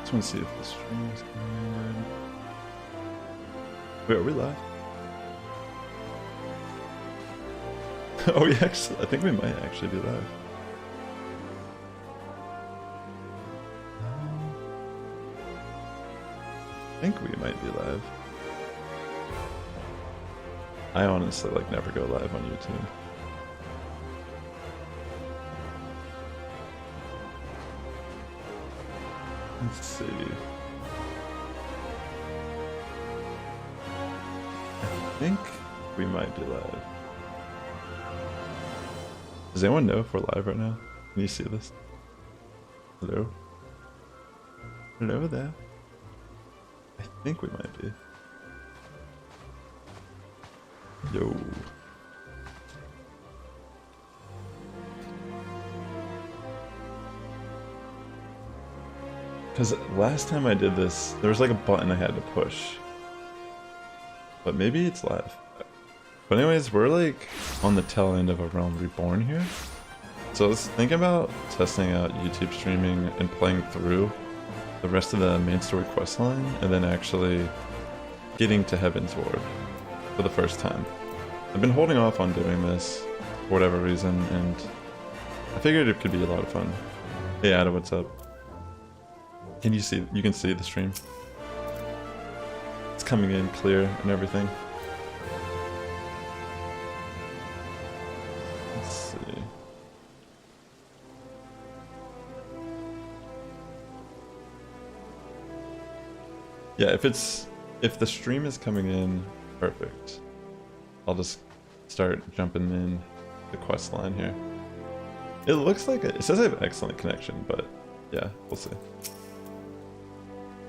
Just want to see if the stream is going. Wait, are we live? Oh, we actually, I think we might actually be live. I think we might be live. I honestly like never go live on YouTube. Let's see. I think we might be live. Does anyone know if we're live right now? Can you see this? Hello? Hello there? I think we might be. Yo. Because last time I did this, there was like a button I had to push. But maybe it's live. But anyways, we're like on the tail end of A Realm Reborn here. So I was thinking about testing out YouTube streaming and playing through the rest of the main story questline, and then actually getting to Heavensward for the first time. I've been holding off on doing this for whatever reason, and I figured it could be a lot of fun. Hey Ada, what's up? Can you see? You can see the stream. It's coming in clear and everything. Let's see. Yeah, if the stream is coming in perfect, I'll just start jumping in the quest line here. It looks like it says I have excellent connection, but yeah, we'll see.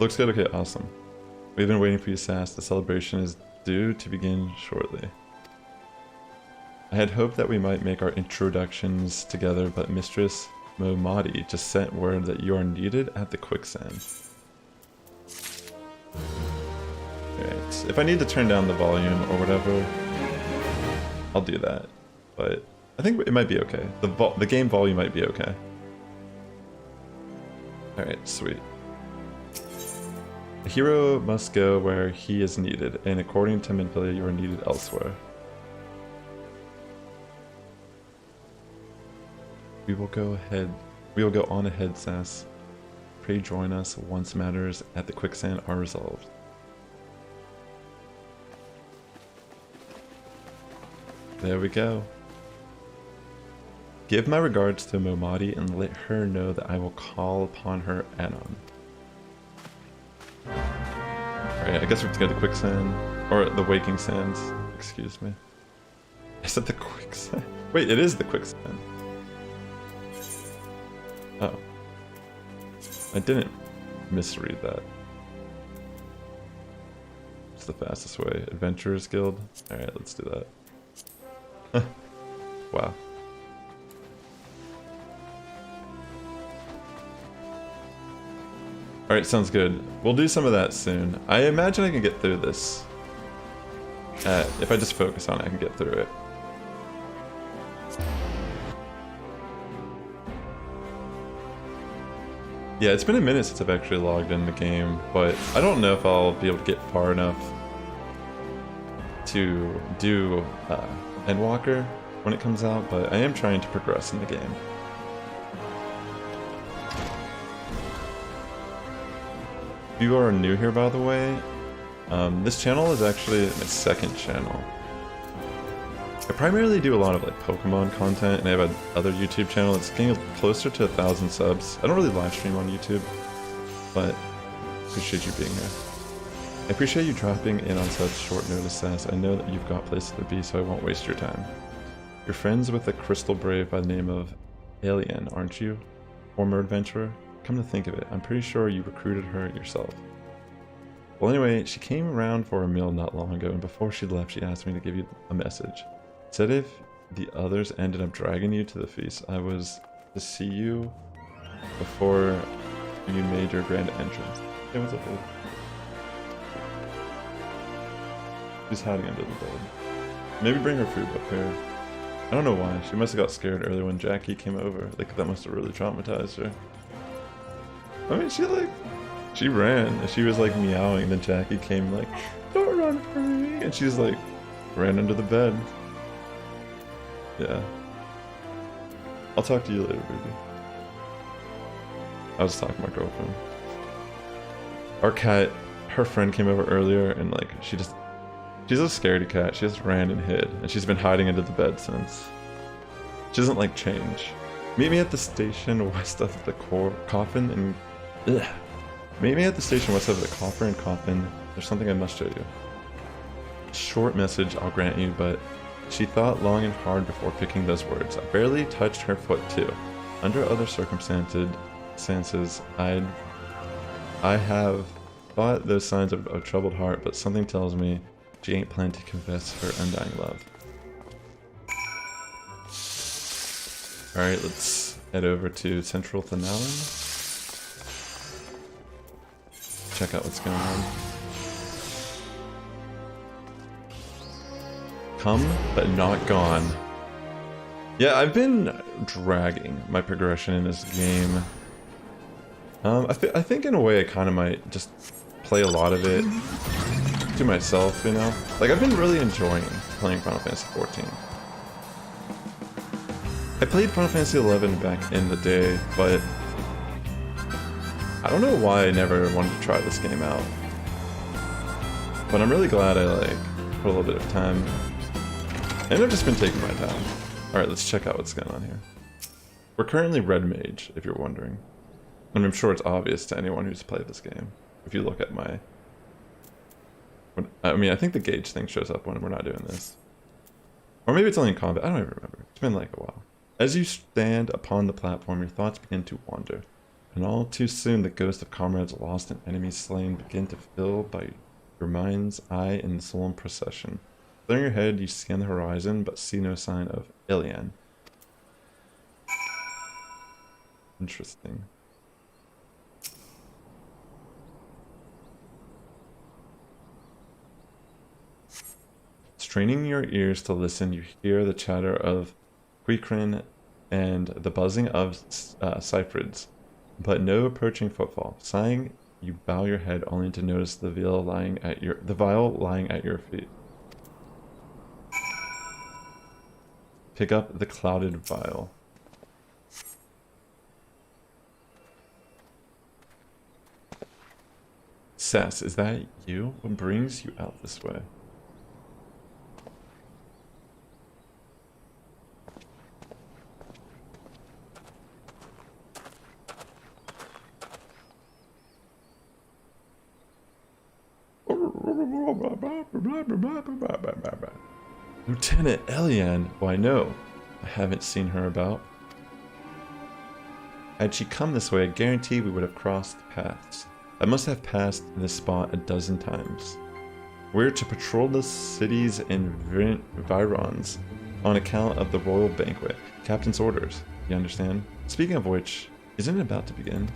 Looks good. Okay, awesome. We've been waiting for you, Sass. The celebration is due to begin shortly. I had hoped that we might make our introductions together, but Mistress Momadi just sent word that you are needed at the quicksand. Alright, if I need to turn down the volume or whatever, I'll do that. But I think it might be okay. The game volume might be okay. Alright, sweet. A hero must go where he is needed, and according to Minfilia, you are needed elsewhere. We will go on ahead, Sass. Pray join us once matters at the quicksand are resolved. There we go. Give my regards to Momadi and let her know that I will call upon her anon. Alright, I guess we have to go to the quicksand. Or the waking sands. Excuse me. I said the quicksand. Wait, it is the quicksand. Oh. I didn't misread that. It's the fastest way. Adventurers Guild? Alright, let's do that. Wow. Alright, sounds good. We'll do some of that soon. I imagine I can get through this. If I just focus on it, I can get through it. Yeah, it's been a minute since I've actually logged in the game, but I don't know if I'll be able to get far enough to do Endwalker when it comes out, but I am trying to progress in the game. If you are new here, by the way, this channel is actually my second channel. I primarily do a lot of like Pokemon content, and I have another YouTube channel that's getting closer to 1,000 subs. I don't really live stream on YouTube, but I appreciate you being here. I appreciate you dropping in on such short notice, Sass. I know that you've got places to be, so I won't waste your time. You're friends with a crystal brave by the name of Alien, aren't you? Former adventurer? Come to think of it, I'm pretty sure you recruited her yourself. Well anyway, she came around for a meal not long ago, and before she left she asked me to give you a message. Said if the others ended up dragging you to the feast, I was to see you before you made your grand entrance. Hey, what's up, dude? She's hiding under the bed. Maybe bring her food up here. I don't know why. She must have got scared earlier when Jackie came over. Like, that must have really traumatized her. I mean, she like... She ran, and she was like meowing, and then Jackie came like, don't run from me, and she's like, ran under the bed. Yeah. I'll talk to you later, baby. I was talking to my girlfriend. Our cat, her friend came over earlier, and like, she's a scaredy cat. She just ran and hid, and she's been hiding under the bed since. She doesn't like change. Meet me at the station west of the coffin and... Ugh. Meet me at the station west of the coffer and coffin. There's something I must show you. Short message, I'll grant you, but she thought long and hard before picking those words. I barely touched her foot too. Under other circumstances, I have thought those signs of a troubled heart, but something tells me she ain't planning to confess her undying love. Alright, let's head over to Central Thanalan. Check out what's going on. Come, but not gone. Yeah, I've been dragging my progression in this game. I think in a way I kind of might just play a lot of it to myself, you know? Like, I've been really enjoying playing Final Fantasy XIV. I played Final Fantasy XI back in the day, but I don't know why I never wanted to try this game out. But I'm really glad I, like, put a little bit of time. And I've just been taking my time. Alright, let's check out what's going on here. We're currently Red Mage, if you're wondering. And I'm sure it's obvious to anyone who's played this game. If you look at my... I mean, I think the gauge thing shows up when we're not doing this. Or maybe it's only in combat, I don't even remember. It's been like a while. As you stand upon the platform, your thoughts begin to wander. And all too soon, the ghosts of comrades lost and enemies slain begin to fill by your mind's eye in the solemn procession. Clearing your head, you scan the horizon, but see no sign of Ilian. Interesting. Straining your ears to listen, you hear the chatter of Quikrin and the buzzing of Cyphrids, but no approaching footfall. Sighing, you bow your head only to notice the vial lying at your feet. Pick up the clouded vial. Sass, is that you? What brings you out this way? Lieutenant Eliane? Why no, I haven't seen her about. Had she come this way, I guarantee we would have crossed paths. I must have passed this spot a dozen times. We're to patrol the city's environs on account of the royal banquet. Captain's orders, you understand? Speaking of which, isn't it about to begin?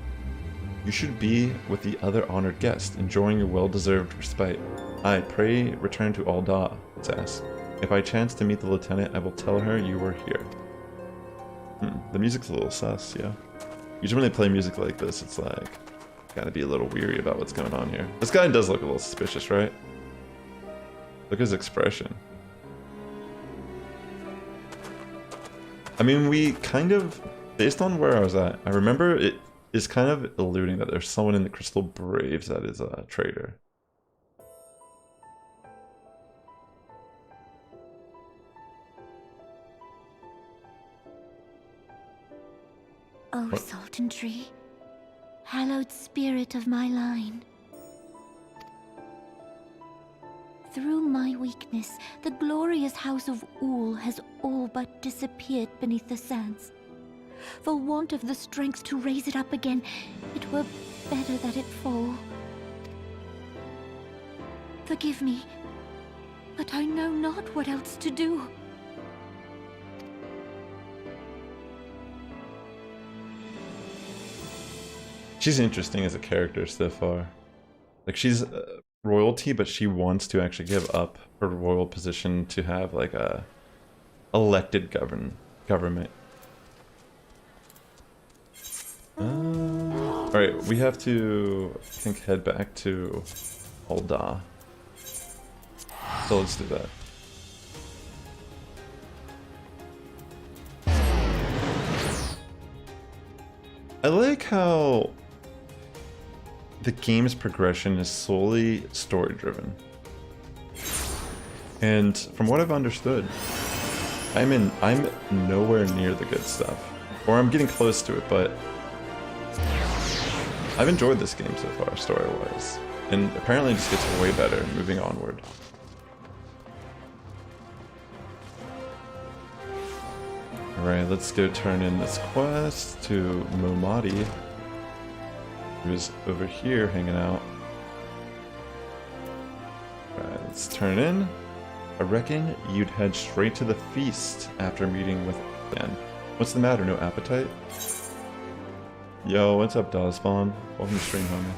You should be with the other honored guests, enjoying your well-deserved respite. I pray return to Alda, Sass. If I chance to meet the lieutenant, I will tell her you were here. The music's a little sus, yeah. Usually when they play music like this, it's like, gotta be a little weary about what's going on here. This guy does look a little suspicious, right? Look at his expression. I mean, we kind of, based on where I was at, I remember it is kind of alluding that there's someone in the Crystal Braves that is a traitor. O Sultan Tree, hallowed spirit of my line. Through my weakness, the glorious house of Ul has all but disappeared beneath the sands. For want of the strength to raise it up again, it were better that it fall. Forgive me, but I know not what else to do. She's interesting as a character so far. Like, she's royalty, but she wants to actually give up her royal position to have like a elected government. Alright, we have to, I think, head back to Ul'dah. So let's do that. I like how the game's progression is solely story-driven. And from what I've understood, I'm nowhere near the good stuff. Or I'm getting close to it, but I've enjoyed this game so far, story-wise. And apparently it just gets way better moving onward. Alright, let's go turn in this quest to Momati, who's over here hanging out. Alright, let's turn in. I reckon you'd head straight to the feast after meeting with Dan. What's the matter, no appetite? Yo, what's up, Dawspawn? Welcome to stream, homie.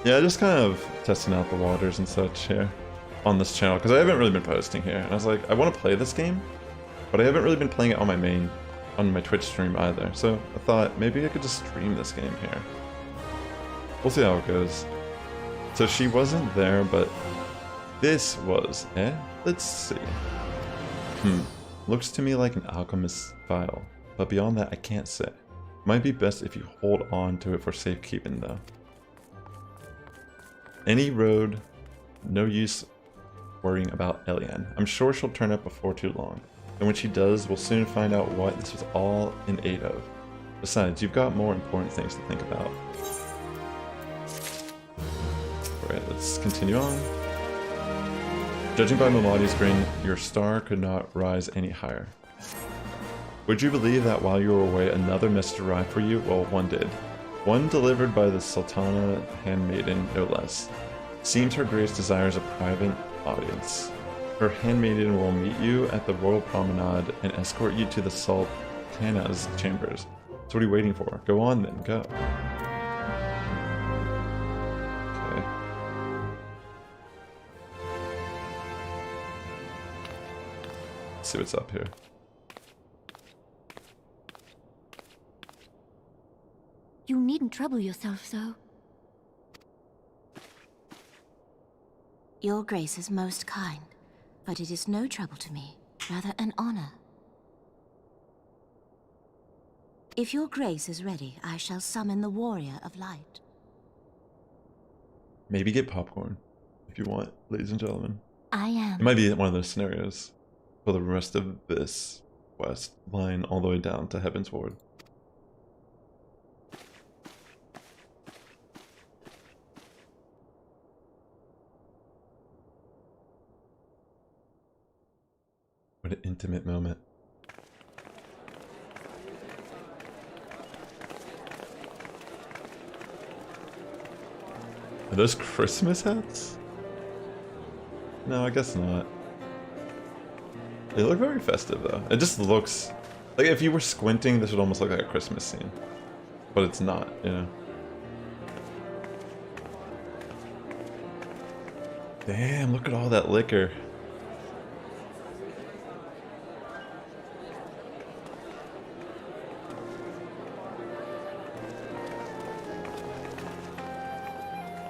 Yeah, just kind of testing out the waters and such here on this channel, because I haven't really been posting here. And I was like, I want to play this game, but I haven't really been playing it on my Twitch stream either. So I thought maybe I could just stream this game here. We'll see how it goes. So she wasn't there, but this was, let's see. Looks to me like an alchemist's file, but beyond that I can't say. Might be best if you hold on to it for safekeeping though. Any road, no use worrying about Eliane. I'm sure she'll turn up before too long. And when she does, we'll soon find out what this was all in aid of. Besides, you've got more important things to think about. Alright, let's continue on. Judging by Momati's grin, your star could not rise any higher. Would you believe that while you were away, another message arrived for you? Well, one did. One delivered by the Sultana handmaiden, no less. Seems her grace desires a private audience. Her handmaiden will meet you at the royal promenade and escort you to the Sultana's chambers. So what are you waiting for? Go on then, go. Okay. Let's see what's up here. You needn't trouble yourself so. Your grace is most kind, but it is no trouble to me, rather an honor. If your grace is ready, I shall summon the warrior of light. Maybe get popcorn, if you want, ladies and gentlemen. I am. It might be one of those scenarios for the rest of this quest line all the way down to Heavensward. What an intimate moment. Are those Christmas hats? No, I guess not. They look very festive though. It just looks like if you were squinting, this would almost look like a Christmas scene. But it's not, you know. Damn, look at all that liquor.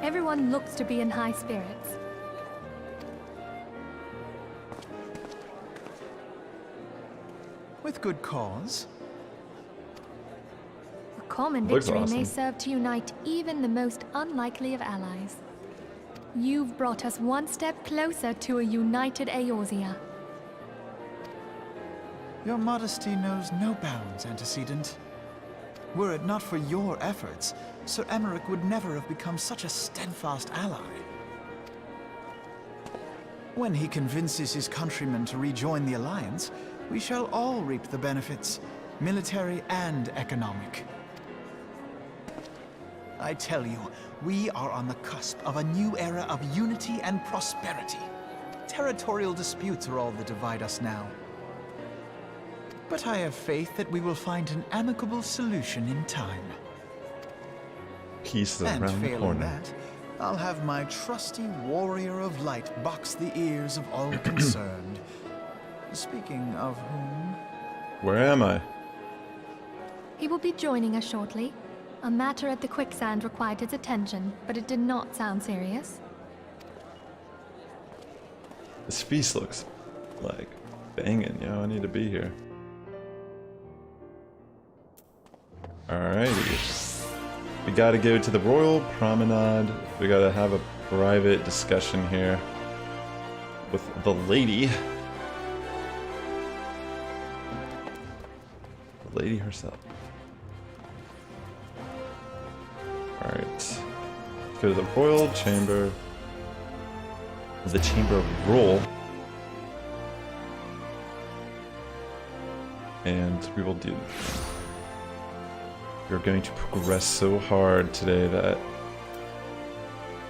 Everyone looks to be in high spirits. With good cause. A common Looks victory may awesome. serve to unite even the most unlikely of allies. You've brought us one step closer to a united Eorzea. Your modesty knows no bounds, Antecedent. Were it not for your efforts, Sir Emmerich would never have become such a steadfast ally. When he convinces his countrymen to rejoin the Alliance, we shall all reap the benefits, military and economic. I tell you, we are on the cusp of a new era of unity and prosperity. Territorial disputes are all that divide us now. But I have faith that we will find an amicable solution in time. Peace And around the failing corner. that, I'll have my trusty warrior of light box the ears of all concerned. Speaking of whom... Where am I? He will be joining us shortly. A matter at the quicksand required his attention, but it did not sound serious. This feast looks like banging, yo. I need to be here. Alrighty. We gotta go to the Royal Promenade. We gotta have a private discussion here with the lady. The lady herself. Alright. Let's go to the Royal Chamber. The Chamber of Roll. And we will do this. We're going to progress so hard today that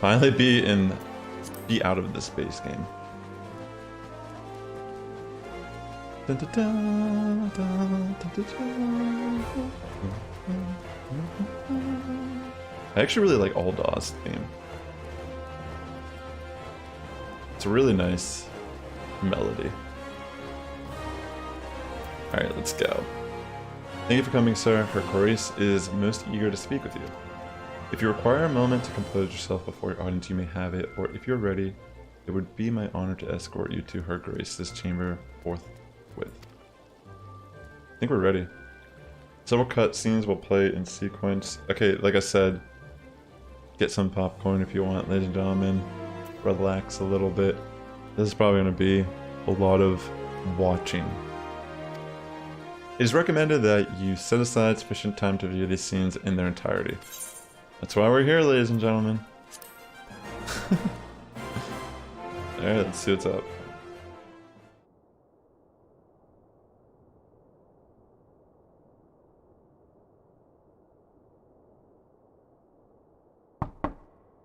finally be out of this base game. Dun, dun, dun, dun, dun, dun, dun. I actually really like Aldous' theme. It's a really nice melody. Alright, let's go. Thank you for coming, sir. Her Grace is most eager to speak with you. If you require a moment to compose yourself before your audience, you may have it, or if you're ready, it would be my honor to escort you to Her Grace's chamber forthwith. I think we're ready. Several cutscenes will play in sequence. Okay, like I said, get some popcorn if you want, ladies and gentlemen. Relax a little bit. This is probably going to be a lot of watching. It is recommended that you set aside sufficient time to view these scenes in their entirety. That's why we're here, ladies and gentlemen. Alright, let's see what's up.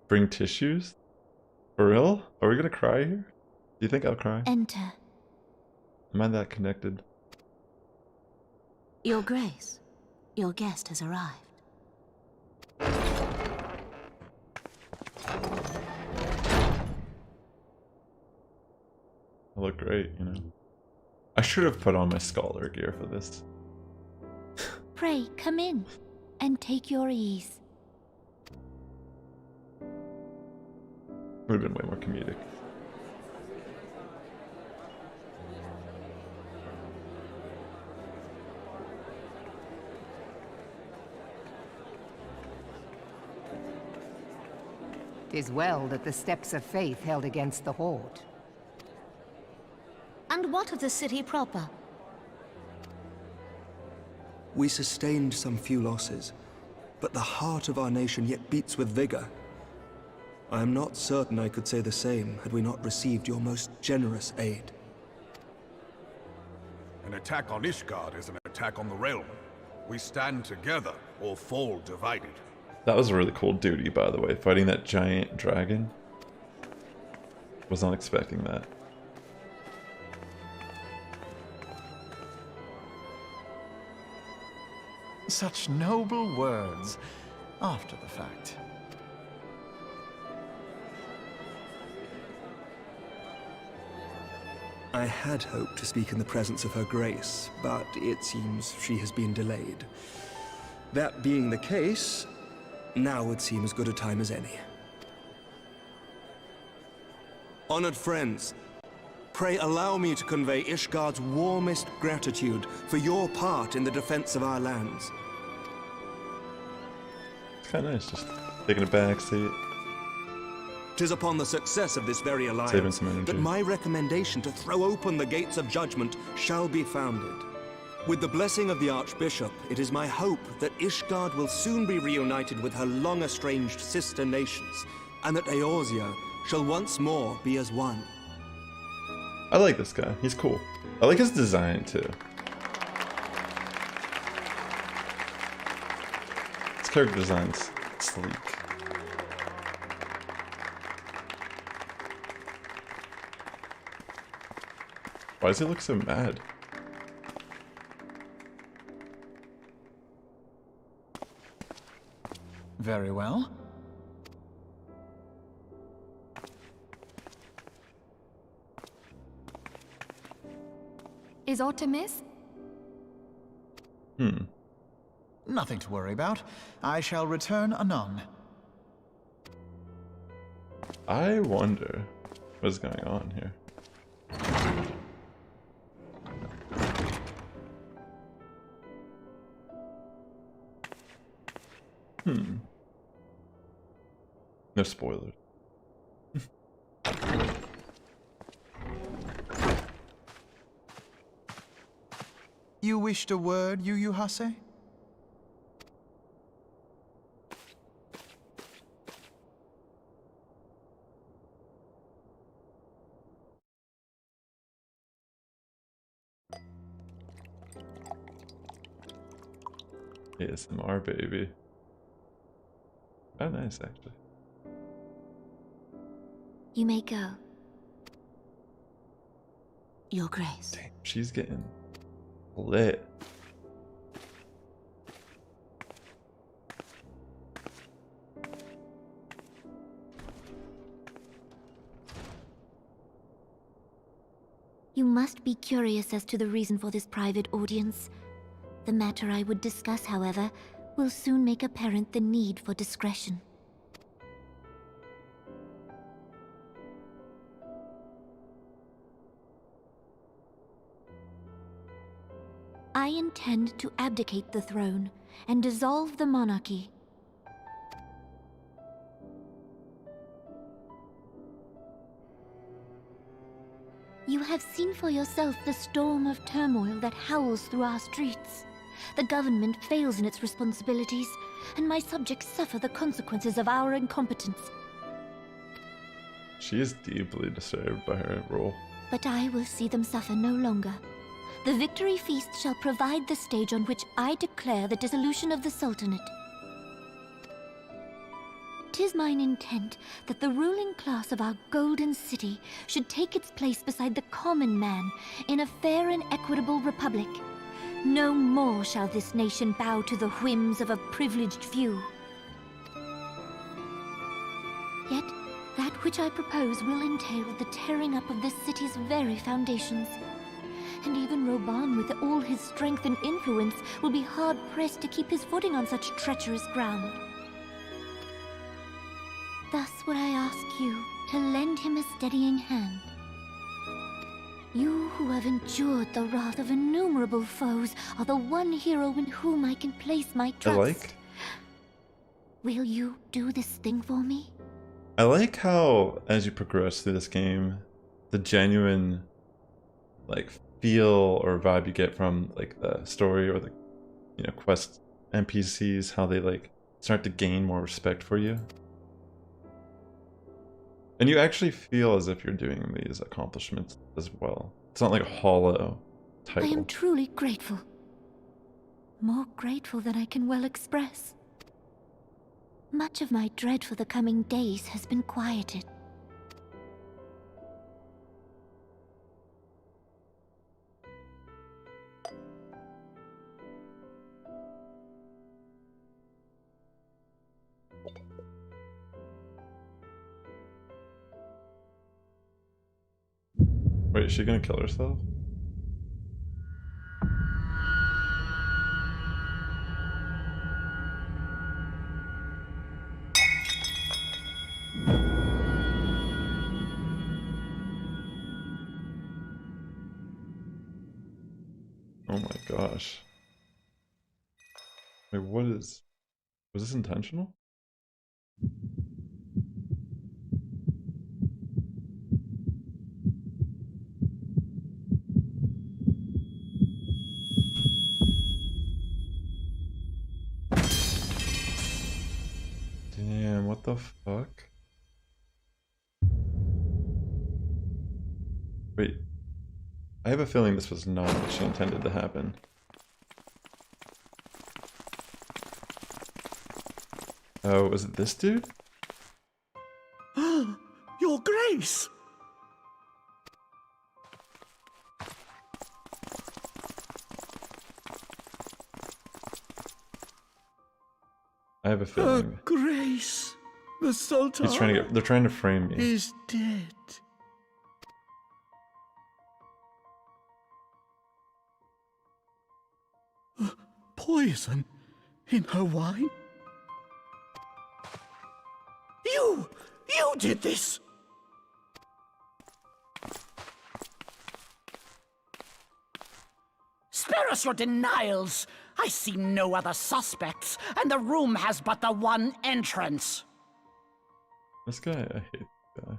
Bring tissues? For real? Are we gonna cry here? Do you think I'll cry? Enter. Am I that connected? Your Grace, your guest has arrived. I look great, you know. I should have put on my scholar gear for this. Pray, come in, and take your ease. Would have been way more comedic. Tis well that the steps of faith held against the Horde. And what of the city proper? We sustained some few losses, but the heart of our nation yet beats with vigor. I am not certain I could say the same had we not received your most generous aid. An attack on Ishgard is an attack on the realm. We stand together or fall divided. That was a really cool duty, by the way, fighting that giant dragon. Was not expecting that. Such noble words after the fact. I had hoped to speak in the presence of Her Grace, but it seems she has been delayed. That being the case, now would seem as good a time as any. Honored friends, pray allow me to convey Ishgard's warmest gratitude for your part in the defense of our lands. It's kind of nice, just taking a back seat. 'Tis upon the success of this very Saving alliance some energy. that my recommendation to throw open the gates of judgment shall be founded. With the blessing of the Archbishop, it is my hope that Ishgard will soon be reunited with her long-estranged sister nations, and that Eorzea shall once more be as one. I like this guy. He's cool. I like his design, too. His character design's sleek. Why does he look so mad? Very well. Is Artemis? nothing to worry about. I shall return anon. I wonder what's going on here. No spoilers. You wished a word, Yu Hase? ASMR baby. Oh, nice, actually. You may go. Your Grace. Damn, she's getting lit. You must be curious as to the reason for this private audience. The matter I would discuss, however, will soon make apparent the need for discretion. I intend to abdicate the throne and dissolve the monarchy. You have seen for yourself the storm of turmoil that howls through our streets. The government fails in its responsibilities, and my subjects suffer the consequences of our incompetence. She is deeply disturbed by her role. But I will see them suffer no longer. The victory feast shall provide the stage on which I declare the dissolution of the Sultanate. 'Tis mine intent that the ruling class of our golden city should take its place beside the common man in a fair and equitable republic. No more shall this nation bow to the whims of a privileged few. Yet, that which I propose will entail the tearing up of this city's very foundations. And even Roban, with all his strength and influence, will be hard-pressed to keep his footing on such treacherous ground. Thus would I ask you to lend him a steadying hand. You who have endured the wrath of innumerable foes are the one hero in whom I can place my trust. Will you do this thing for me? I like how, as you progress through this game, the genuine, like, feel or vibe you get from, like, the story or the, you know, quest NPCs, how they, like, start to gain more respect for you. And you actually feel as if you're doing these accomplishments as well. It's not like a hollow title. I am truly grateful. More grateful than I can well express. Much of my dread for the coming days has been quieted. Wait, is she gonna kill herself? Oh my gosh. Wait, was this intentional? Damn, what the fuck? Wait, I have a feeling this was not what she intended to happen. Oh, was it this dude? Your Grace! I have a feeling. Grace! The Sultan They're trying to frame me. is dead. Poison? In her wine? You did this! Spare us your denials! I see no other suspects, and the room has but the one entrance. This guy, I hate this guy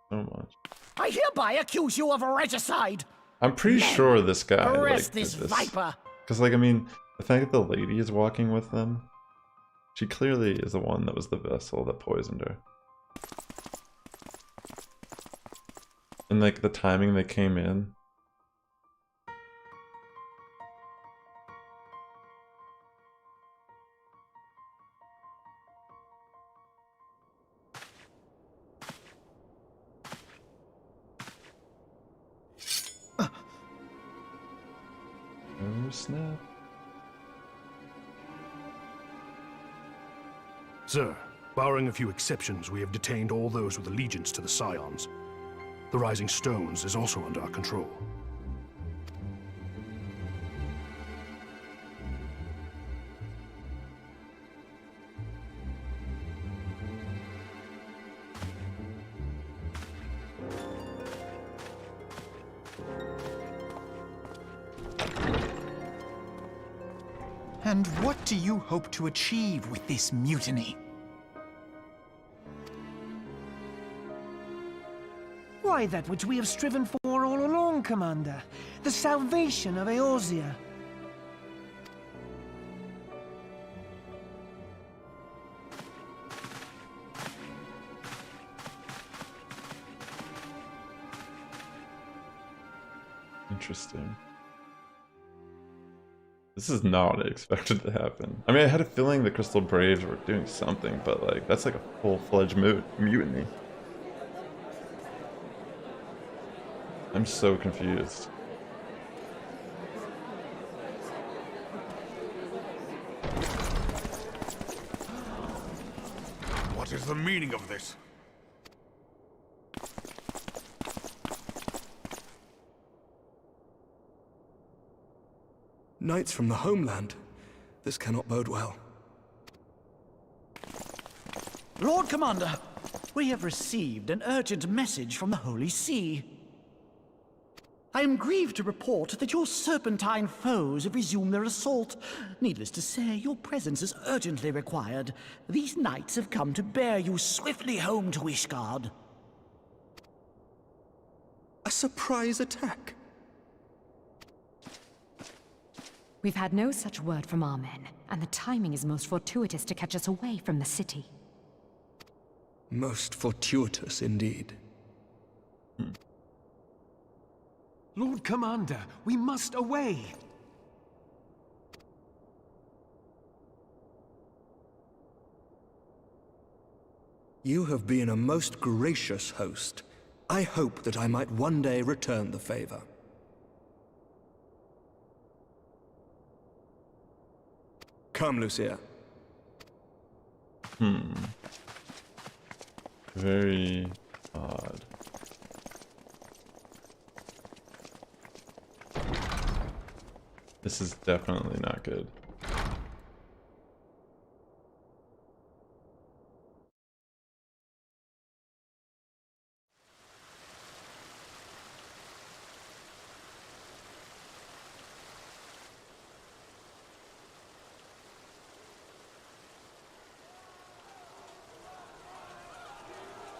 so much. I hereby accuse you of regicide! I'm pretty sure this guy Arrest did this this. viper! Because, like, I mean, the fact that the lady is walking with them, she clearly is the one that was the vessel that poisoned her. And, like, the timing they came in. Oh, snap. Sir, barring a few exceptions, we have detained all those with allegiance to the Scions. The Rising Stones is also under our control. And what do you hope to achieve with this mutiny? Why, that which we have striven for all along, Commander. The salvation of Eorzea. Interesting. This is not what I expected to happen. I mean, I had a feeling the Crystal Braves were doing something, but like, that's like a full-fledged mutiny. I'm so confused. What is the meaning of this? Knights from the homeland. This cannot bode well. Lord Commander, we have received an urgent message from the Holy See. I am grieved to report that your serpentine foes have resumed their assault. Needless to say, your presence is urgently required. These knights have come to bear you swiftly home to Ishgard. A surprise attack? We've had no such word from our men, and the timing is most fortuitous to catch us away from the city. Most fortuitous indeed. Lord Commander, we must away! You have been a most gracious host. I hope that I might one day return the favor. Come, Lucia. Very odd. This is definitely not good.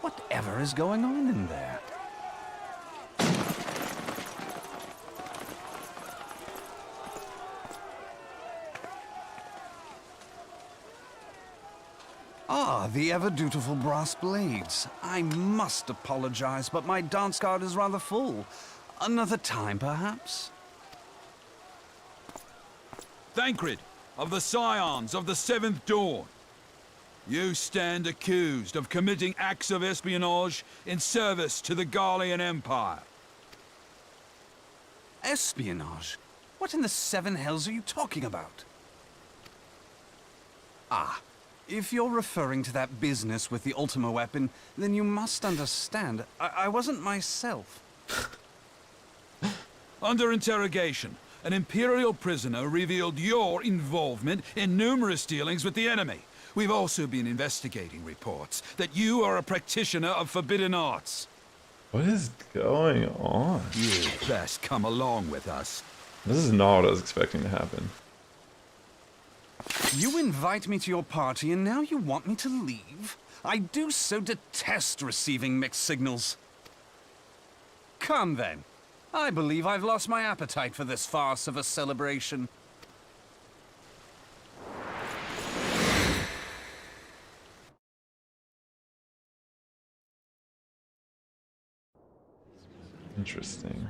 Whatever is going on in there? Ah, the ever-dutiful brass blades. I must apologize, but my dance card is rather full. Another time, perhaps? Thancred, of the Scions of the Seventh Dawn. You stand accused of committing acts of espionage in service to the Garlean Empire. Espionage? What in the seven hells are you talking about? Ah, if you're referring to that business with the Ultima weapon, then you must understand, I wasn't myself. Under interrogation, an Imperial prisoner revealed your involvement in numerous dealings with the enemy. We've also been investigating reports that you are a practitioner of forbidden arts. What is going on? You'd best come along with us. This is not what I was expecting to happen. You invite me to your party and now you want me to leave? I do so detest receiving mixed signals. Come then. I believe I've lost my appetite for this farce of a celebration. Interesting.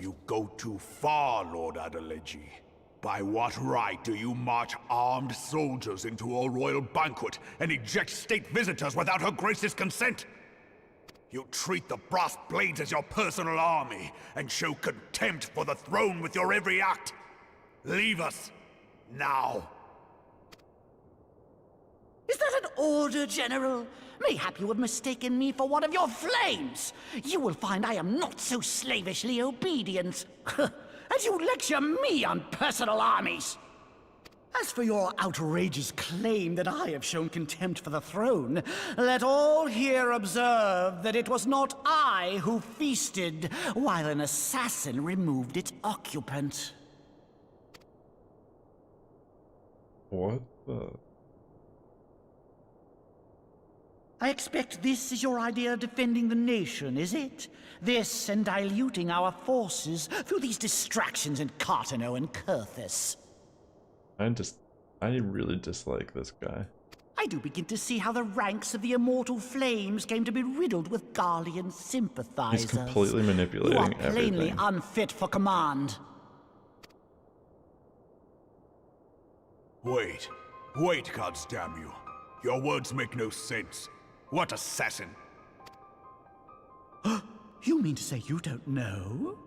You go too far, Lord Adeleji. By what right do you march armed soldiers into a royal banquet and eject state visitors without her grace's consent? You treat the brass blades as your personal army and show contempt for the throne with your every act. Leave us, now. Is that an order, General? Mayhap you have mistaken me for one of your flames. You will find I am not so slavishly obedient. As you lecture me on personal armies. As for your outrageous claim that I have shown contempt for the throne, let all here observe that it was not I who feasted while an assassin removed its occupant. What the? I expect this is your idea of defending the nation, is it? This and diluting our forces through these distractions in Cartano and Kurthis. I really dislike this guy. I do begin to see how the ranks of the Immortal Flames came to be riddled with Garlean sympathizers. He's completely manipulating everything. You are plainly unfit for command. Wait, goddamn you. Your words make no sense. What assassin? You mean to say you don't know?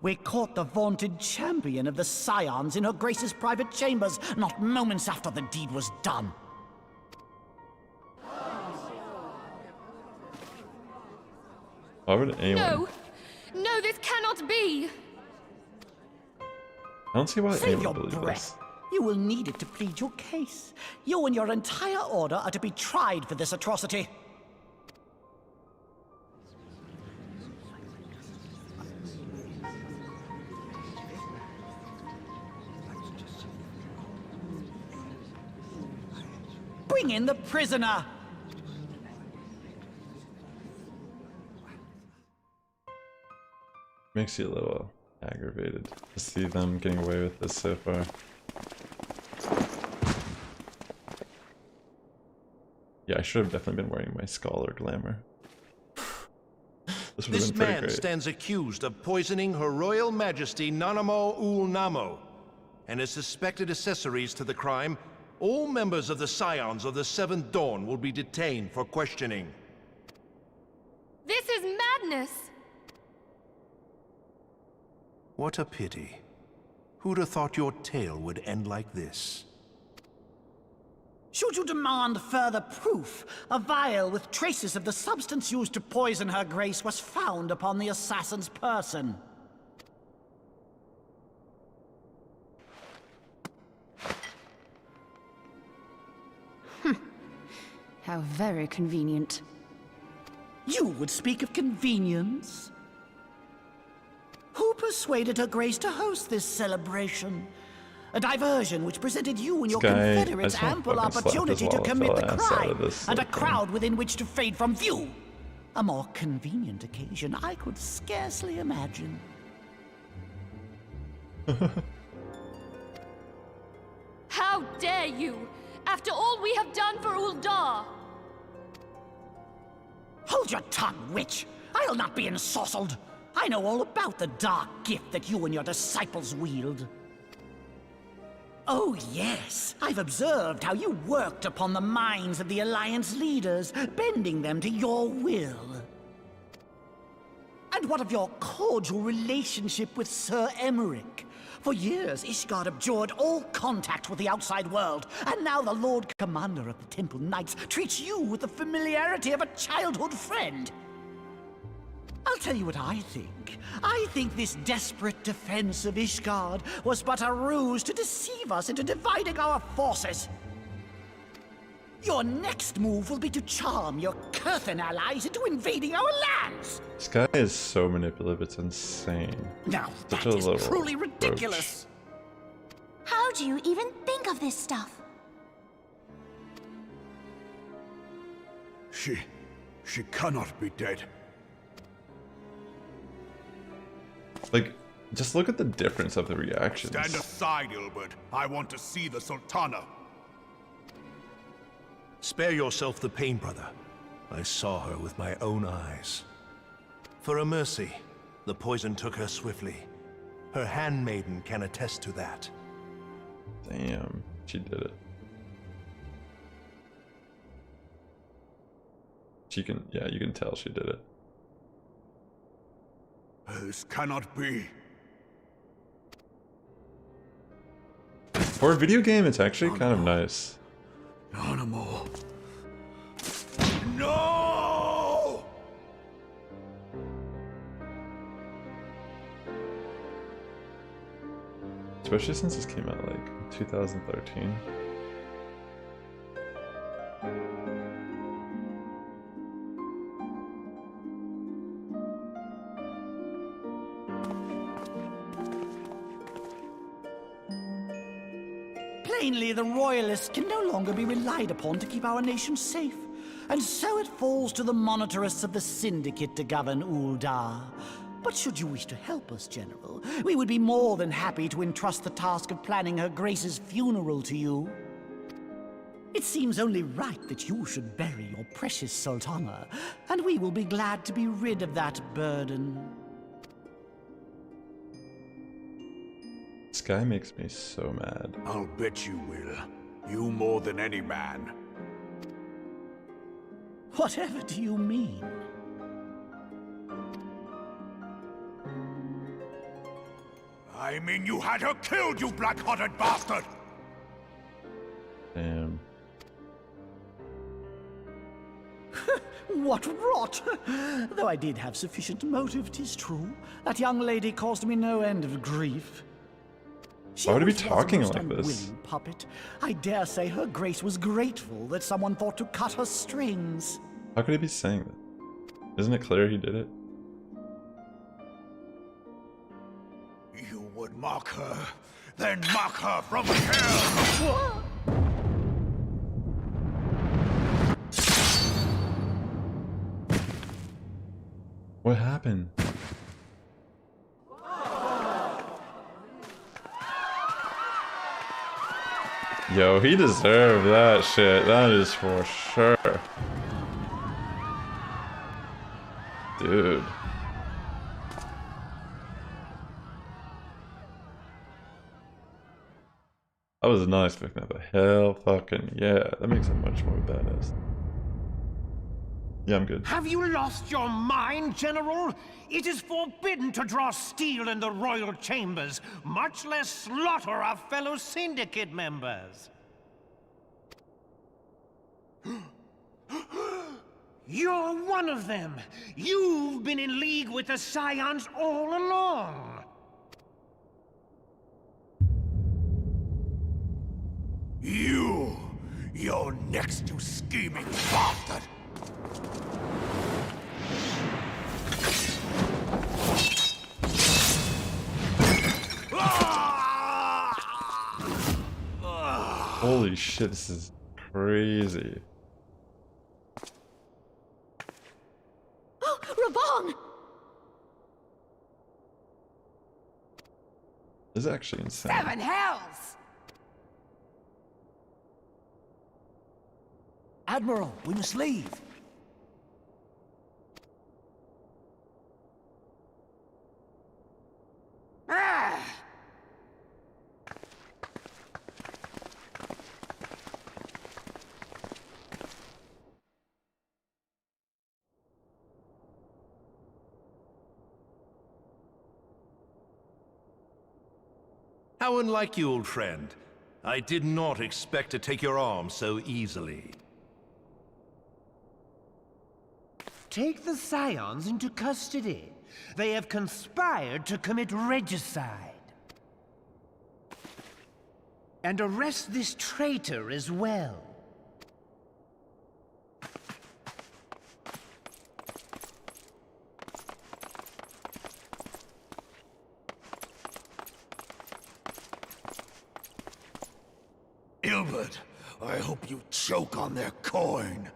We caught the vaunted champion of the Scions in her Grace's private chambers, not moments after the deed was done. Why would anyone? No! No, this cannot be! I don't see why Save anyone your would believe breath. this. You will need it to plead your case. You and your entire order are to be tried for this atrocity. Bring in the prisoner! Makes you a little aggravated to see them getting away with this so far. Yeah, I should have definitely been wearing my scholar glamour. This man stands accused of poisoning Her Royal Majesty Nanamo Ul Namo, and as suspected accessories to the crime, all members of the Scions of the Seventh Dawn will be detained for questioning. This is madness! What a pity. Who'd have thought your tale would end like this? Should you demand further proof, a vial with traces of the substance used to poison her grace was found upon the assassin's person. How very convenient. You would speak of convenience? Who persuaded her grace to host this celebration? A diversion which presented you and your confederates ample opportunity to commit the crime, and a crowd within which to fade from view. A more convenient occasion I could scarcely imagine. How dare you! After all we have done for Uldar! Hold your tongue, witch! I'll not be ensorcelled! I know all about the dark gift that you and your disciples wield. Oh yes, I've observed how you worked upon the minds of the Alliance leaders, bending them to your will. And And what of your cordial relationship with Sir Emmerich? For years, Ishgard abjured all contact with the outside world, and now the Lord Commander of the Temple Knights treats you with the familiarity of a childhood friend. I'll tell you what I think. I think this desperate defense of Ishgard was but a ruse to deceive us into dividing our forces. Your next move will be to charm your Kurthan allies into invading our lands! This guy is so manipulative, it's insane. Now Such that a is little truly roach. ridiculous! How do you even think of this stuff? She cannot be dead. Like, just look at the difference of the reactions. Stand aside, Ilbert. I want to see the Sultana. Spare yourself the pain, brother. I saw her with my own eyes. For a mercy, the poison took her swiftly. Her handmaiden can attest to that. Damn, she did it. She can, yeah, you can tell she did it. This cannot be. For a video game, it's actually kind of nice. Animal. No! Especially since this came out like 2013. Plainly, the Royalists can no longer be relied upon to keep our nation safe. And so it falls to the monitorists of the Syndicate to govern Uldar. But should you wish to help us, General, we would be more than happy to entrust the task of planning Her Grace's funeral to you. It seems only right that you should bury your precious Sultana, and we will be glad to be rid of that burden. This guy makes me so mad. I'll bet you will. You more than any man. Whatever do you mean? I mean you had her killed, you black-hearted bastard! Damn. What rot! Though I did have sufficient motive, 'tis true. That young lady caused me no end of grief. Why would he be was a talking most like this? unwilling puppet. I dare say Her Grace was grateful that someone thought to cut her strings. How could he be saying that? Isn't it clear he did it? You would mock her, then mock her from hell! What happened? Yo, he deserved that shit. That is for sure. Dude. I was not expecting that, but hell fucking yeah. That makes him much more badass. Yeah, I'm good. Have you lost your mind, General? It is forbidden to draw steel in the royal chambers, much less slaughter our fellow Syndicate members. You're one of them. You've been in league with the Scions all along. You're next, you scheming bastard! Holy shit, this is crazy. Oh, Raban! This is actually insane. Seven hells! Admiral, we must leave. Ah! How unlike you, old friend. I did not expect to take your arm so easily. Take the Scions into custody. They have conspired to commit regicide. And arrest this traitor as well. Ilbert, I hope you choke on their coin.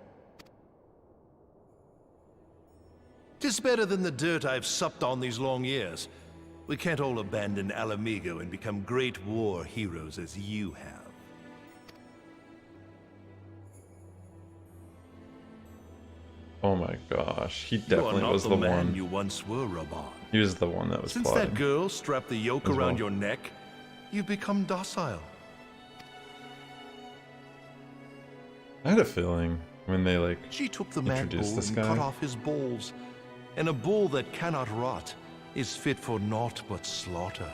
'Tis better than the dirt I've supped on these long years. We can't all abandon Alamigo and become great war heroes as you have. Oh my gosh, he You are definitely not was the the man one. you once were, Raban. He was the one that was Since plotting. that girl strapped the yoke as around well. your neck, you've become docile. I had a feeling when they like She took the mad bull introduced this and guy. cut off his balls. And a bull that cannot rot is fit for naught but slaughter.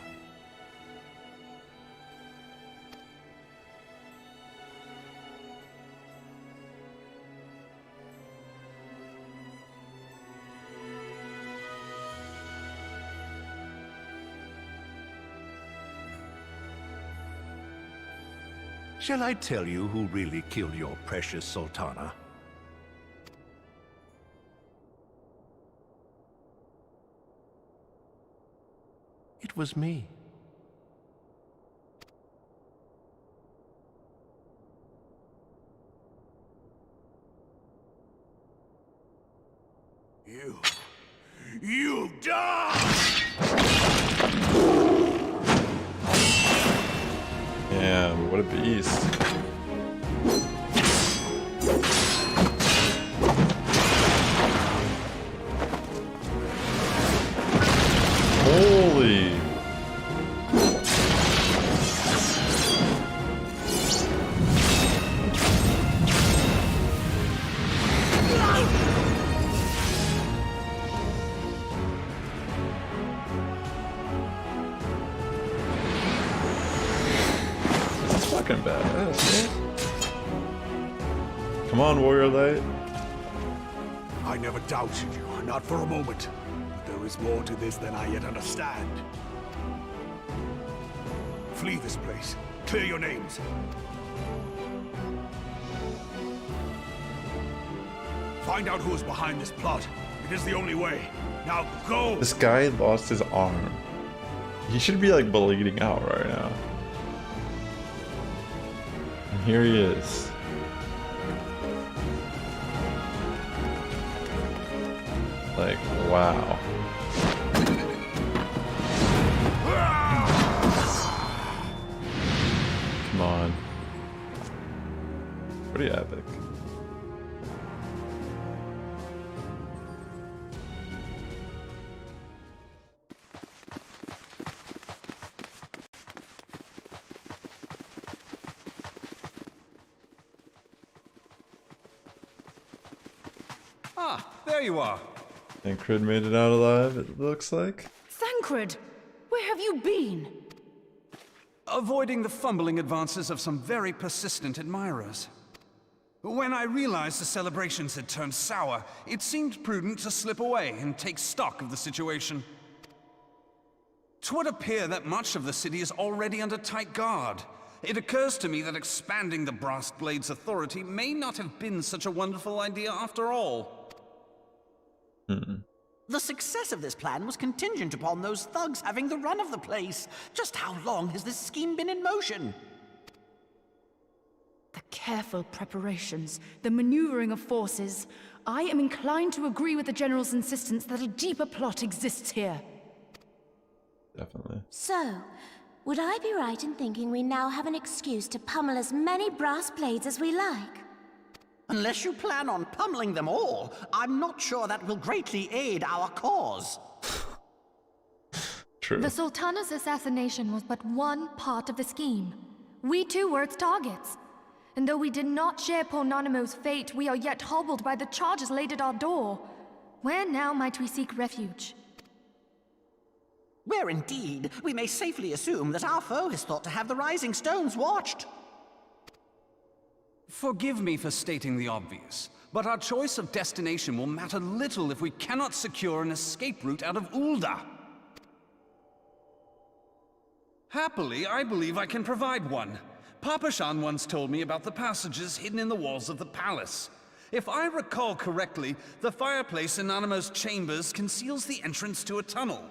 Shall I tell you who really killed your precious Sultana? It was me. You die! Damn, what a beast. Holy. This is fucking badass, man. Come on, Warrior Light. I never doubted you, not for a moment. But there is more to this than I yet understand. Flee this place. Clear your names. Find out who is behind this plot. It is the only way. Now go! This guy lost his arm. He should be like bleeding out right now. And here he is. Like, wow. Come on. Pretty epic. Ah, there you are. Thancred made it out alive, it looks like. Thancred! Where have you been? Avoiding the fumbling advances of some very persistent admirers. When I realized the celebrations had turned sour, it seemed prudent to slip away and take stock of the situation. 'Twould appear that much of the city is already under tight guard. It occurs to me that expanding the Brass Blade's authority may not have been such a wonderful idea after all. The success of this plan was contingent upon those thugs having the run of the place. Just how long has this scheme been in motion? The careful preparations, the maneuvering of forces. I am inclined to agree with the General's insistence that a deeper plot exists here. Definitely. So, would I be right in thinking we now have an excuse to pummel as many brass blades as we like? Unless you plan on pummeling them all, I'm not sure that will greatly aid our cause. True. The Sultana's assassination was but one part of the scheme. We too were its targets. And though we did not share Pononimo's fate, we are yet hobbled by the charges laid at our door. Where now might we seek refuge? Where indeed, we may safely assume that our foe is thought to have the Rising Stones watched. Forgive me for stating the obvious, but our choice of destination will matter little if we cannot secure an escape route out of Ul'dah. Happily, I believe I can provide one. Papa Shan once told me about the passages hidden in the walls of the palace. If I recall correctly, the fireplace in Nanamo's chambers conceals the entrance to a tunnel.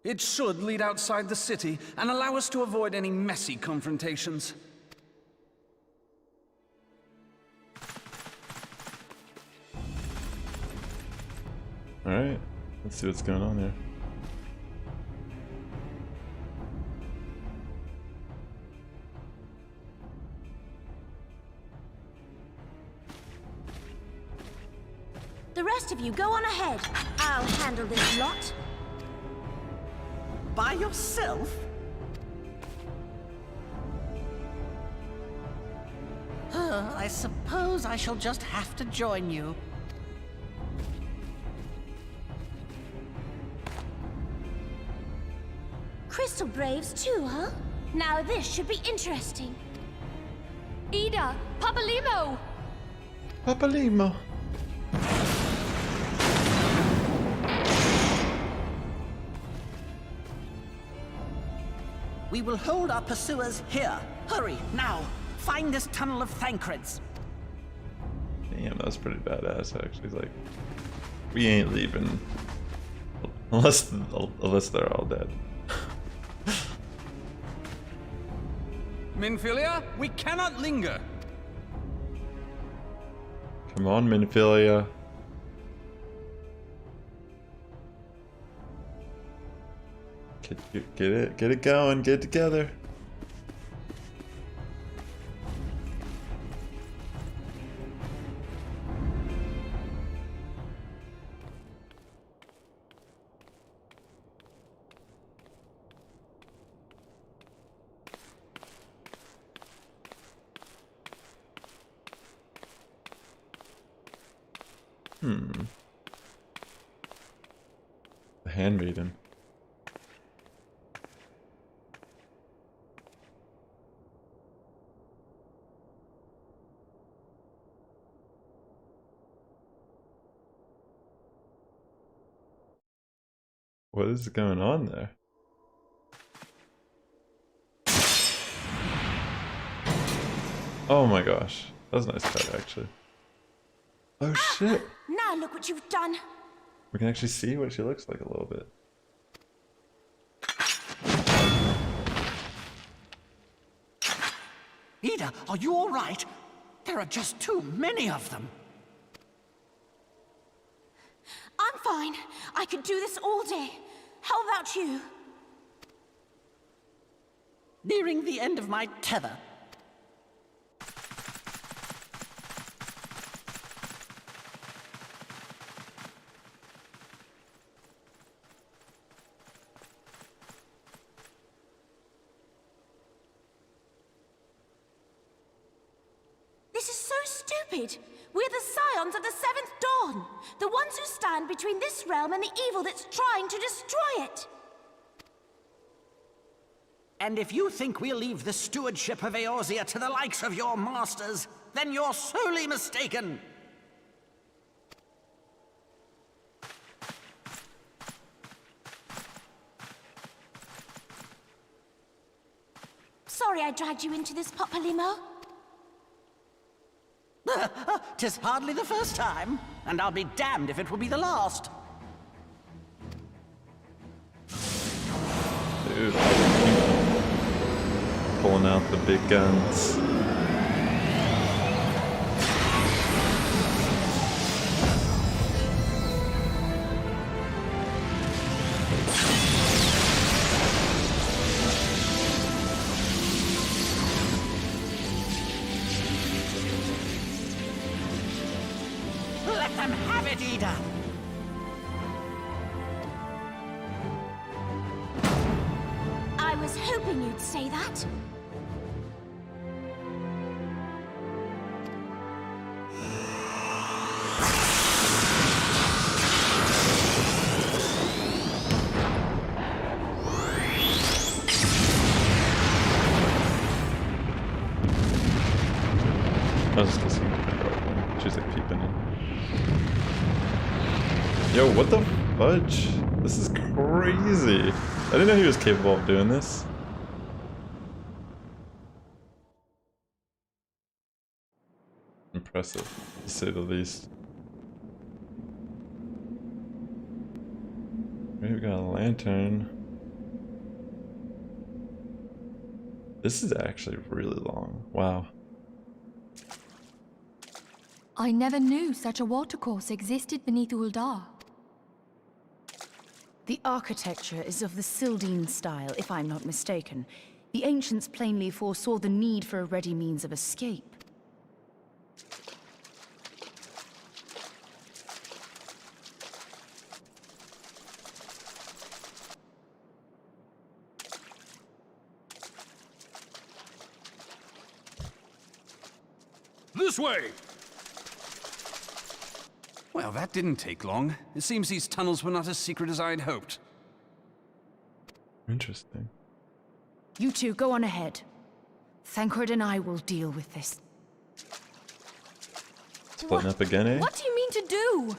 It should lead outside the city and allow us to avoid any messy confrontations. Alright, let's see what's going on there. The rest of you go on ahead. I'll handle this lot. By yourself? I suppose I shall just have to join you. Crystal Braves too, huh? Now this should be interesting. Ida! Papalimo! Papalimo! We will hold our pursuers here. Hurry, now! Find this tunnel of Thancreds. Damn, that was pretty badass, actually. Like, we ain't leaving. Unless they're all dead. Minfilia, we cannot linger. Come on, Minfilia. Get it going, get it together. The handmaiden. What is going on there? Oh my gosh. That was a nice cut, actually. Oh shit! Now look what you've done. We can actually see what she looks like a little bit. Ida, are you all right? There are just too many of them. I'm fine. I could do this all day. How about you? Nearing the end of my tether. This is so stupid. We're the scions of the Seventh Dawn. The ones who stand between this realm and the evil that's trying to destroy it. And if you think we'll leave the stewardship of Eorzea to the likes of your masters, then you're sorely mistaken. Sorry I dragged you into this, Papalimo. 'Tis hardly the first time, and I'll be damned if it will be the last. Dude, pulling out the big guns. Let them have it, Ida! I was hoping you'd say that. Oh, it's just she's like peeping in. Yo, what the fudge? This is crazy. I didn't know he was capable of doing this. Impressive, to say the least. We've got a lantern. This is actually really long. Wow. I never knew such a watercourse existed beneath Uldar. The architecture is of the Sildine style, if I'm not mistaken. The ancients plainly foresaw the need for a ready means of escape. This way! Well, that didn't take long. It seems these tunnels were not as secret as I'd hoped. Interesting. You two go on ahead. Thancred and I will deal with this. Splitting up again, eh? What do you mean to do?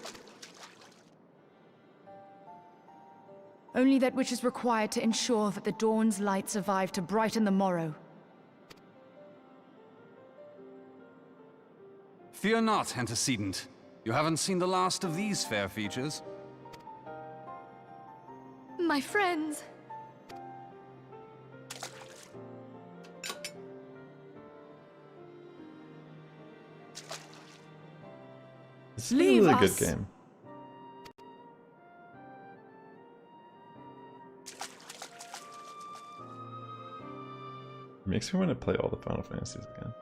Only that which is required to ensure that the dawn's light survive to brighten the morrow. Fear not, antecedent. You haven't seen the last of these fair features. My friends. This is a really good game. It makes me want to play all the Final Fantasies again.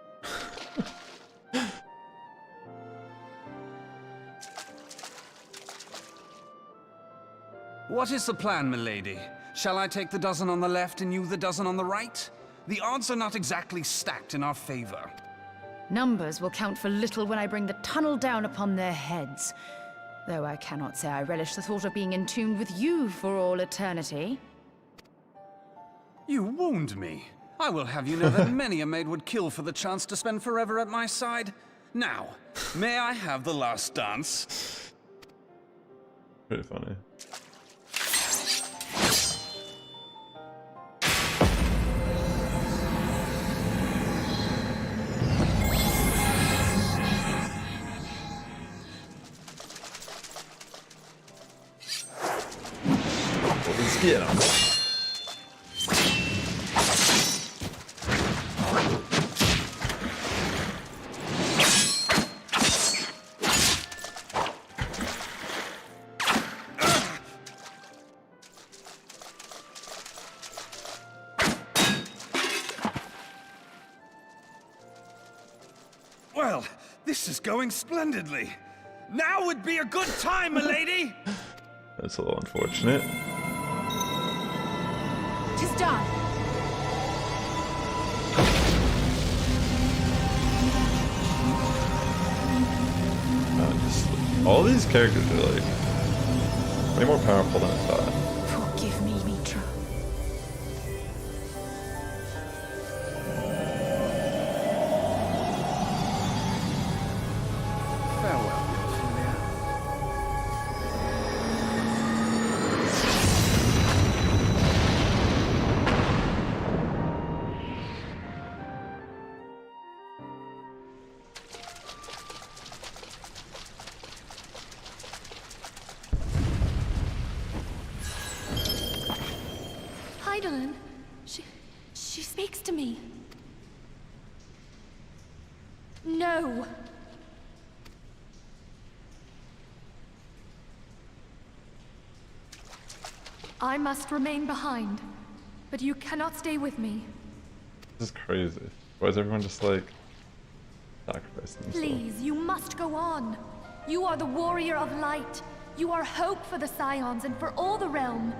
What is the plan, milady? Shall I take the dozen on the left and you the dozen on the right? The odds are not exactly stacked in our favor. Numbers will count for little when I bring the tunnel down upon their heads. Though I cannot say I relish the thought of being entombed with you for all eternity. You wound me. I will have you know that many a maid would kill for the chance to spend forever at my side. Now, may I have the last dance? Pretty funny. Let's get him. Well, this is going splendidly. Now would be a good time, milady! That's a little unfortunate. 'Tis done. All these characters are like way more powerful than I thought. Forgive me, Mitra. Farewell, Heidelin, she speaks to me. No. I must remain behind, but you cannot stay with me. This is crazy. Why is everyone just like sacrificing themselves? Please, you must go on. You are the warrior of light. You are hope for the Scions and for all the realm.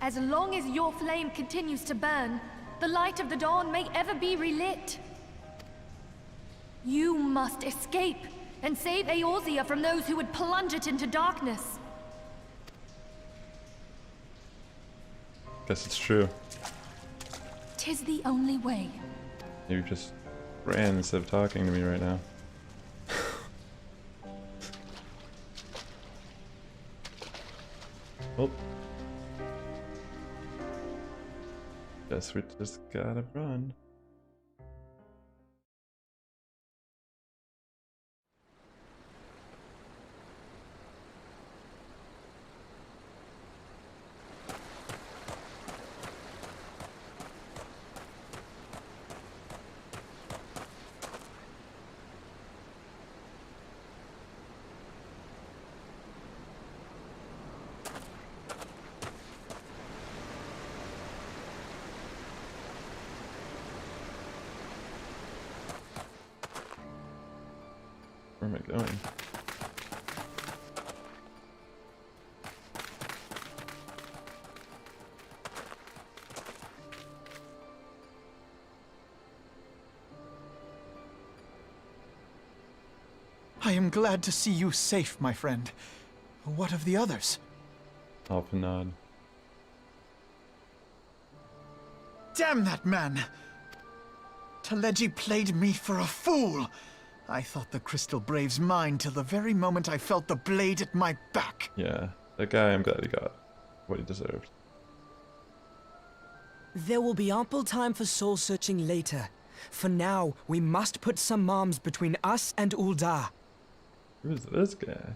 As long as your flame continues to burn, the light of the dawn may ever be relit. You must escape and save Eorzea from those who would plunge it into darkness. Guess it's true. 'Tis the only way. You just ran instead of talking to me right now. Well, guess we just gotta run. Where am I going? I am glad to see you safe, my friend. What of the others? Alpha nod. Damn that man! Teleji played me for a fool! I thought the Crystal Brave's mine till the very moment I felt the blade at my back. Yeah, that guy, I'm glad he got what he deserved. There will be ample time for soul-searching later. For now, we must put some arms between us and Ul'dah. Who's this guy?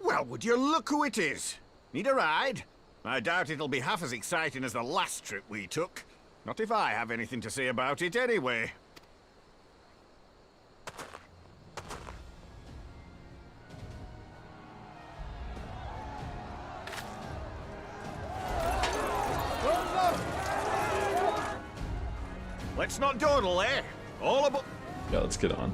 Well, would you look who it is? Need a ride? I doubt it'll be half as exciting as the last trip we took. Not if I have anything to say about it anyway. Let's not dawdle, eh? All aboard. Yeah, let's get on.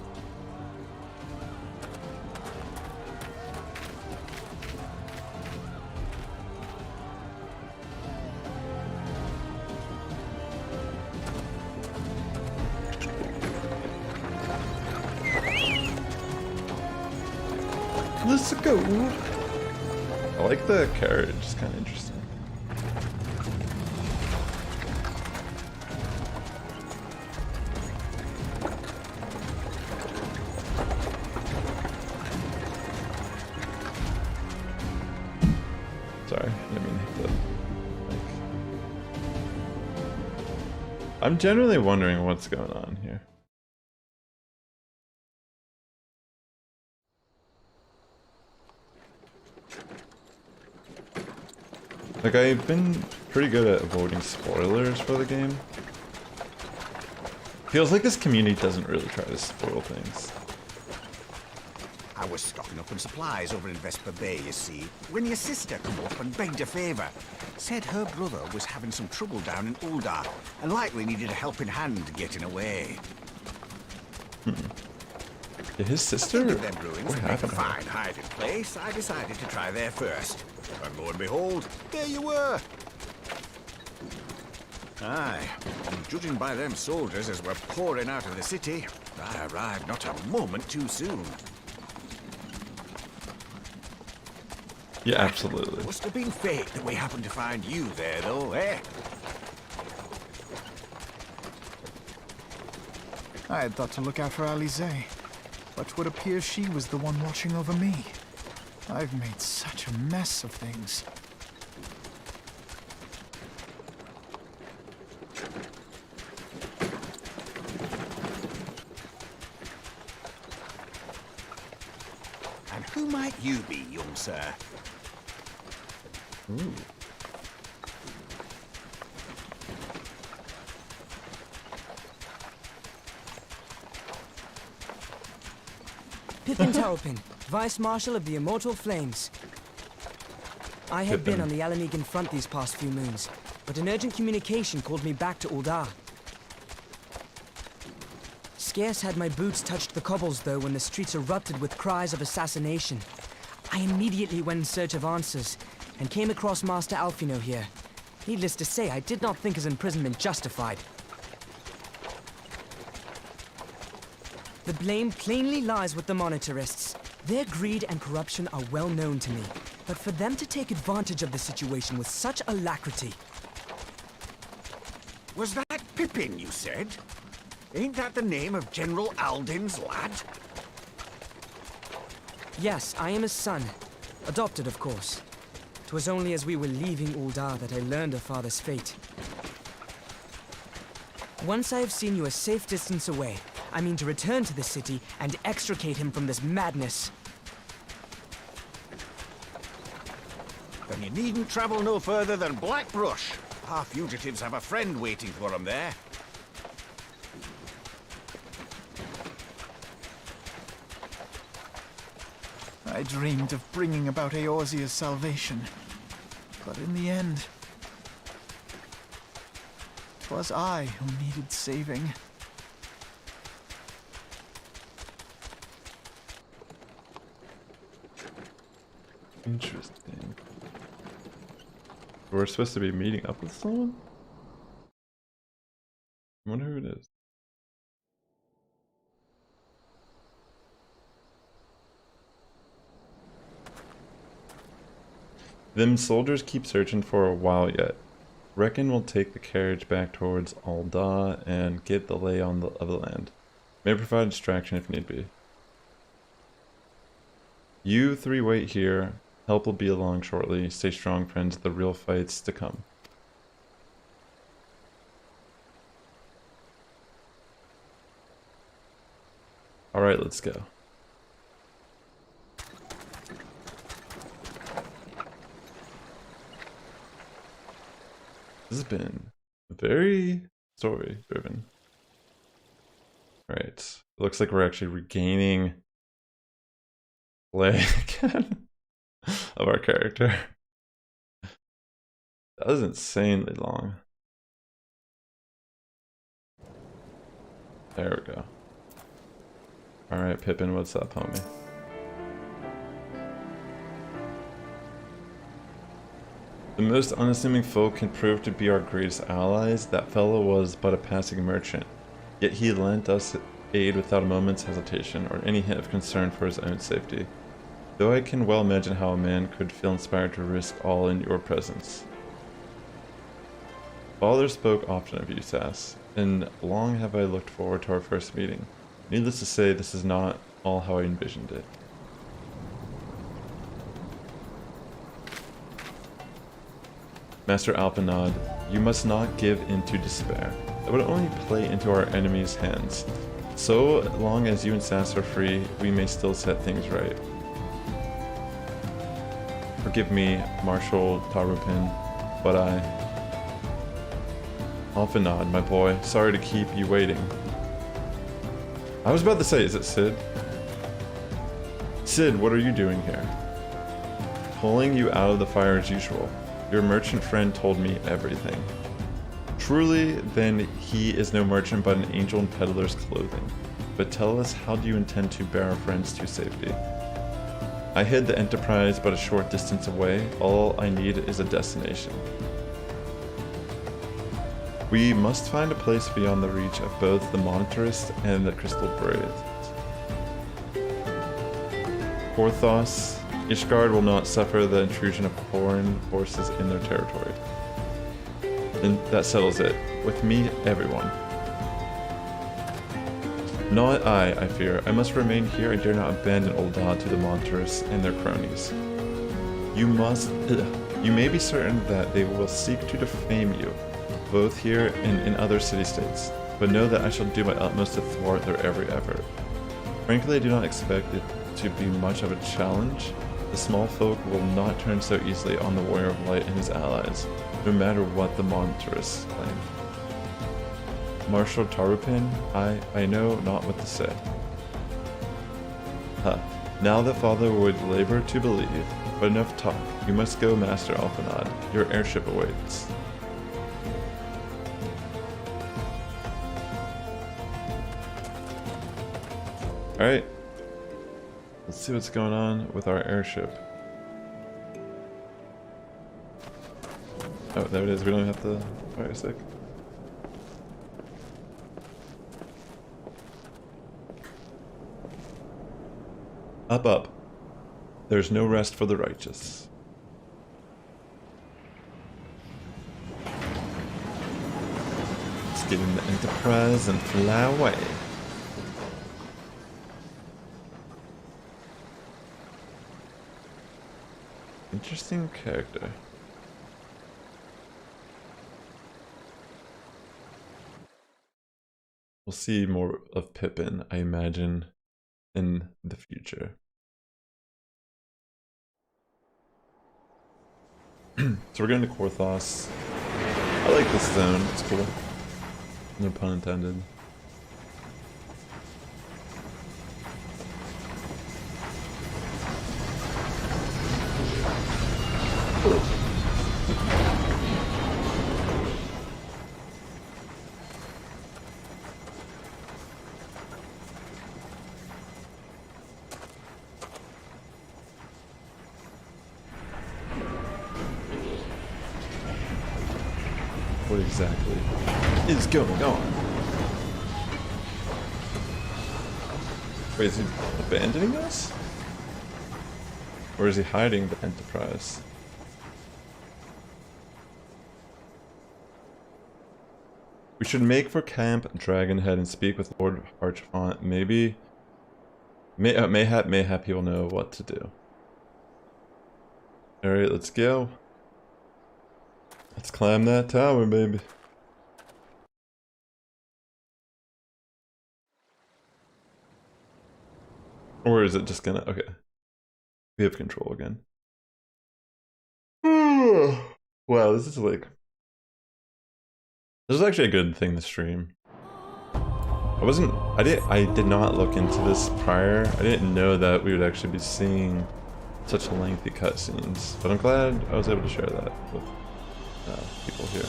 Let's go. I like the carriage, it's kind of interesting. Sorry, I didn't mean to hit the mic. I'm generally wondering what's going on here. Like, I've been pretty good at avoiding spoilers for the game. Feels like this community doesn't really try to spoil things. I was stocking up on supplies over in Vesper Bay, you see, when your sister come up and begged a favour. Said her brother was having some trouble down in Ul'dah, and likely needed a helping hand getting away. Yeah, his sister? Them ruins What to make a happened to her? fine hiding place, I decided to try there first. And lo and behold, there you were. Aye, and judging by them soldiers as we're pouring out of the city, I arrived not a moment too soon. Yeah, absolutely. Must have been fate that we happened to find you there, though, eh? I had thought to look out for Alize, but would appear she was the one watching over me. I've made such a mess of things. And who might you be, young sir? Ooh. Pippin Taropin, Vice Marshal of the Immortal Flames. I had been on the Alamegan front these past few moons, but an urgent communication called me back to Ul'dah. Scarce had my boots touched the cobbles, though, when the streets erupted with cries of assassination. I immediately went in search of answers, and came across Master Alfino here. Needless to say, I did not think his imprisonment justified. The blame plainly lies with the Monetarists. Their greed and corruption are well known to me. But for them to take advantage of the situation with such alacrity... Was that Pippin, you said? Ain't that the name of General Alden's lad? Yes, I am his son. Adopted, of course. 'Twas only as we were leaving Uldar that I learned of father's fate. Once I have seen you a safe distance away, I mean to return to the city and extricate him from this madness. Then you needn't travel no further than Blackbrush. Our fugitives have a friend waiting for them there. I dreamed of bringing about Eorzea's salvation. But in the end, 'twas I who needed saving. Interesting. We're supposed to be meeting up with someone? I wonder who it is. Them soldiers keep searching for a while yet. Reckon we'll take the carriage back towards Ul'dah and get the lay on of the land. May provide distraction if need be. You three wait here. Help will be along shortly. Stay strong, friends. The real fight's to come. Alright, let's go. This has been very story driven. Right. It looks like we're actually regaining play again of our character. That was insanely long. There we go. Alright, Pippin, what's up, homie? The most unassuming folk can prove to be our greatest allies. That fellow was but a passing merchant, yet he lent us aid without a moment's hesitation or any hint of concern for his own safety. Though I can well imagine how a man could feel inspired to risk all in your presence. Father spoke often of you, Sass, and long have I looked forward to our first meeting. Needless to say, this is not all how I envisioned it. Master Alpanad, you must not give in to despair. That would only play into our enemies' hands. So long as you and Sass are free, we may still set things right. Forgive me, Marshal Tarupin, but Alpanad, my boy, sorry to keep you waiting. I was about to say, is it Sid? Sid, what are you doing here? Pulling you out of the fire as usual. Your merchant friend told me everything. Truly, then, he is no merchant but an angel in peddler's clothing. But tell us, how do you intend to bear our friends to safety? I hid the Enterprise but a short distance away. All I need is a destination. We must find a place beyond the reach of both the Monetarists and the Crystal Braids. Porthos, Ishgard will not suffer the intrusion of foreign forces in their territory. Then that settles it. With me, everyone. Not I fear. I must remain here. I dare not abandon Ul'dah to the Monetarists and their cronies. You may be certain that they will seek to defame you, both here and in other city-states, but know that I shall do my utmost to thwart their every effort. Frankly, I do not expect it to be much of a challenge. The small folk will not turn so easily on the Warrior of Light and his allies, no matter what the Monetarists claim. Marshal Tarupin, I know not what to say. Now that Father would labor to believe, but enough talk. You must go, Master Alpanad. Your airship awaits. Alright. Let's see what's going on with our airship. Oh, there it is. We don't have the fire stick. Up, up. There's no rest for the righteous. Let's get in the Enterprise and fly away. Interesting character. We'll see more of Pippin, I imagine, in the future. So we're going to Korthos. I like this zone, it's cool. No pun intended. What exactly is going on? Wait, is he abandoning us? Or is he hiding the Enterprise? We should make for Camp Dragonhead and speak with Lord Archfont. Mayhap he will know what to do. Alright, let's go. Let's climb that tower, baby. Or is it just gonna... Okay. We have control again. Wow, this is like... This is actually a good thing to stream. I did not look into this prior. I didn't know that we would actually be seeing such lengthy cutscenes. But I'm glad I was able to share that with people here.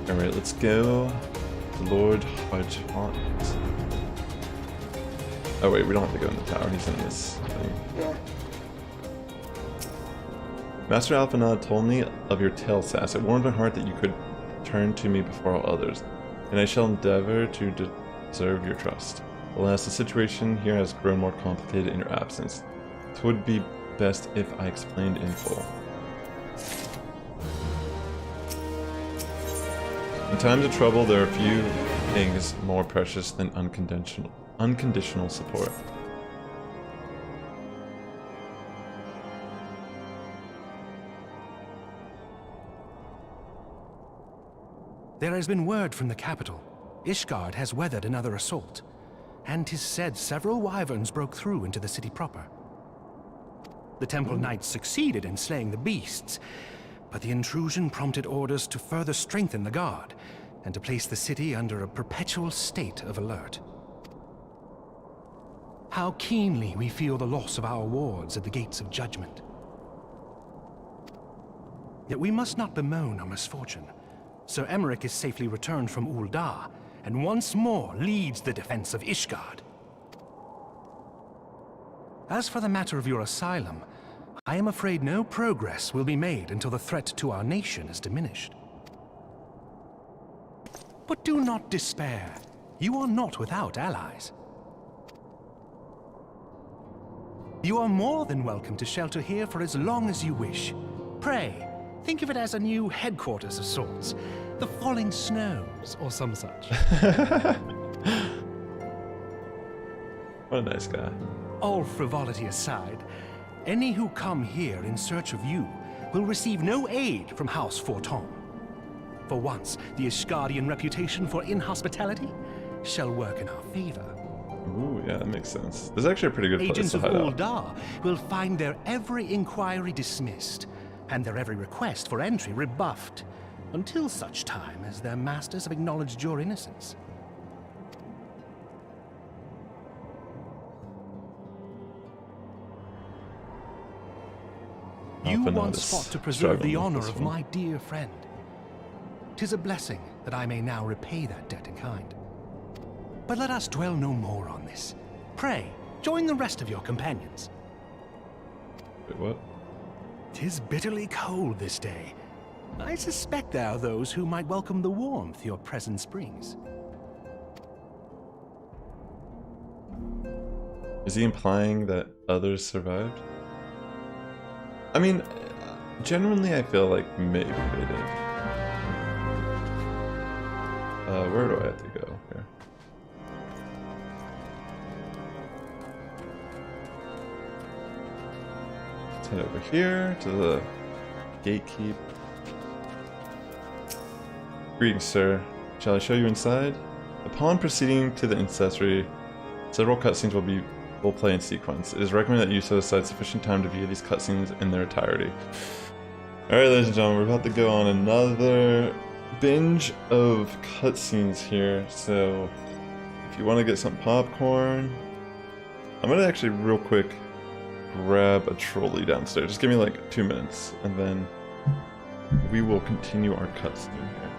Alright, let's go to Lord Archfont. Oh wait, we don't have to go in the tower, he's in this thing. Master Alphanod told me of your tale, Sass. It warmed my heart that you could turn to me before all others, and I shall endeavor to deserve your trust. Alas, the situation here has grown more complicated in your absence. It would be best if I explained in full. In times of trouble, there are few things more precious than unconditional support. There has been word from the capital. Ishgard has weathered another assault, and 'tis said several wyverns broke through into the city proper. The Temple Knights succeeded in slaying the beasts, but the intrusion prompted orders to further strengthen the guard, and to place the city under a perpetual state of alert. How keenly we feel the loss of our wards at the gates of judgment. Yet we must not bemoan our misfortune. Sir Emmerich is safely returned from Ul'dah, and once more leads the defense of Ishgard. As for the matter of your asylum, I am afraid no progress will be made until the threat to our nation is diminished. But do not despair. You are not without allies. You are more than welcome to shelter here for as long as you wish. Pray, think of it as a new headquarters of sorts. The Falling Snows, or some such. What a nice guy. All frivolity aside, any who come here in search of you will receive no aid from House Forton. For once, the Ishgardian reputation for inhospitality shall work in our favor. Ooh, yeah, that makes sense. This is actually a pretty good place Agents to of hide out. Ul'dah will find their every inquiry dismissed, and their every request for entry rebuffed, until such time as their masters have acknowledged your innocence. You once fought to preserve the honor of my dear friend. 'Tis a blessing that I may now repay that debt in kind. But let us dwell no more on this. Pray, join the rest of your companions. Wait, what? 'Tis bitterly cold this day. I suspect there are those who might welcome the warmth your presence brings. Is he implying that others survived? I mean, genuinely I feel like maybe they did. Where do I have to go here? Let's head over here to the gatekeep. Greetings, sir. Shall I show you inside? Upon proceeding to the ancestry, several cutscenes will play in sequence. It is recommended that you set aside sufficient time to view these cutscenes in their entirety. Alright, ladies and gentlemen, we're about to go on another binge of cutscenes here, so if you want to get some popcorn, I'm gonna actually real quick grab a trolley downstairs. Just give me like 2 minutes, and then we will continue our cutscene here.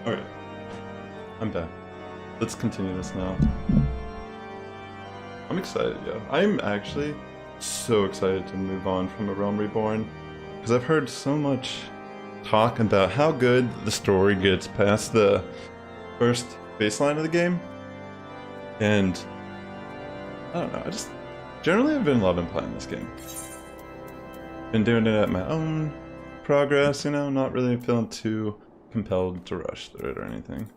Alright, I'm back. Let's continue this now. I'm excited, yo. I'm actually so excited to move on from A Realm Reborn, because I've heard so much talk about how good the story gets past the first baseline of the game, and I don't know, I just generally have been loving playing this game. Been doing it at my own progress, you know, not really feeling too compelled to rush through it or anything.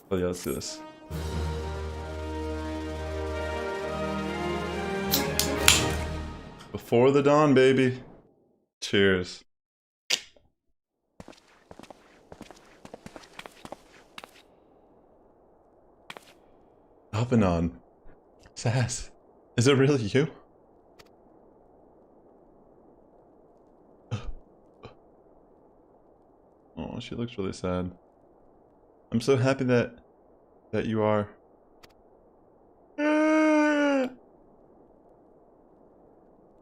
But yeah, let's do this. Before the dawn, baby. Cheers. Up and on. Sass, is it really you? Oh, she looks really sad. I'm so happy that you are.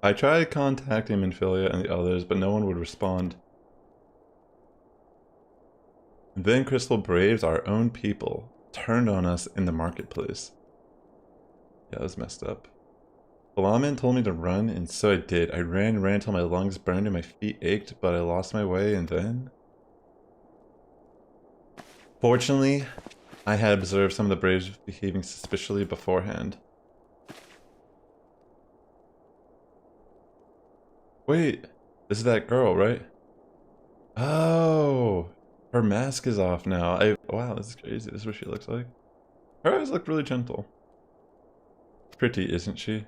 I tried contacting Minfilia and the others, but no one would respond. Then Crystal Braves, our own people, turned on us in the marketplace. Yeah, that was messed up. The lawman told me to run, and so I did. I ran and ran until my lungs burned and my feet ached, but I lost my way, and then... Fortunately, I had observed some of the Braves behaving suspiciously beforehand. Wait, this is that girl, right? Oh, her mask is off now. Wow, this is crazy. This is what she looks like. Her eyes look really gentle. Pretty, isn't she?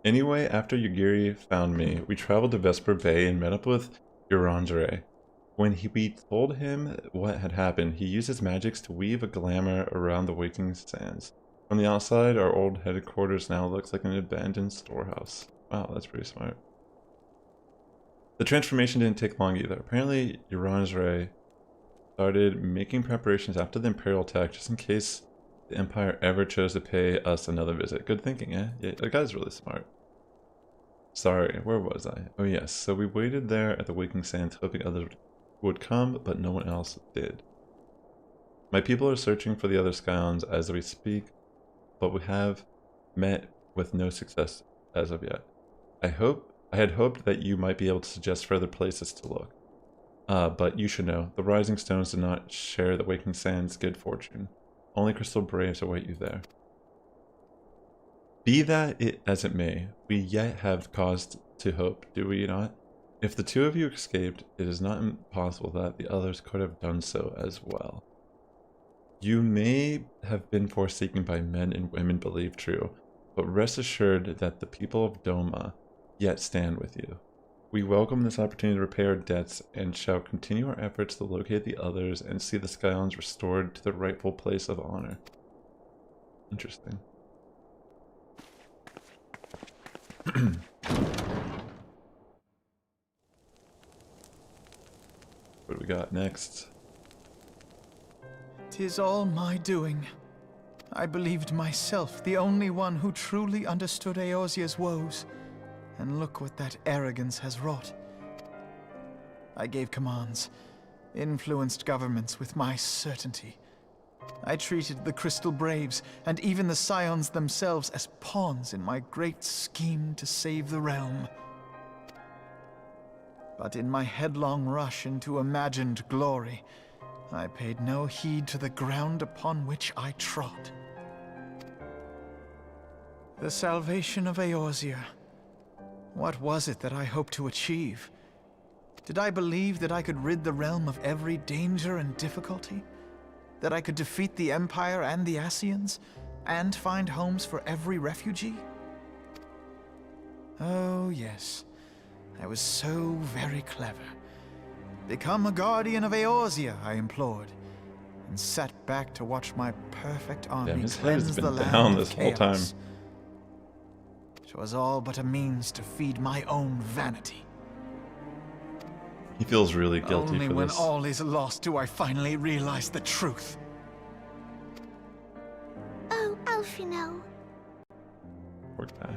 Anyway, after Yugiri found me, we traveled to Vesper Bay and met up with Urangere. When we told him what had happened, he used his magics to weave a glamour around the waking sands. From the outside, our old headquarters now looks like an abandoned storehouse. Wow, that's pretty smart. The transformation didn't take long either. Apparently, Urangere started making preparations after the Imperial attack just in case the Empire ever chose to pay us another visit. Good thinking, eh? Yeah, that guy's really smart. Sorry, where was I? Oh yes, so we waited there at the waking sands hoping others would come, but no one else did. My people are searching for the other Scions as we speak, but we have met with no success as of yet. I had hoped that you might be able to suggest further places to look. But you should know, the Rising Stones do not share the Waking Sands' good fortune. Only Crystal Braves await you there. Be that it as it may, we yet have cause to hope, do we not? If the two of you escaped, it is not impossible that the others could have done so as well. You may have been forsaken by men and women believed true, but rest assured that the people of Doma yet stand with you. We welcome this opportunity to repay our debts and shall continue our efforts to locate the others and see the Scions restored to their rightful place of honor. Interesting. What do we got next? 'Tis all my doing. I believed myself the only one who truly understood Eorzea's woes, and look what that arrogance has wrought. I gave commands, influenced governments with my certainty. I treated the Crystal Braves and even the Scions themselves as pawns in my great scheme to save the realm. But in my headlong rush into imagined glory, I paid no heed to the ground upon which I trod. The salvation of Eorzea. What was it that I hoped to achieve? Did I believe that I could rid the realm of every danger and difficulty? That I could defeat the Empire and the Ascians, and find homes for every refugee? Oh yes, I was so very clever. Become a guardian of Eorzea, I implored, and sat back to watch my perfect army Damn, his head cleanse has the been land down of this whole time. chaos. 'Twas all but a means to feed my own vanity. He feels really guilty Only for when this. all is lost do I finally realize the truth. Oh, Alfino. Poor guy.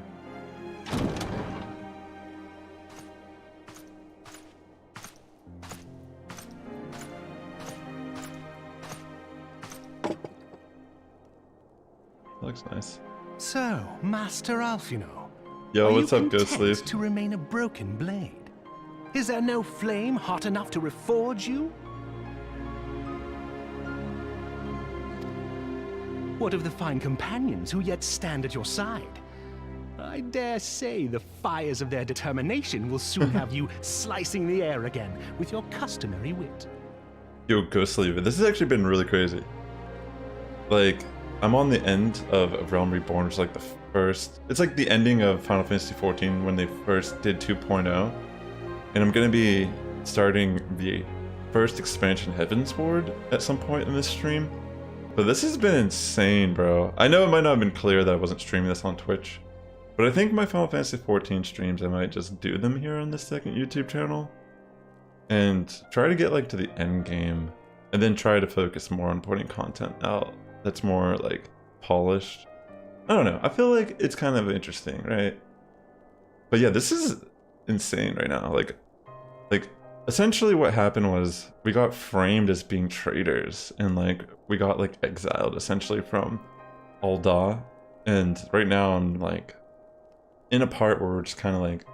Looks nice. So, Master Alfino. Yo, are what's you up, Ghost content Sleeve? to remain a broken blade? Is there no flame hot enough to reforge you? What of the fine companions who yet stand at your side? I dare say the fires of their determination will soon have you slicing the air again with your customary wit. Yo, Ghost Sleeve, this has actually been really crazy. Like, I'm on the end of A Realm Reborn, which is like the first... It's like the ending of Final Fantasy XIV when they first did 2.0. And I'm going to be starting the first expansion, Heavensward, at some point in this stream. But this has been insane, bro. I know it might not have been clear that I wasn't streaming this on Twitch. But I think my Final Fantasy XIV streams, I might just do them here on this second YouTube channel. And try to get like to the end game. And then try to focus more on putting content out that's more like polished. I don't know. I feel like it's kind of interesting, right? But yeah, this is insane right now. Like essentially what happened was we got framed as being traitors and like we got like exiled essentially from Ul'dah. And right now I'm like in a part where we're just kind of like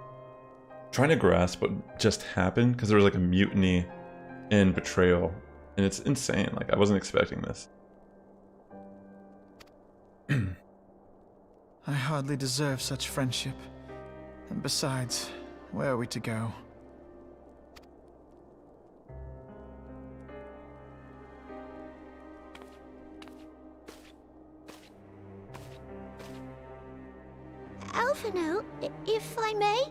trying to grasp what just happened because there was like a mutiny and betrayal. And it's insane. Like I wasn't expecting this. I hardly deserve such friendship. And besides, where are we to go? Alfino, if I may?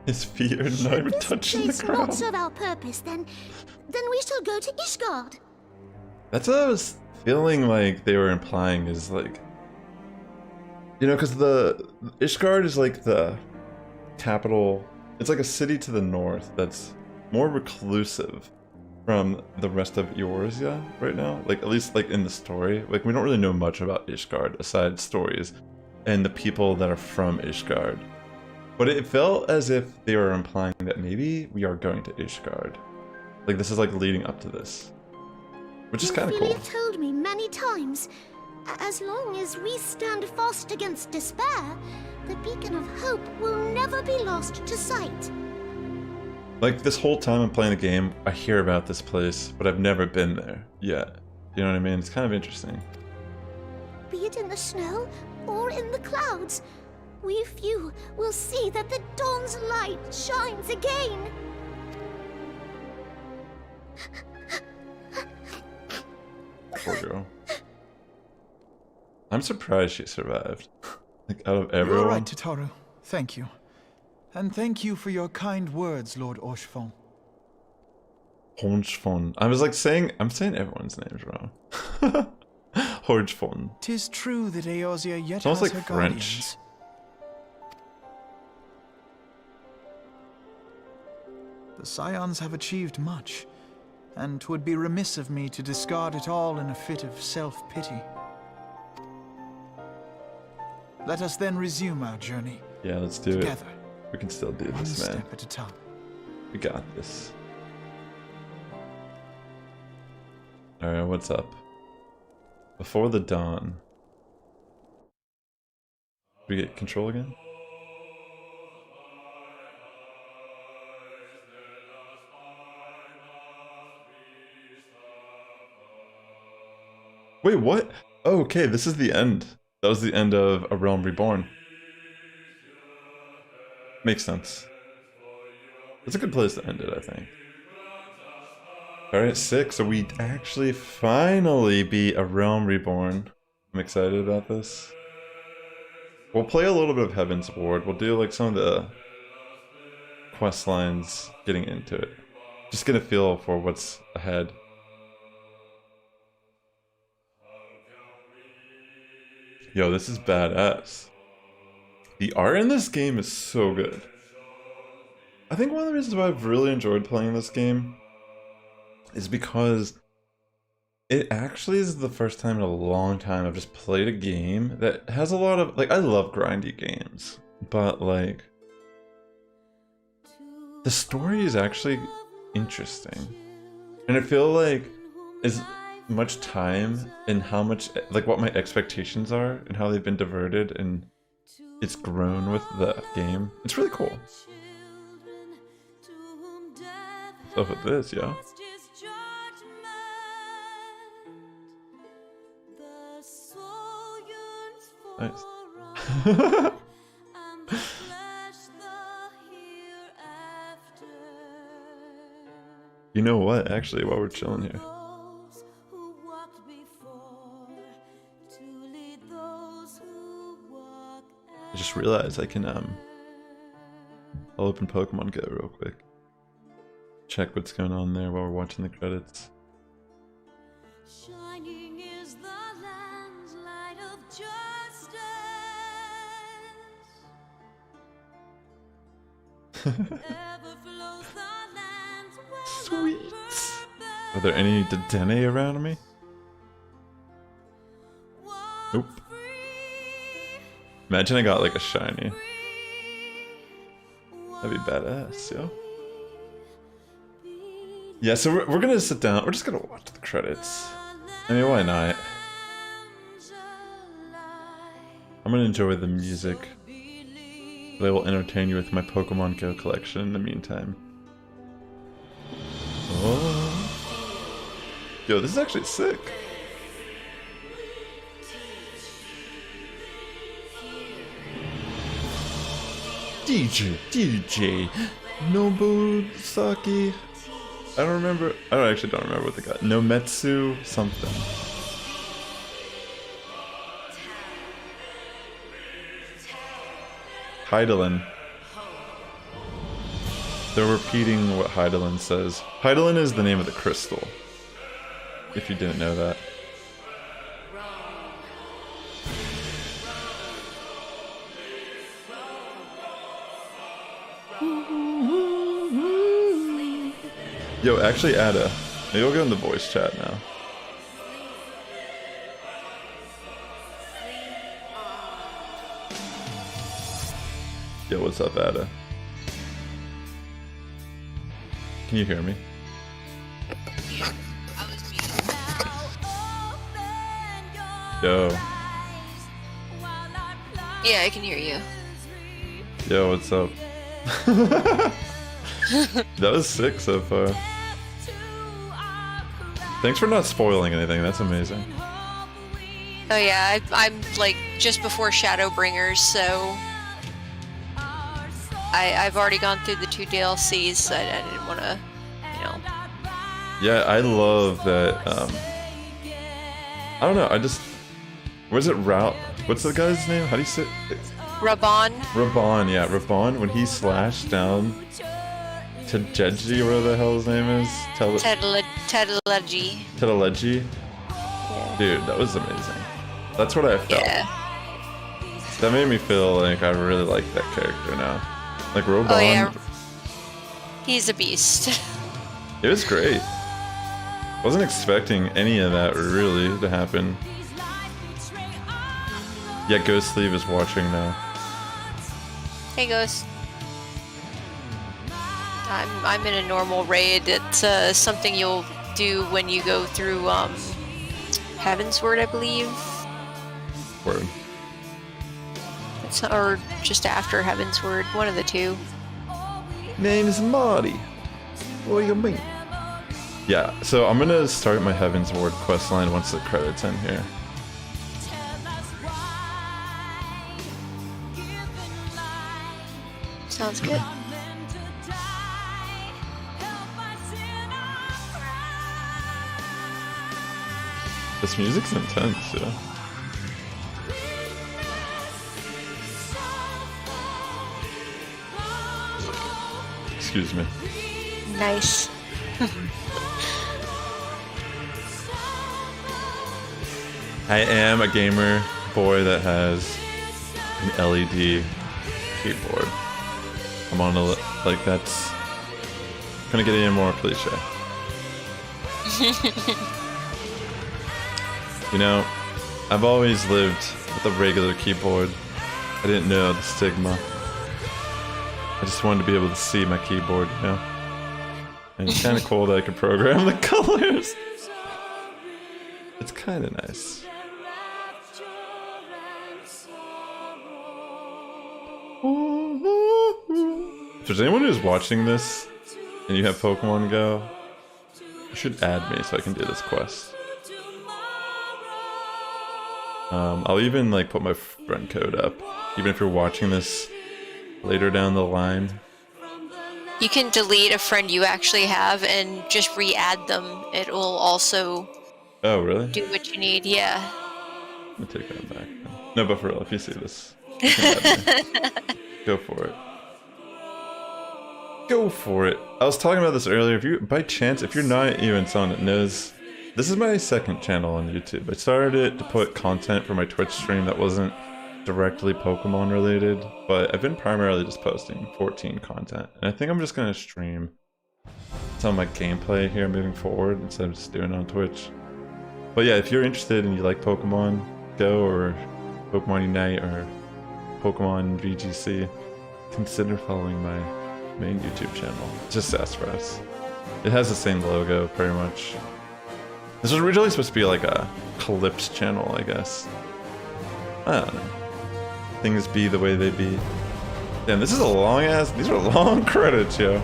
His feet are not even touching the This not ground. serve our purpose, then we shall go to Ishgard. That's what I was feeling like they were implying is like, you know, because the Ishgard is like the capital. It's like a city to the north that's more reclusive from the rest of Eorzea right now. Like at least like in the story, like we don't really know much about Ishgard aside stories and the people that are from Ishgard. But it felt as if they were implying that maybe we are going to Ishgard. Like this is like leading up to this. Which is kind of cool. Ophelia told me many times, as long as we stand fast against despair, the beacon of hope will never be lost to sight. Like this whole time I'm playing the game, I hear about this place, but I've never been there yet. You know what I mean? It's kind of interesting. be it in the snow or in the clouds, we few will see that the dawn's light shines again. Poor girl. I'm surprised she survived. Like, out of everyone. You're right, Tataru. Thank you. And thank you for your kind words, Lord Orchfon. Horchfon. I was like I'm saying everyone's names wrong. Horchfon. 'Tis true that Eorzea yet Sounds has like her French. guardians. The Scions have achieved much, and 'twould be remiss of me to discard it all in a fit of self-pity. Let us then resume our journey. Yeah, let's do together. it. We can still do One this, man. step at a time. We got this. Alright, what's up? Before the dawn. We get control again? Wait, what? Oh, okay, this is the end. That was the end of A Realm Reborn. Makes sense. It's a good place to end it, I think. Alright, 6, so we actually finally beat A Realm Reborn. I'm excited about this. We'll play a little bit of Heavensward. We'll do like some of the quest lines getting into it. Just get a feel for what's ahead. Yo, this is badass. The art in this game is so good. I think one of the reasons why I've really enjoyed playing this game is because it actually is the first time in a long time I've just played a game that has a lot of, like, I love grindy games, but like, the story is actually interesting. And I feel like as much time and how much, like, what my expectations are and how they've been diverted and it's grown with the game. It's really cool. Stuff with this, yeah. Nice. You know what, actually, while we're chilling here. I just realized I can, I'll open Pokemon Go real quick. Check what's going on there while we're watching the credits. Shining is the land's light of justice. Ever flows the land's Sweet. Are there any Dedenne around me? Nope. Imagine I got like a shiny. That'd be badass, yo. Yeah, so we're gonna sit down. We're just gonna watch the credits. I mean, why not? I'm gonna enjoy the music, but I will entertain you with my Pokemon Go collection in the meantime. Oh. Yo, this is actually sick. DJ Nobusaki. I actually don't remember what they got. Nometsu something. Heidelin. They're repeating what Heidelin says. Heidelin is the name of the crystal, if you didn't know that. Yo, actually, Ada, maybe we'll go in the voice chat now. Yo, what's up, Ada? Can you hear me? Yo. Yeah, I can hear you. Yo, what's up? That was sick so far. Thanks for not spoiling anything, that's amazing. Oh yeah, I'm like just before Shadowbringers, so I've already gone through the 2 DLCs, so I didn't want to, you know. Yeah, I love that. I don't know. I just was it Route? What's the guy's name? How do you say it? Raban. Raban, yeah, Raban. When he slashed down to Jeji, or whatever the hell his name is, Tedeleji. Tedeleji. Yeah. Dude, that was amazing. That's what I felt. Yeah. That made me feel like I really like that character now. Like Raban. Oh yeah. He's a beast. It was great. Wasn't expecting any of that really to happen. Yeah, Ghost Sleeve is watching now. Hey, Ghost. I'm in a normal raid. It's something you'll do when you go through Heavensward, I believe. Word. It's, or just after Heavensward, one of the two. Name is Marty. What do you mean? Yeah, so I'm gonna start my Heavensward questline once the credits end here. Sounds good. This music's intense, yeah. Excuse me. Nice. I am a gamer boy that has an LED keyboard. I'm on a, like, that's gonna get any more cliche. You know, I've always lived with a regular keyboard. I didn't know the stigma. I just wanted to be able to see my keyboard, you know? And it's kind of cool that I could program the colors. It's kind of nice. If there's anyone who's watching this and you have Pokemon Go, you should add me so I can do this quest. I'll even like put my friend code up, even if you're watching this later down the line. You can delete a friend you actually have and just re-add them. It will also Oh, really? do what you need, yeah. Let me take that back. No, but for real, if you see this, you can add me. Go for it. Go for it. I was talking about this earlier. If you, by chance, if you're not even someone that knows, this is my second channel on YouTube. I started it to put content for my Twitch stream that wasn't directly Pokemon related, but I've been primarily just posting 14 content. And I think I'm just going to stream some of my gameplay here moving forward instead of just doing it on Twitch. But yeah, if you're interested and you like Pokemon Go or Pokemon Unite or Pokemon VGC, consider following my main YouTube channel. It's just Sassifrass. It has the same logo pretty much. This was originally supposed to be like a Calypse channel, I guess. I don't know. Things be the way they be. Damn, this is a long ass, these are long credits, yo.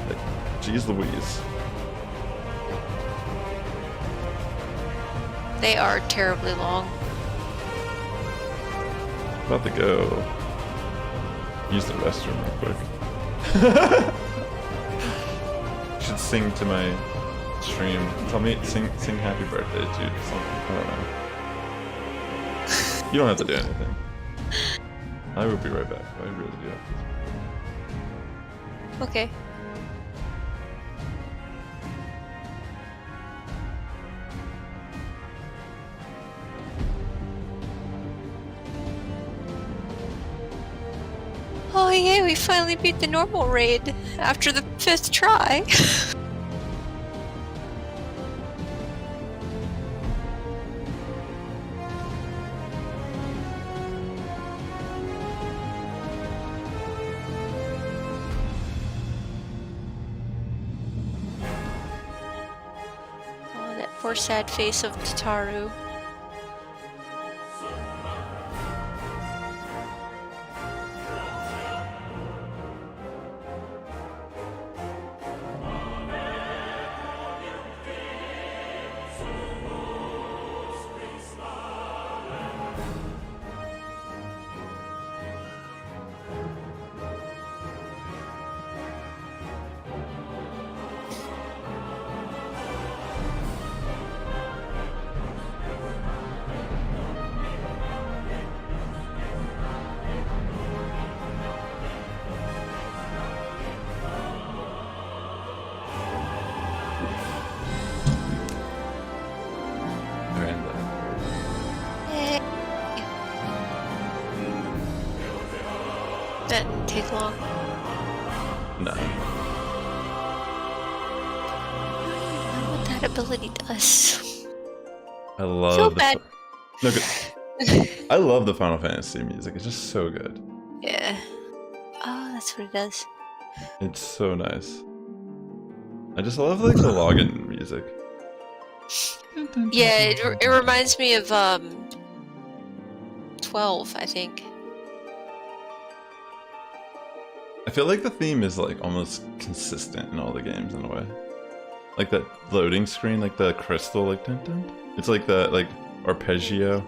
Like, jeez Louise. They are terribly long. About to go use the restroom real quick. Should sing to my stream. Tell me, sing happy birthday to something. I don't know. You don't have to do anything. I will be right back. I really do have to. Okay. Oh yay, we finally beat the normal raid after the 5th try. Oh, that poor sad face of Tataru. take long. No. What that ability does. I love So the bad. No, good. I love the Final Fantasy music. It's just so good. Yeah. Oh, that's what it does. It's so nice. I just love like the login music. Yeah, it reminds me of 12, I think. I feel like the theme is like almost consistent in all the games in a way. Like that loading screen, like the crystal, like dun, dun. It's like that like arpeggio.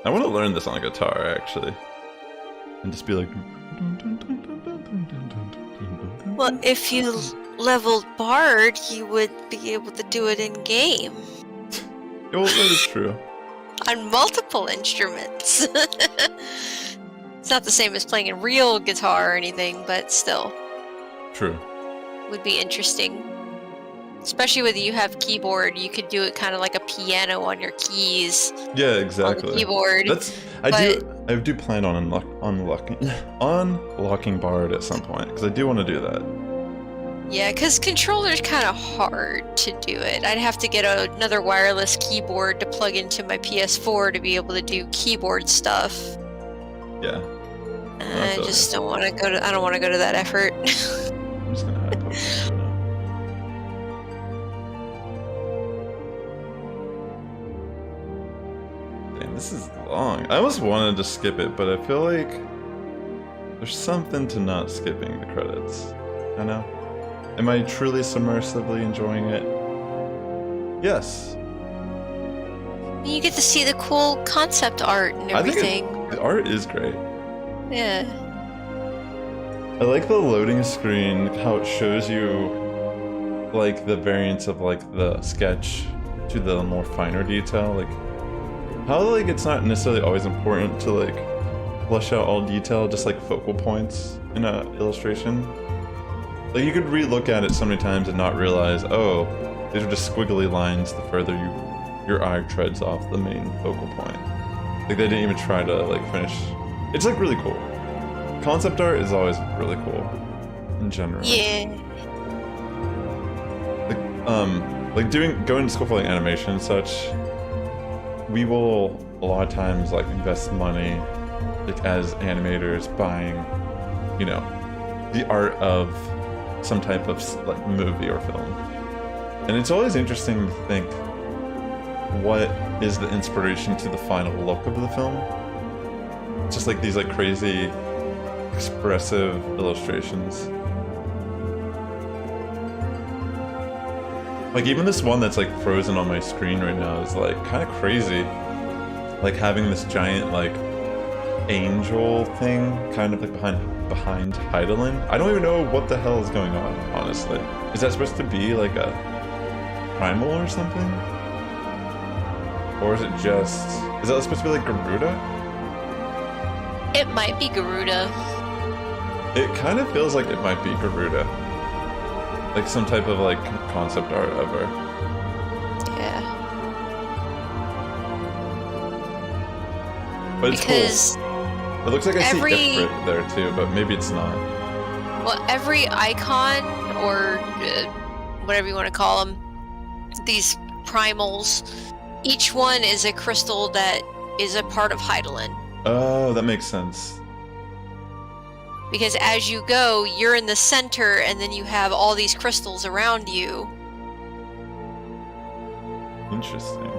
I want to learn this on a guitar actually, and just be like. Well, if you leveled Bard, you would be able to do it in game. Well, that is true. On multiple instruments. It's not the same as playing a real guitar or anything, but still. True. Would be interesting. Especially when you have keyboard, you could do it kind of like a piano on your keys. Yeah, exactly. On the keyboard. I do plan on unlocking Bard at some point because I do want to do that. Yeah, because controller's kind of hard to do it. I'd have to get another wireless keyboard to plug into my PS4 to be able to do keyboard stuff. Yeah. I just don't want to go to. I don't want to go to that effort. I'm just gonna hide Pokemon for now. Damn, this is long. I almost wanted to skip it, but I feel like there's something to not skipping the credits. I know. Am I truly submersively enjoying it? Yes. You get to see the cool concept art and everything. The art is great. Yeah. I like the loading screen, how it shows you like the variance of like the sketch to the more finer detail. Like how like it's not necessarily always important to like flush out all detail, just like focal points in a illustration. Like you could re-look at it so many times and not realize, oh, these are just squiggly lines the further your eye treads off the main focal point. Like they didn't even try to like finish. It's like really cool. Concept art is always really cool in general. Yeah. Like going to school for like animation and such, we will a lot of times like invest money like as animators buying, you know, the art of some type of like movie or film. And it's always interesting to think what is the inspiration to the final look of the film. It's just like these like crazy expressive illustrations. Like even this one that's like frozen on my screen right now is like kind of crazy. Like having this giant like angel thing kind of like behind Heidelin. I don't even know what the hell is going on, honestly. Is that supposed to be like a primal or something? Or is it just... Is that supposed to be like Garuda? It might be Garuda. It kind of feels like it might be Garuda. Like some type of like concept art of her. Yeah. But it's because cool. It looks like I see Ifrit there too, but maybe it's not. Well, every icon, or whatever you want to call them, these primals, each one is a crystal that is a part of Heidelin. Oh, that makes sense. Because as you go, you're in the center, and then you have all these crystals around you. Interesting.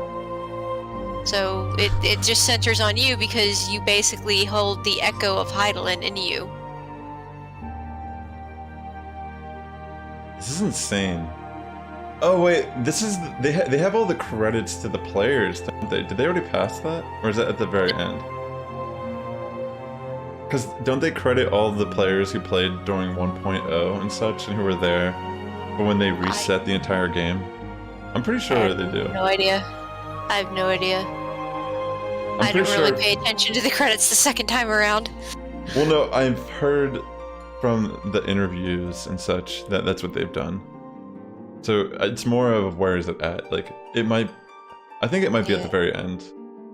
So it just centers on you because you basically hold the echo of Heidelin in you. This is insane. Oh wait, this is they have all the credits to the players, don't they? Did they already pass that, or is that at the very end? Because don't they credit all the players who played during 1.0 and such, and who were there for when they reset the entire game? I'm pretty sure they do. No idea. I have no idea. I don't really pay attention to the credits the second time around. Well, no, I've heard from the interviews and such that that's what they've done. So it's more of where is it at? Like it might, I think it might be at the very end.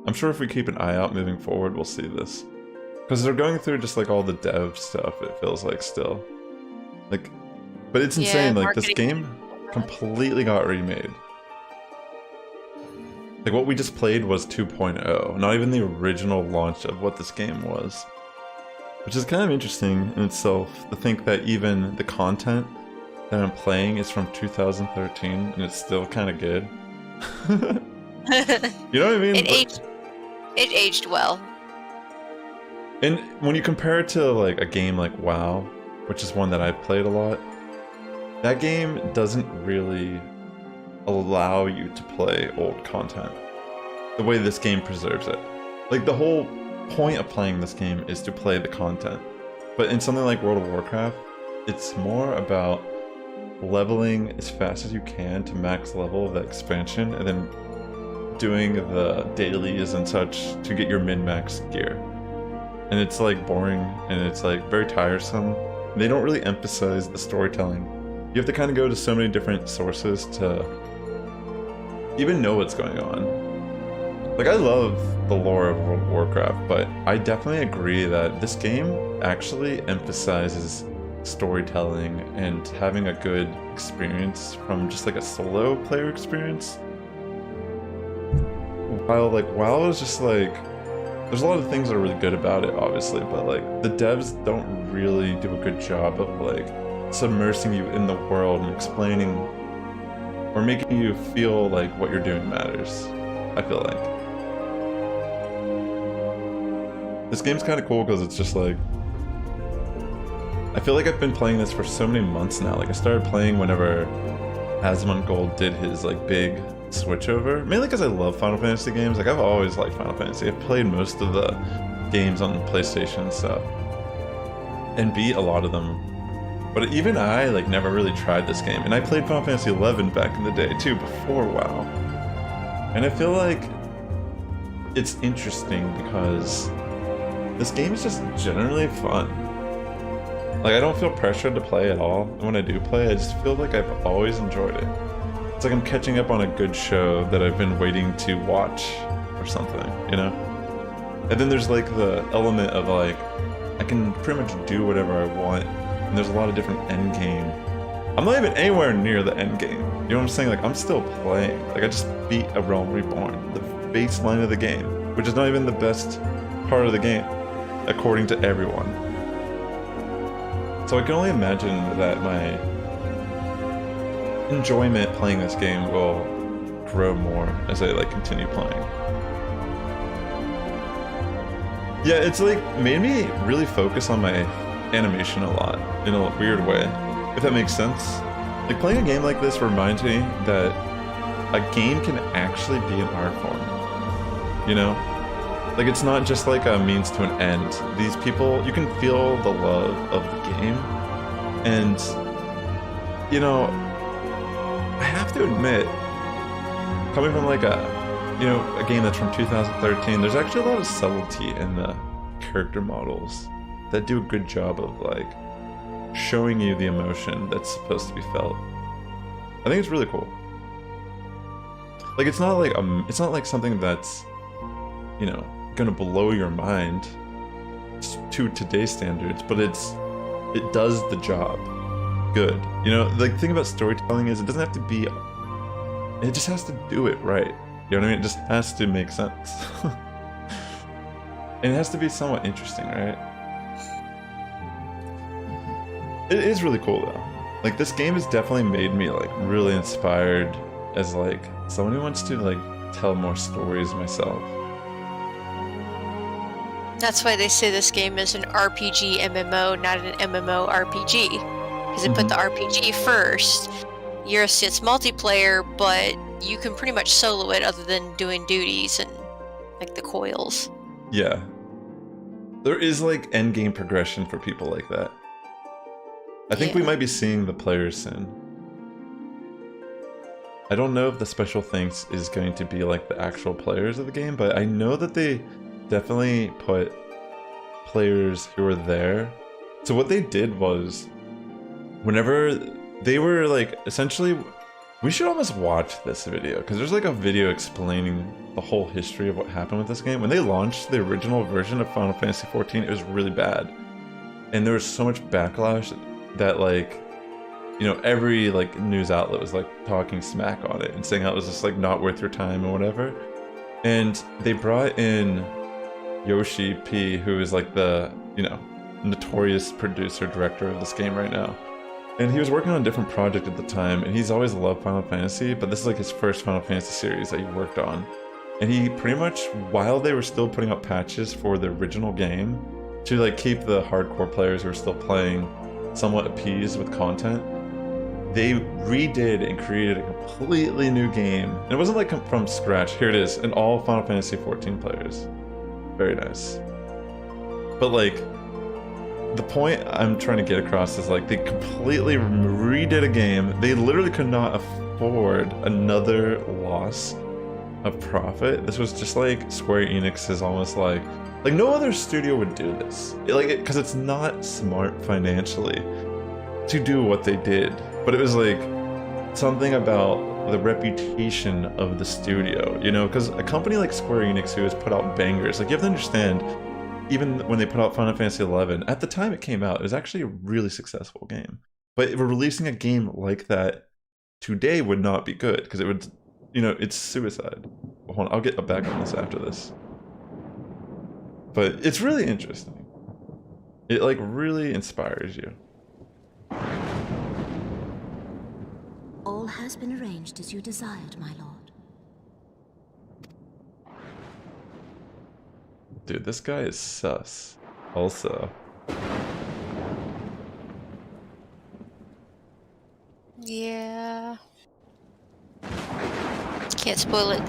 I'm sure if we keep an eye out moving forward, we'll see this. Because they're going through just like all the dev stuff, it feels like still. Like, but it's insane, like this game completely got remade. Like what we just played was 2.0, not even the original launch of what this game was. Which is kind of interesting in itself, to think that even the content that I'm playing is from 2013 and it's still kind of good. You know what I mean? It aged well. And when you compare it to like a game like WoW, which is one that I've played a lot, that game doesn't really allow you to play old content the way this game preserves it. Like the whole point of playing this game is to play the content. But in something like World of Warcraft, it's more about leveling as fast as you can to max level of the expansion and then doing the dailies and such to get your min-max gear. And it's like boring and it's like very tiresome. They don't really emphasize the storytelling. You have to kind of go to so many different sources to even know what's going on. Like I love the lore of World of Warcraft, but I definitely agree that this game actually emphasizes storytelling and having a good experience from just like a solo player experience. While like WoW is just like, there's a lot of things that are really good about it, obviously, but like the devs don't really do a good job of like submersing you in the world and explaining or making you feel like what you're doing matters, I feel like. This game's kind of cool because it's just like, I feel like I've been playing this for so many months now. Like I started playing whenever Asmongold did his like big switch over, mainly because I love Final Fantasy games. Like I've always liked Final Fantasy. I've played most of the games on the PlayStation and stuff and beat a lot of them, but even I like never really tried this game. And I played Final Fantasy 11 back in the day too, before WoW, and I feel like it's interesting because this game is just generally fun. Like I don't feel pressured to play at all, and when I do play I just feel like I've always enjoyed it. It's like I'm catching up on a good show that I've been waiting to watch or something, you know? And then there's like the element of like, I can pretty much do whatever I want, and there's a lot of different end game. I'm not even anywhere near the end game. You know what I'm saying? Like I'm still playing. Like I just beat A Realm Reborn, the baseline of the game, which is not even the best part of the game, according to everyone. So I can only imagine that my enjoyment playing this game will grow more as I like continue playing. Yeah, it's like made me really focus on my animation a lot in a weird way, if that makes sense. Like playing a game like this reminds me that a game can actually be an art form, you know? Like it's not just like a means to an end. These people, you can feel the love of the game, and you know, I have to admit, coming from like a game that's from 2013, there's actually a lot of subtlety in the character models that do a good job of like showing you the emotion that's supposed to be felt. I think it's really cool. Like it's not like something that's, you know, gonna blow your mind to today's standards, but it does the job good. You know, the thing about storytelling is it doesn't have to be, it just has to do it right. You know what I mean? It just has to make sense. And it has to be somewhat interesting, right? It is really cool though. Like this game has definitely made me like really inspired as like someone who wants to like tell more stories myself. That's why they say this game is an RPG MMO, not an MMO RPG. Because they put the RPG first. Yes, it's multiplayer, but you can pretty much solo it other than doing duties and like the coils. Yeah. There is like endgame progression for people like that. I think we might be seeing the players soon. I don't know if the special thanks is going to be like the actual players of the game, but I know that they definitely put players who were there. So what they did was, whenever they were like, essentially We should almost watch this video, because there's like a video explaining the whole history of what happened with this game. When they launched the original version of Final Fantasy XIV, it was really bad. And there was so much backlash that, like, you know, every like news outlet was like talking smack on it and saying how it was just like not worth your time or whatever. And they brought in Yoshi P, who is like the, you know, notorious producer director of this game right now. And he was working on a different project at the time, and he's always loved Final Fantasy, but this is like his first Final Fantasy series that he worked on. And he pretty much, while they were still putting out patches for the original game, to like keep the hardcore players who are still playing somewhat appeased with content, they redid and created a completely new game. And it wasn't like from scratch. Here it is, in all Final Fantasy XIV players. Very nice. But like, the point I'm trying to get across is like they completely redid a game. They literally could not afford another loss of profit. This was just like Square Enix is almost like no other studio would do this. Because it's not smart financially to do what they did. But it was like something about the reputation of the studio, you know, because a company like Square Enix who has put out bangers, like you have to understand, even when they put out Final Fantasy XI, at the time it came out, it was actually a really successful game. But releasing a game like that today would not be good, because it would, you know, it's suicide. Hold on, I'll get back on this after this. But it's really interesting. It like really inspires you. All has been arranged as you desired, my lord. Dude, this guy is sus. Also. Yeah. Can't spoil it.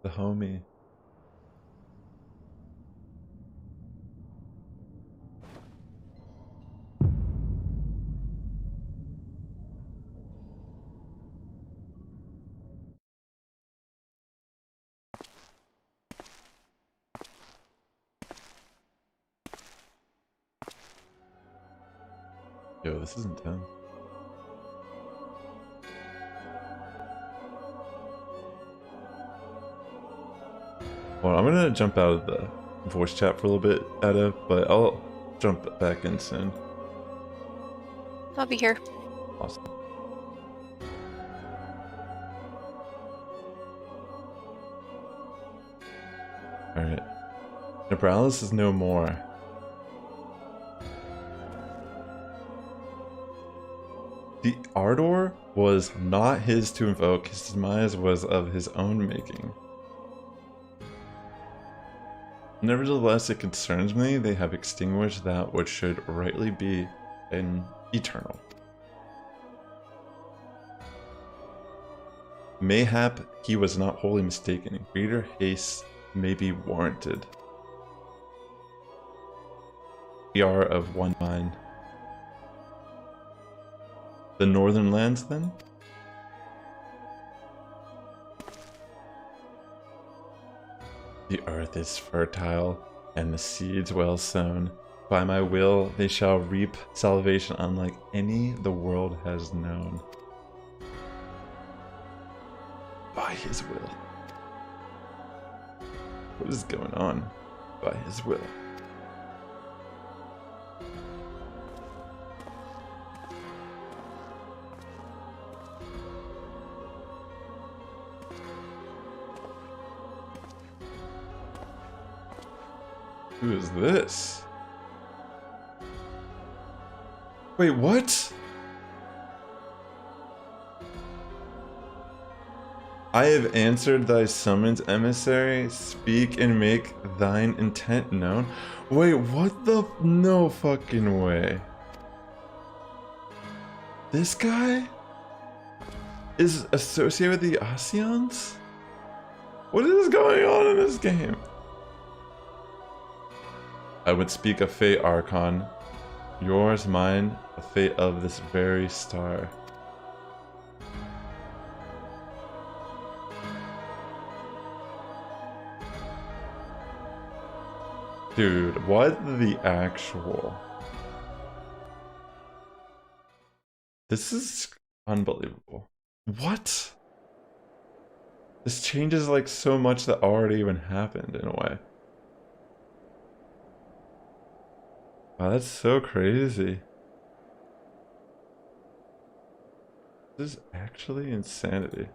The homie. Yo, this is intense. Well, I'm gonna jump out of the voice chat for a little bit, Ada, but I'll jump back in soon. I'll be here. Awesome. Alright. Nebralis is no more. The Ardor was not his to invoke, his demise was of his own making. Nevertheless, it concerns me they have extinguished that which should rightly be an eternal. Mayhap he was not wholly mistaken, and greater haste may be warranted. We are of one mind. The northern lands, then? The earth is fertile, and the seeds well sown. By my will they shall reap salvation unlike any the world has known. By his will. What is going on? By his will. Who is this? Wait, what? I have answered thy summons, emissary. Speak and make thine intent known. Wait, what the? No fucking way. This guy is associated with the Ascians? What is going on in this game? I would speak a Fate Archon. Yours, mine, the fate of this very star. Dude, what the actual? This is unbelievable. What? This changes like so much that already even happened in a way. Wow, that's so crazy. This is actually insanity.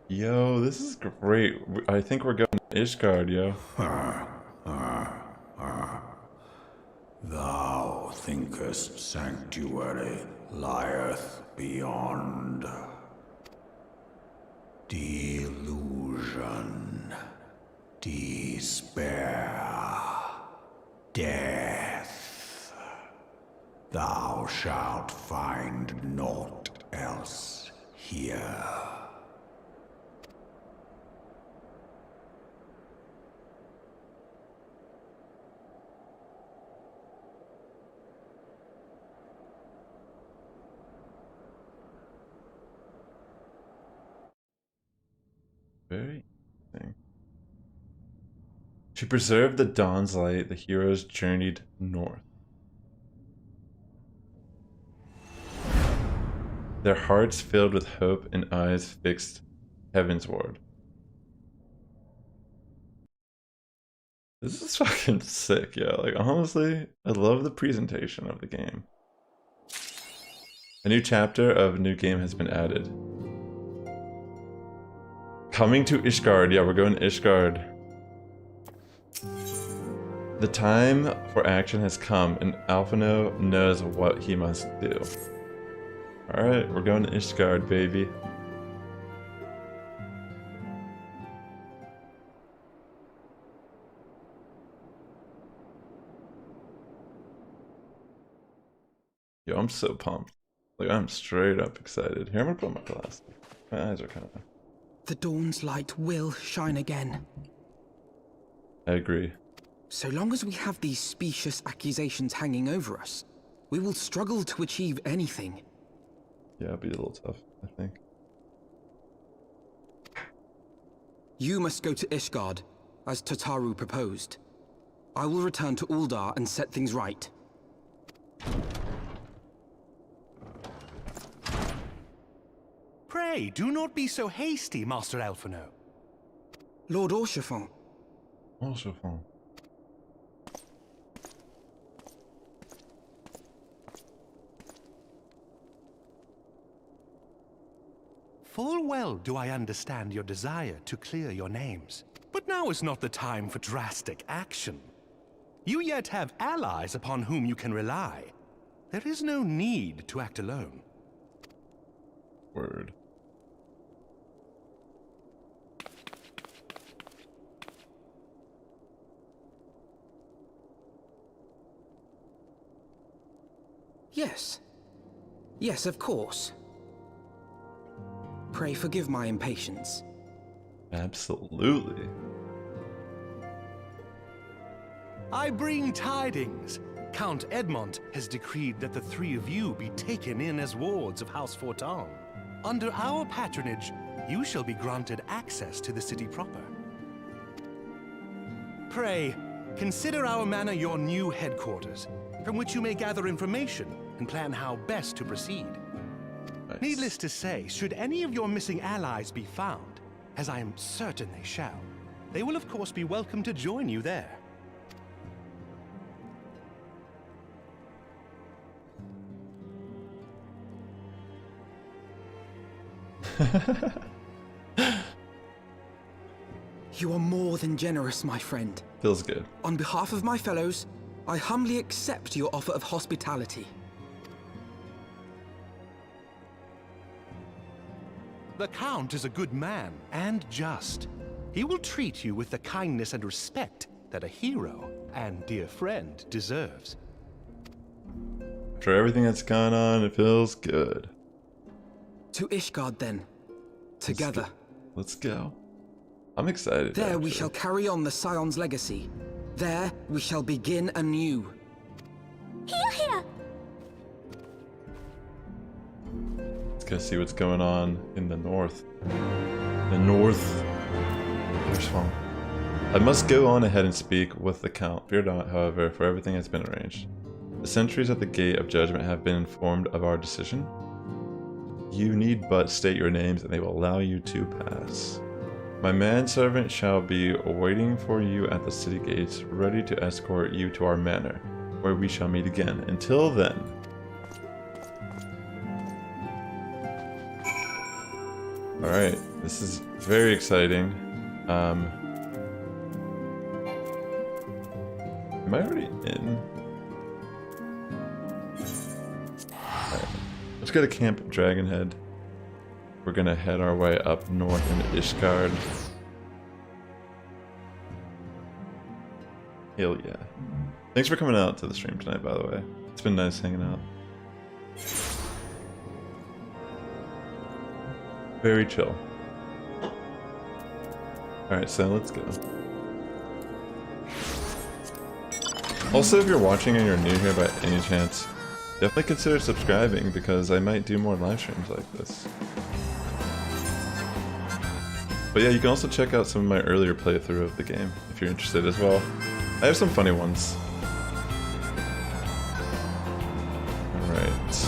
Yo, this is great. I think we're going to Ishgard, yo. Thou thinkest sanctuary lieth beyond. Delusion, despair, death. Thou shalt find naught else here. Very interesting. To preserve the dawn's light, the heroes journeyed north. Their hearts filled with hope and eyes fixed heavensward. This is fucking sick, yeah. Like, honestly, I love the presentation of the game. A new chapter of a new game has been added. Coming to Ishgard. Yeah, we're going to Ishgard. The time for action has come, and Alphino knows what he must do. Alright, we're going to Ishgard, baby. Yo, I'm so pumped. Like, I'm straight up excited. Here, I'm gonna put on my glasses. My eyes are kind of... The dawn's light will shine again. I agree. So long as we have these specious accusations hanging over us, we will struggle to achieve anything. Yeah, it'll be a little tough, I think. You must go to Ishgard, as Tataru proposed. I will return to Uldar and set things right. Pray, do not be so hasty, Master Alphino. Lord Orchefon. Orchefon. Full well do I understand your desire to clear your names. But now is not the time for drastic action. You yet have allies upon whom you can rely. There is no need to act alone. Word. Yes. Yes, of course. Pray forgive my impatience. Absolutely. I bring tidings. Count Edmont has decreed that the three of you be taken in as wards of House Fortin. Under our patronage, you shall be granted access to the city proper. Pray, consider our manor your new headquarters, from which you may gather information and plan how best to proceed. Nice. Needless to say, should any of your missing allies be found, as I am certain they shall, they will of course be welcome to join you there. You are more than generous, my friend. Feels good. On behalf of my fellows, I humbly accept your offer of hospitality. The Count is a good man, and just. He will treat you with the kindness and respect that a hero and dear friend deserves. After everything that's gone on, it feels good. To Ishgard, then. Together. Let's go. I'm excited. There actually. we shall carry on the Scion's legacy. There we shall begin anew. Here, here! Let's go see what's going on in the north. The north. There's fun. I must go on ahead and speak with the Count. Fear not, however, for everything has been arranged. The sentries at the Gate of Judgment have been informed of our decision. You need but state your names and they will allow you to pass. My manservant shall be waiting for you at the city gates, ready to escort you to our manor, where we shall meet again. Until then. Alright, this is very exciting. Am I already in? Alright, let's go to Camp Dragonhead. We're gonna head our way up north into Ishgard. Hell yeah. Thanks for coming out to the stream tonight, by the way. It's been nice hanging out. Very chill. Alright, so let's go. Also, if you're watching and you're new here by any chance, definitely consider subscribing because I might do more live streams like this. But yeah, you can also check out some of my earlier playthrough of the game if you're interested as well. I have some funny ones. Alright.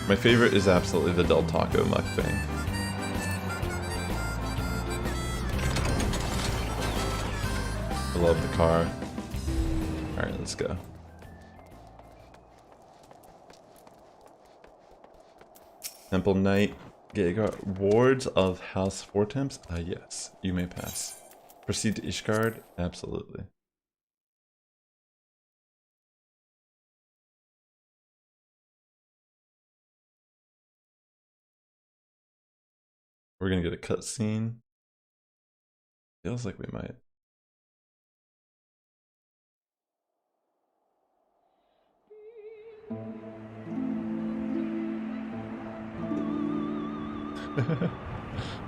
My favorite is absolutely the Del Taco mukbang. I love the car. Alright, let's go. Temple Knight. Wards of House Fortemps? Yes, you may pass. Proceed to Ishgard? Absolutely. We're gonna get a cutscene. Feels like we might.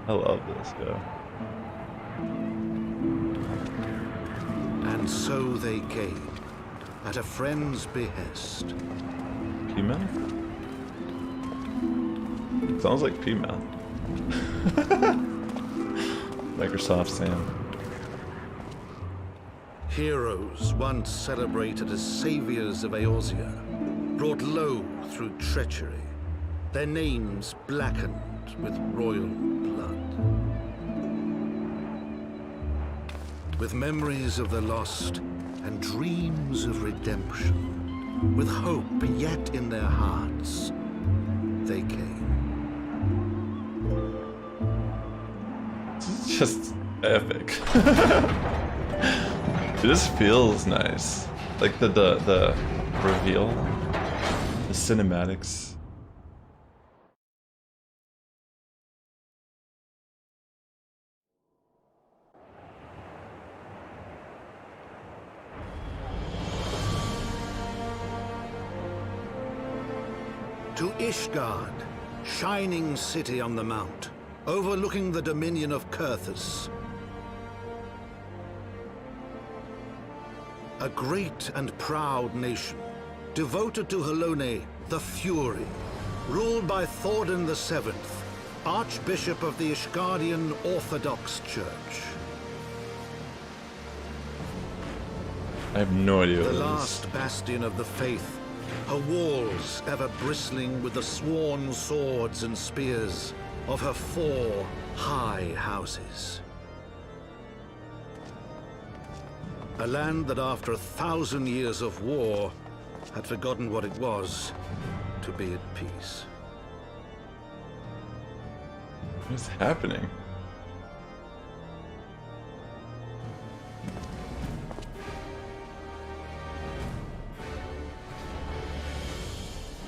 I love this, yeah. And so they came, at a friend's behest. P-mouth? Sounds like P-mouth. Microsoft Sam. Heroes once celebrated as saviors of Eorzea, brought low through treachery, their names blackened with royal blood. With memories of the lost and dreams of redemption, with hope yet in their hearts, they came. This is just epic. It just feels nice. Like the reveal, the cinematics. To Ishgard, shining city on the mount, overlooking the dominion of Kurthus. A great and proud nation, devoted to Halone, the Fury, ruled by Thordan VII, Archbishop of the Ishgardian Orthodox Church. I have no idea what The it is. last bastion of the faith, her walls ever bristling with the sworn swords and spears of her 4 high houses. A land that after 1,000 years of war had forgotten what it was to be at peace. What is happening?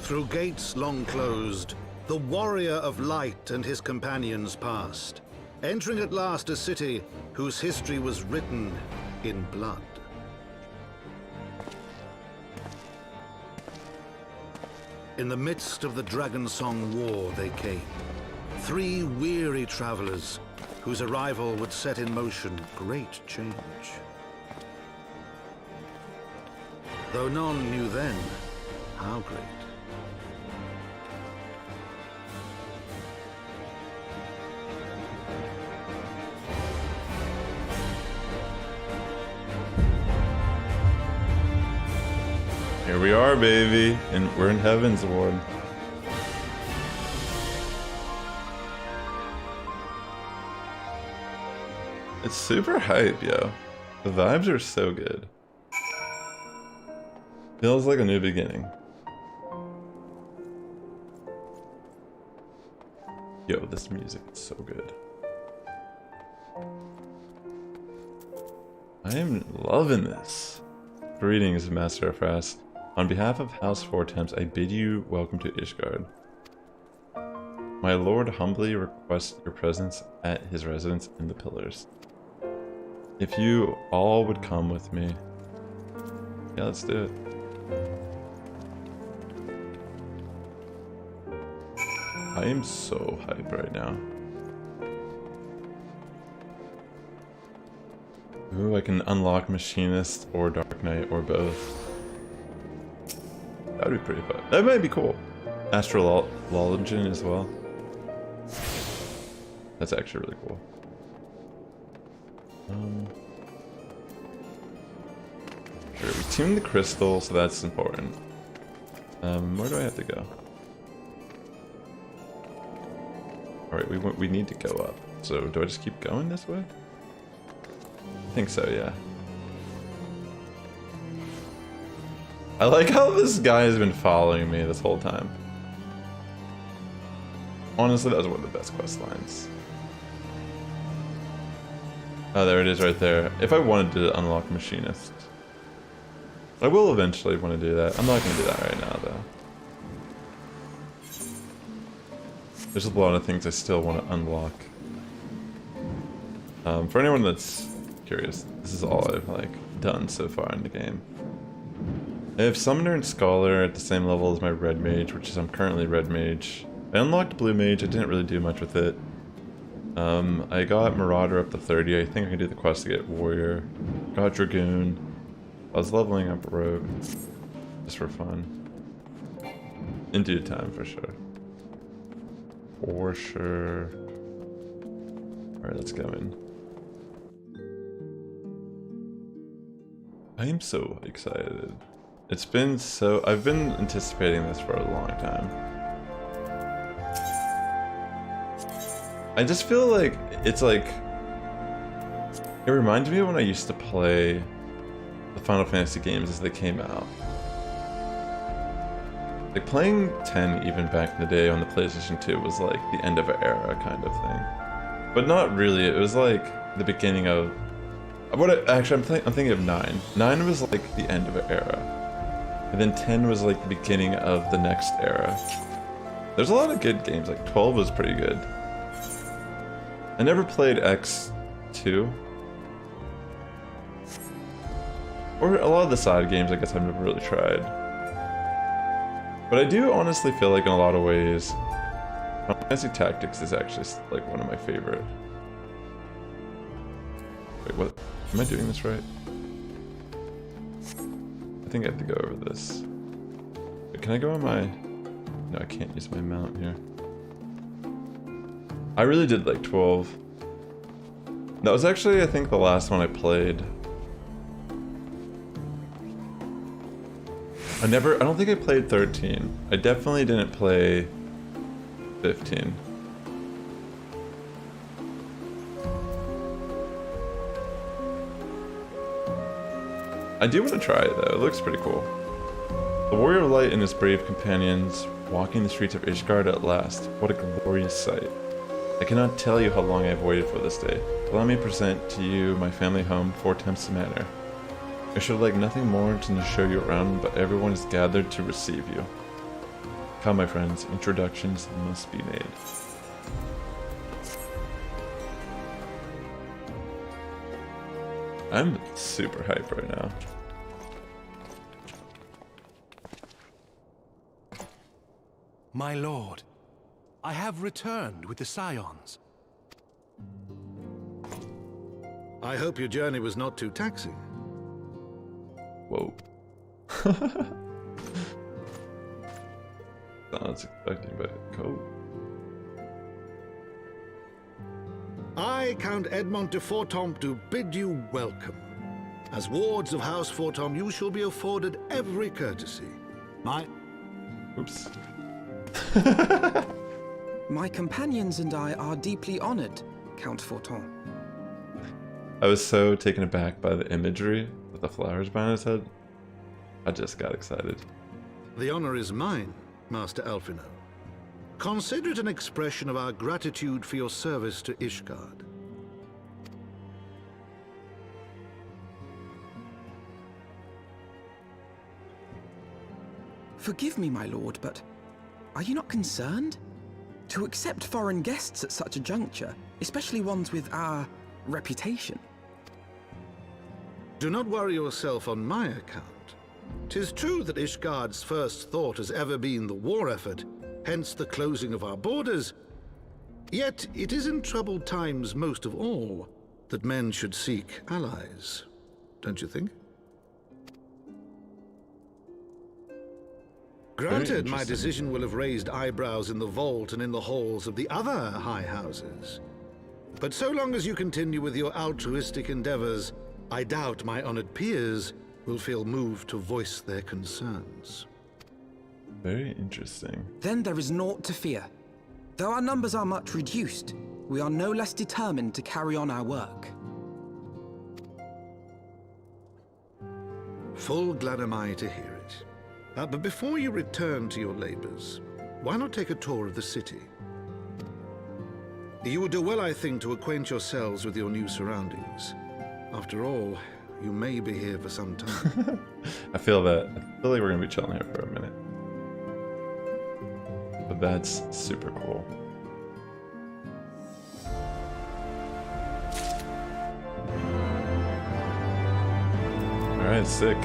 Through gates long closed, the warrior of light and his companions passed, entering at last a city whose history was written in blood. In the midst of the Dragonsong War they came, 3 weary travelers, whose arrival would set in motion great change. Though none knew then how great. Here we are, baby, and we're in Heavensward. It's super hype, yo. The vibes are so good. Feels like a new beginning. Yo, this music is so good. I am loving this. Greetings, Master Sassifrass. On behalf of House Fortemps, I bid you welcome to Ishgard. My lord humbly requests your presence at his residence in the Pillars. If you all would come with me. Yeah, let's do it. I am so hyped right now. Ooh, I can unlock Machinist or Dark Knight or both. That would be pretty fun. That might be cool. Astrologian as well. That's actually really cool. Sure, we tuned the crystal, so that's important. Where do I have to go? Alright, we need to go up. So do I just keep going this way? I think so, yeah. I like how this guy has been following me this whole time. Honestly, that was one of the best quest lines. Oh, there it is right there. If I wanted to unlock Machinist. I will eventually want to do that. I'm not going to do that right now, though. There's a lot of things I still want to unlock. For anyone that's curious, this is all I've done so far in the game. I have Summoner and Scholar at the same level as my Red Mage, which is I'm currently Red Mage. I unlocked Blue Mage, I didn't really do much with it. I got Marauder up to 30, I think I can do the quest to get Warrior. Got Dragoon. I was leveling up Rogue, just for fun. In due time, for sure. For sure. Alright, let's go in. I am so excited. It's been so... I've been anticipating this for a long time. I just feel like it's like... It reminds me of when I used to play the Final Fantasy games as they came out. Like playing 10 even back in the day on the PlayStation 2 was like the end of an era kind of thing. But not really, it was like the beginning of... Actually, I'm thinking of 9. 9 was like the end of an era. And then 10 was like the beginning of the next era. There's a lot of good games, like 12 was pretty good. I never played X2. Or a lot of the side games, I guess I've never really tried. But I do honestly feel like in a lot of ways, Final Fantasy Tactics is actually like one of my favorite. Wait, what? Am I doing this right? I think I have to go over this. Wait, can I go on my... No, I can't use my mount here. I really did like 12. That was actually, I think, the last one I played. I don't think I played 13. I definitely didn't play 15. I do want to try it though, it looks pretty cool. The Warrior of Light and his brave companions walking the streets of Ishgard at last. What a glorious sight. I cannot tell you how long I have waited for this day. Allow me to present to you my family home, Fortemps Manor. I should like nothing more than to show you around, but everyone is gathered to receive you. Come, my friends, introductions must be made. I'm super hyped right now. My lord, I have returned with the Scions. I hope your journey was not too taxing. Whoa. Not what I was expecting, but cool. I, Count Edmond de Fortomp, do bid you welcome. As wards of House Fortomp, you shall be afforded every courtesy. Oops. My companions and I are deeply honored, Count Fortomp. I was so taken aback by the imagery with the flowers behind his head. I just got excited. The honor is mine, Master Alphino. Consider it an expression of our gratitude for your service to Ishgard. Forgive me, my lord, but are you not concerned? To accept foreign guests at such a juncture, especially ones with our reputation. Do not worry yourself on my account. 'Tis true that Ishgard's first thought has ever been the war effort, hence the closing of our borders. Yet it is in troubled times most of all that men should seek allies, don't you think? Granted, my decision will have raised eyebrows in the vault and in the halls of the other high houses. But so long as you continue with your altruistic endeavors, I doubt my honored peers will feel moved to voice their concerns. Very interesting. Then there is naught to fear. Though our numbers are much reduced, we are no less determined to carry on our work. Full glad am I to hear it. But before you return to your labors, why not take a tour of the city? You would do well, I think, to acquaint yourselves with your new surroundings. After all, you may be here for some time. I feel that. I feel like we're gonna be chilling here for a minute. But that's super cool. Alright, sick.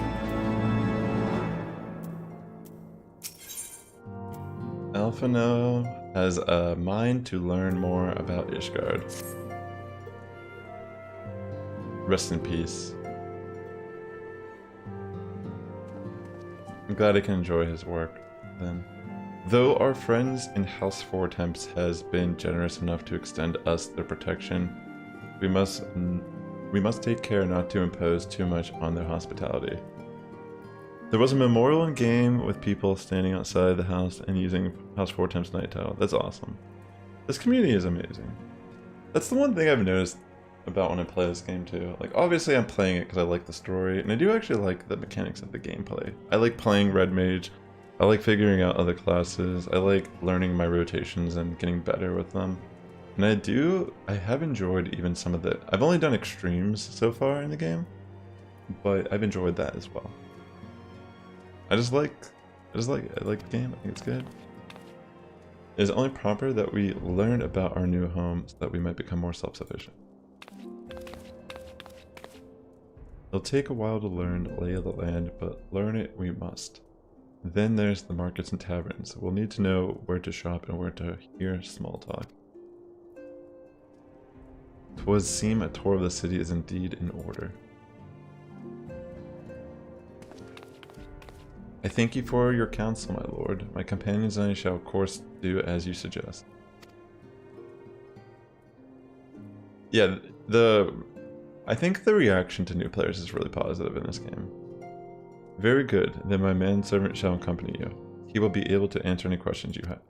Alphino has a mind to learn more about Ishgard. Rest in peace. I'm glad I can enjoy his work, then. Though our friends in House Fortemps has been generous enough to extend us their protection, we must take care not to impose too much on their hospitality. There was a memorial in game with people standing outside the house and using House Fortemps night tile. That's awesome. This community is amazing. That's the one thing I've noticed about when I play this game too. Like, obviously I'm playing it because I like the story, and I do actually like the mechanics of the gameplay. I like playing Red Mage. I like figuring out other classes. I like learning my rotations and getting better with them. And I have enjoyed even some of the... I've only done extremes so far in the game, but I've enjoyed that as well. I like the game. I think it's good. It is only proper that we learn about our new home so that we might become more self-sufficient. It'll take a while to learn the lay of the land, but learn it we must. Then there's the markets and taverns. We'll need to know where to shop and where to hear small talk. 'Twould seem a tour of the city is indeed in order. I thank you for your counsel, my lord. My companions and I shall of course do as you suggest. Yeah, I think the reaction to new players is really positive in this game. Very good, then my manservant shall accompany you. He will be able to answer any questions you have.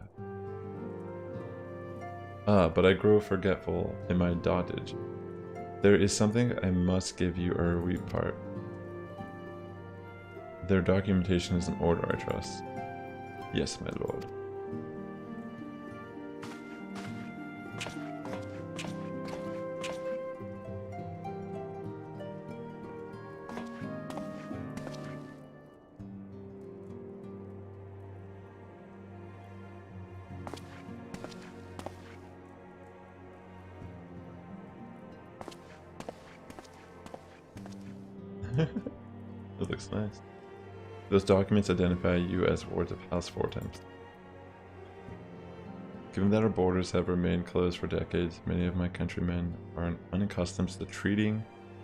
Ah, but I grow forgetful in my dotage. There is something I must give you ere we part. Their documentation is in order, I trust. Yes, my lord. That looks nice. Those documents identify you as wards of House Fortemps. Given that our borders have remained closed for decades, many of my countrymen are unaccustomed to treating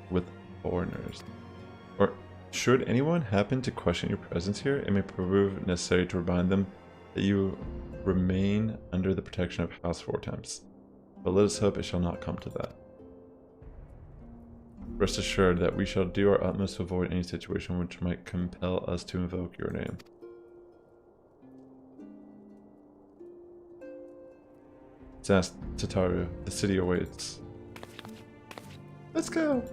with foreigners. Or should anyone happen to question your presence here, it may prove necessary to remind them that you remain under the protection of House Vortemps. But let us hope it shall not come to that. Rest assured that we shall do our utmost to avoid any situation which might compel us to invoke your name. Zast Tataru, the city awaits. Let's go!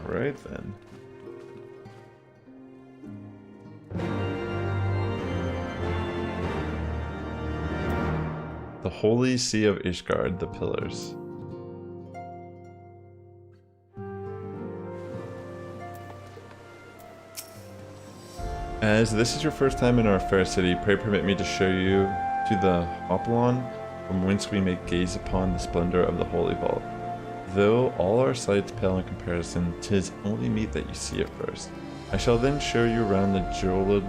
Right then. The Holy Sea of Ishgard, the Pillars. As this is your first time in our fair city, pray permit me to show you to the Hoplon, from whence we may gaze upon the splendor of the Holy Vault. Though all our sights pale in comparison, 'tis only meet that you see it first. I shall then show you around the jeweled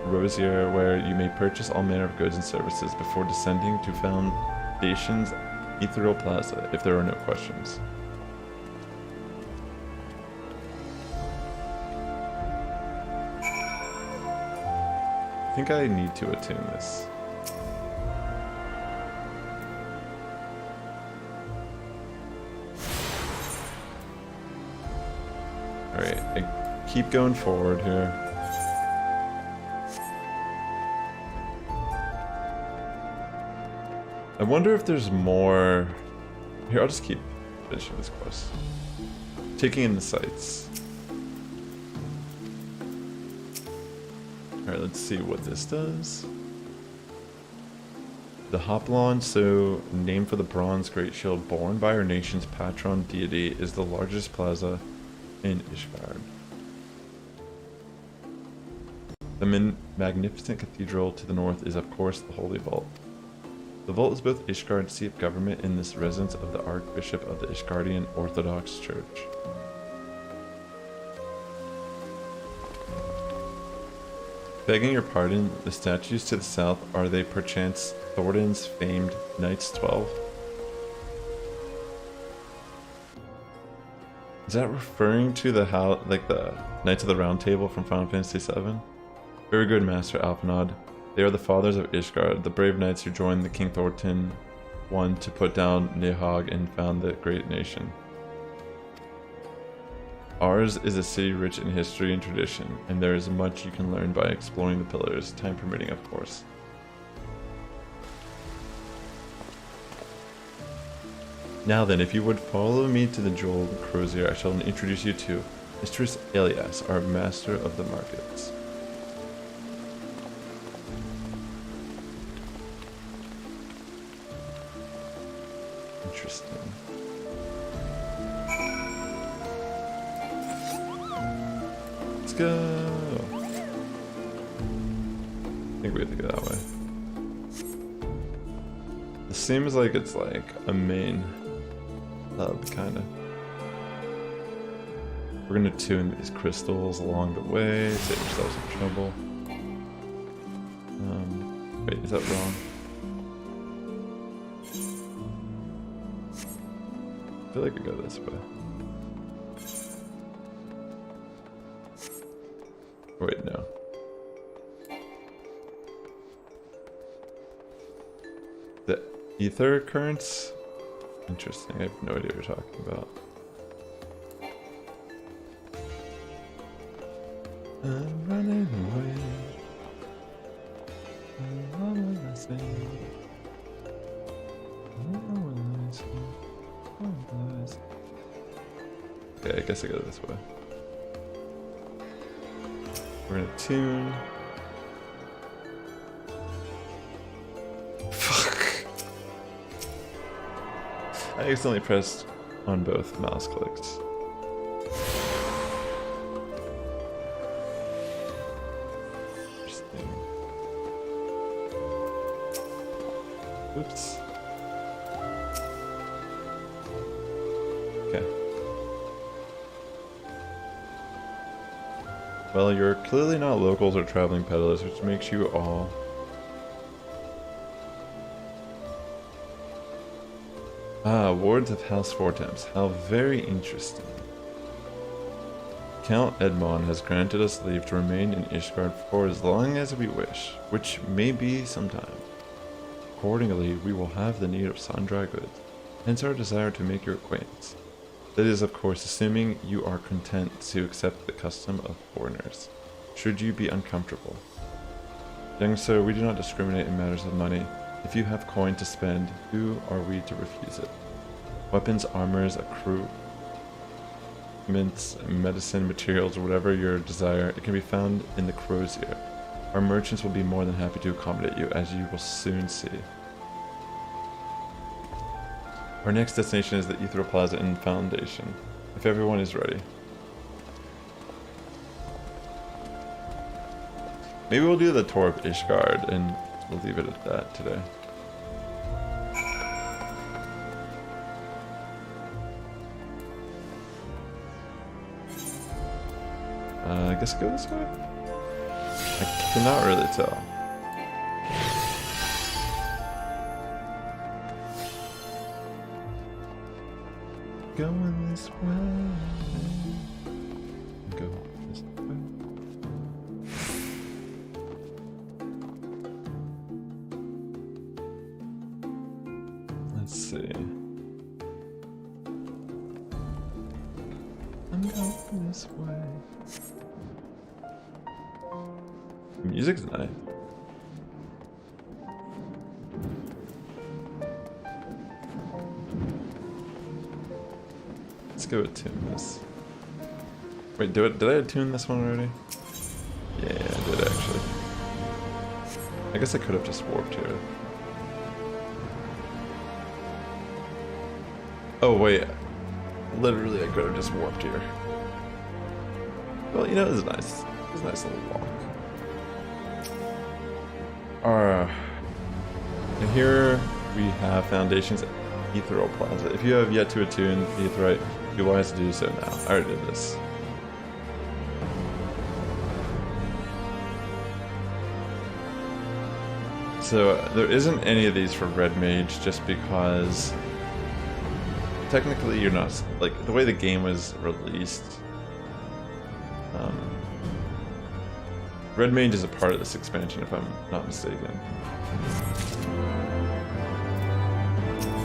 Crozier, where you may purchase all manner of goods and services before descending to Foundation's Ethereal Plaza, if there are no questions. I think I need to attune this. Alright, I keep going forward here. I wonder if there's more... Here, I'll just keep finishing this quest. Taking in the sights. Alright, let's see what this does. The Hoplon, so named for the bronze great shield borne by our nation's patron deity, is the largest plaza in Ishgard. The magnificent cathedral to the north is of course the Holy Vault. The vault is both Ishgard's seat of government and this residence of the Archbishop of the Ishgardian Orthodox Church. Begging your pardon, the statues to the south, are they perchance Thornton's famed Knights 12? Is that referring to the the Knights of the Round Table from Final Fantasy VII? Very good, Master Alphanod. They are the fathers of Ishgard, the brave knights who joined the King Thornton I to put down Nihog and found the great nation. Ours is a city rich in history and tradition, and there is much you can learn by exploring the pillars, time permitting of course. Now then, if you would follow me to the jeweled Crozier, I shall introduce you to Mistress Elias, our master of the markets. Interesting. Let's go. I think we have to go that way. It seems like it's like a main hub, kind of. We're gonna tune these crystals along the way, save ourselves some trouble. Wait, is that wrong? I feel like we go this way. Wait, no. The ether currents? Interesting, I have no idea what you're talking about. I'm running away. Okay, I guess I go this way. We're gonna tune. Fuck. I accidentally pressed on both mouse clicks. Interesting. Oops. Okay. Well, you're clearly not locals or traveling peddlers, which makes you all Ah, wards of House Fortemps. How very interesting. Count Edmond has granted us leave to remain in Ishgard for as long as we wish, which may be some time. Accordingly, we will have the need of some dry goods, hence our desire to make your acquaintance. That is, of course, assuming you are content to accept the custom of foreigners, should you be uncomfortable. Young sir, we do not discriminate in matters of money. If you have coin to spend, who are we to refuse it? Weapons, armors, accoutrements, medicine, materials, whatever your desire, it can be found in the Crozier. Our merchants will be more than happy to accommodate you, as you will soon see. Our next destination is the Ethereal Plaza and Foundation, if everyone is ready. Maybe we'll do the tour of Ishgard, and we'll leave it at that today. I guess go this way? I cannot really tell. Going this way. Go this way. Let's see. I'm going this way. The music's nice. Let's go attune this. Wait, did I attune this one already? Yeah, I did actually. I guess I could have just warped here. Oh wait, literally I could have just warped here. Well, you know, it was nice. It was a nice little walk. And here we have Foundation's Ethereal Plaza. If you have yet to attune the Aetheryte, be wise to do so now. I already did this. So there isn't any of these for Red Mage just because technically you're not, like, the way the game was released, Red Mage is a part of this expansion if I'm not mistaken.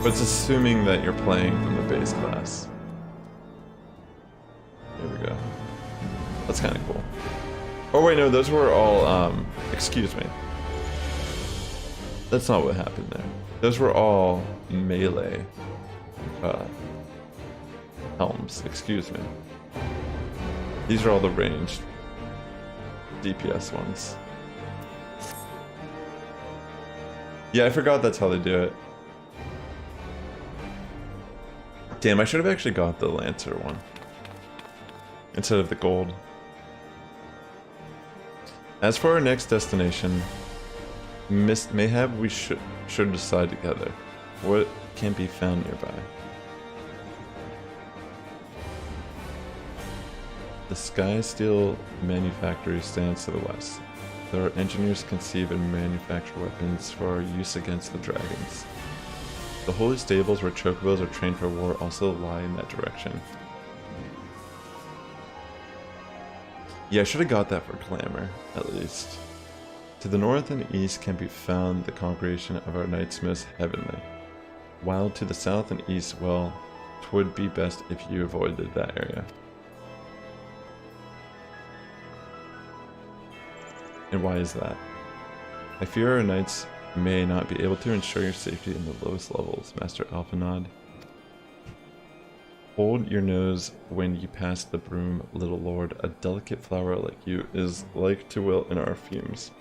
But it's assuming that you're playing from the base class. There we go. That's kind of cool. Oh wait, no, those were all, excuse me. That's not what happened there. Those were all melee helms, excuse me. These are all the ranged DPS ones. Yeah, I forgot that's how they do it. Damn, I should have actually got the Lancer one instead of the gold. As for our next destination, Mayhap, we should decide together what can be found nearby. The Sky Steel Manufactory stands to the west. There are engineers conceive and manufacture weapons for our use against the dragons. The holy stables where chocobos are trained for war also lie in that direction. Yeah, I should have got that for Clamor, at least. To the north and east can be found the congregation of our Knightsmiths Heavenly, while to the south and east, well, 'twould be best if you avoided that area. And why is that? I fear our knights may not be able to ensure your safety in the lowest levels, Master Alphanod. Hold your nose when you pass the broom, little lord. A delicate flower like you is like to wilt in our fumes.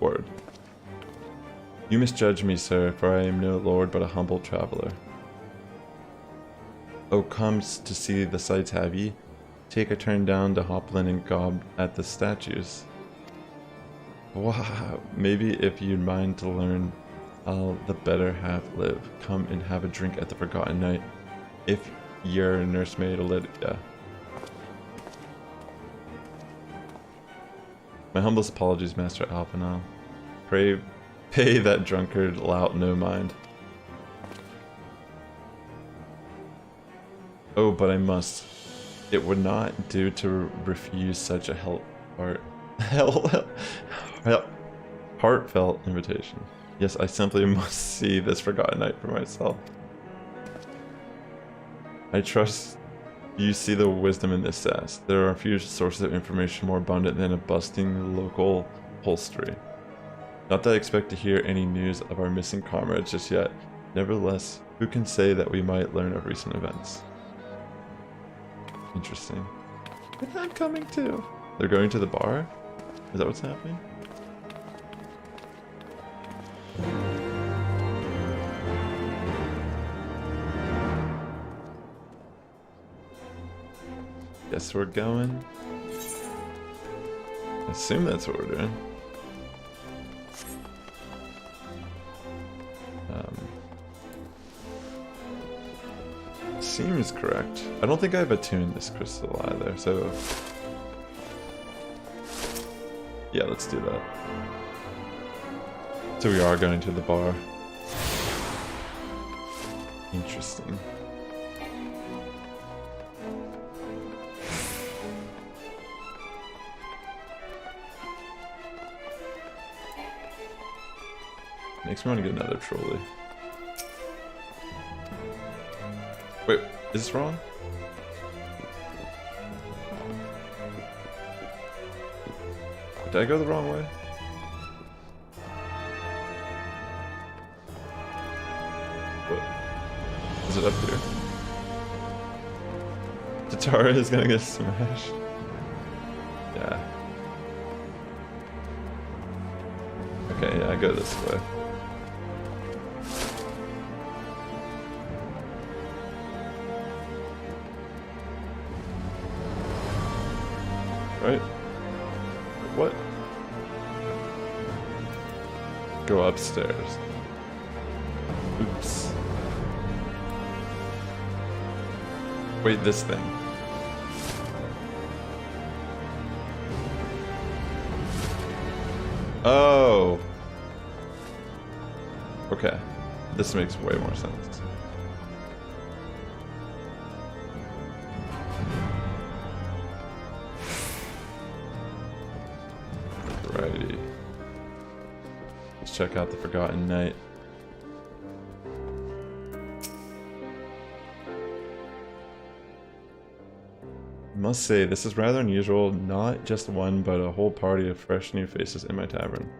Word. You misjudge me, sir, for I am no lord but a humble traveler. Oh, comes to see the sights, have ye? Take a turn down to Hoplin and gob at the statues. Wow, maybe if you'd mind to learn, I'll the better half live. Come and have a drink at the Forgotten Night, if your nursemaid will let ya. My humblest apologies, Master Alphanal. Pay that drunkard lout no mind. Oh, but I must. It would not do to refuse such a heartfelt invitation. Yes, I simply must see this forgotten night for myself. I trust you see the wisdom in this, Sass. There are a few sources of information more abundant than a busting local upholstery. Not that I expect to hear any news of our missing comrades just yet. Nevertheless, who can say that we might learn of recent events? Interesting. I'm coming too. They're going to the bar? Is that what's happening? Guess we're going. I assume that's what we're doing. Seems correct. I don't think I've attuned this crystal either, so yeah, let's do that. So we are going to the bar. Interesting. Makes me want to get another trolley. Wait, is this wrong? Did I go the wrong way? What? Is it up here? Tatara is gonna get smashed. Yeah. Okay, yeah, I go this way. Right? What? Go upstairs. Oops. Wait, this thing. Oh. Okay. This makes way more sense. Let's check out the Forgotten Night. I must say, this is rather unusual, not just one, but a whole party of fresh new faces in my tavern.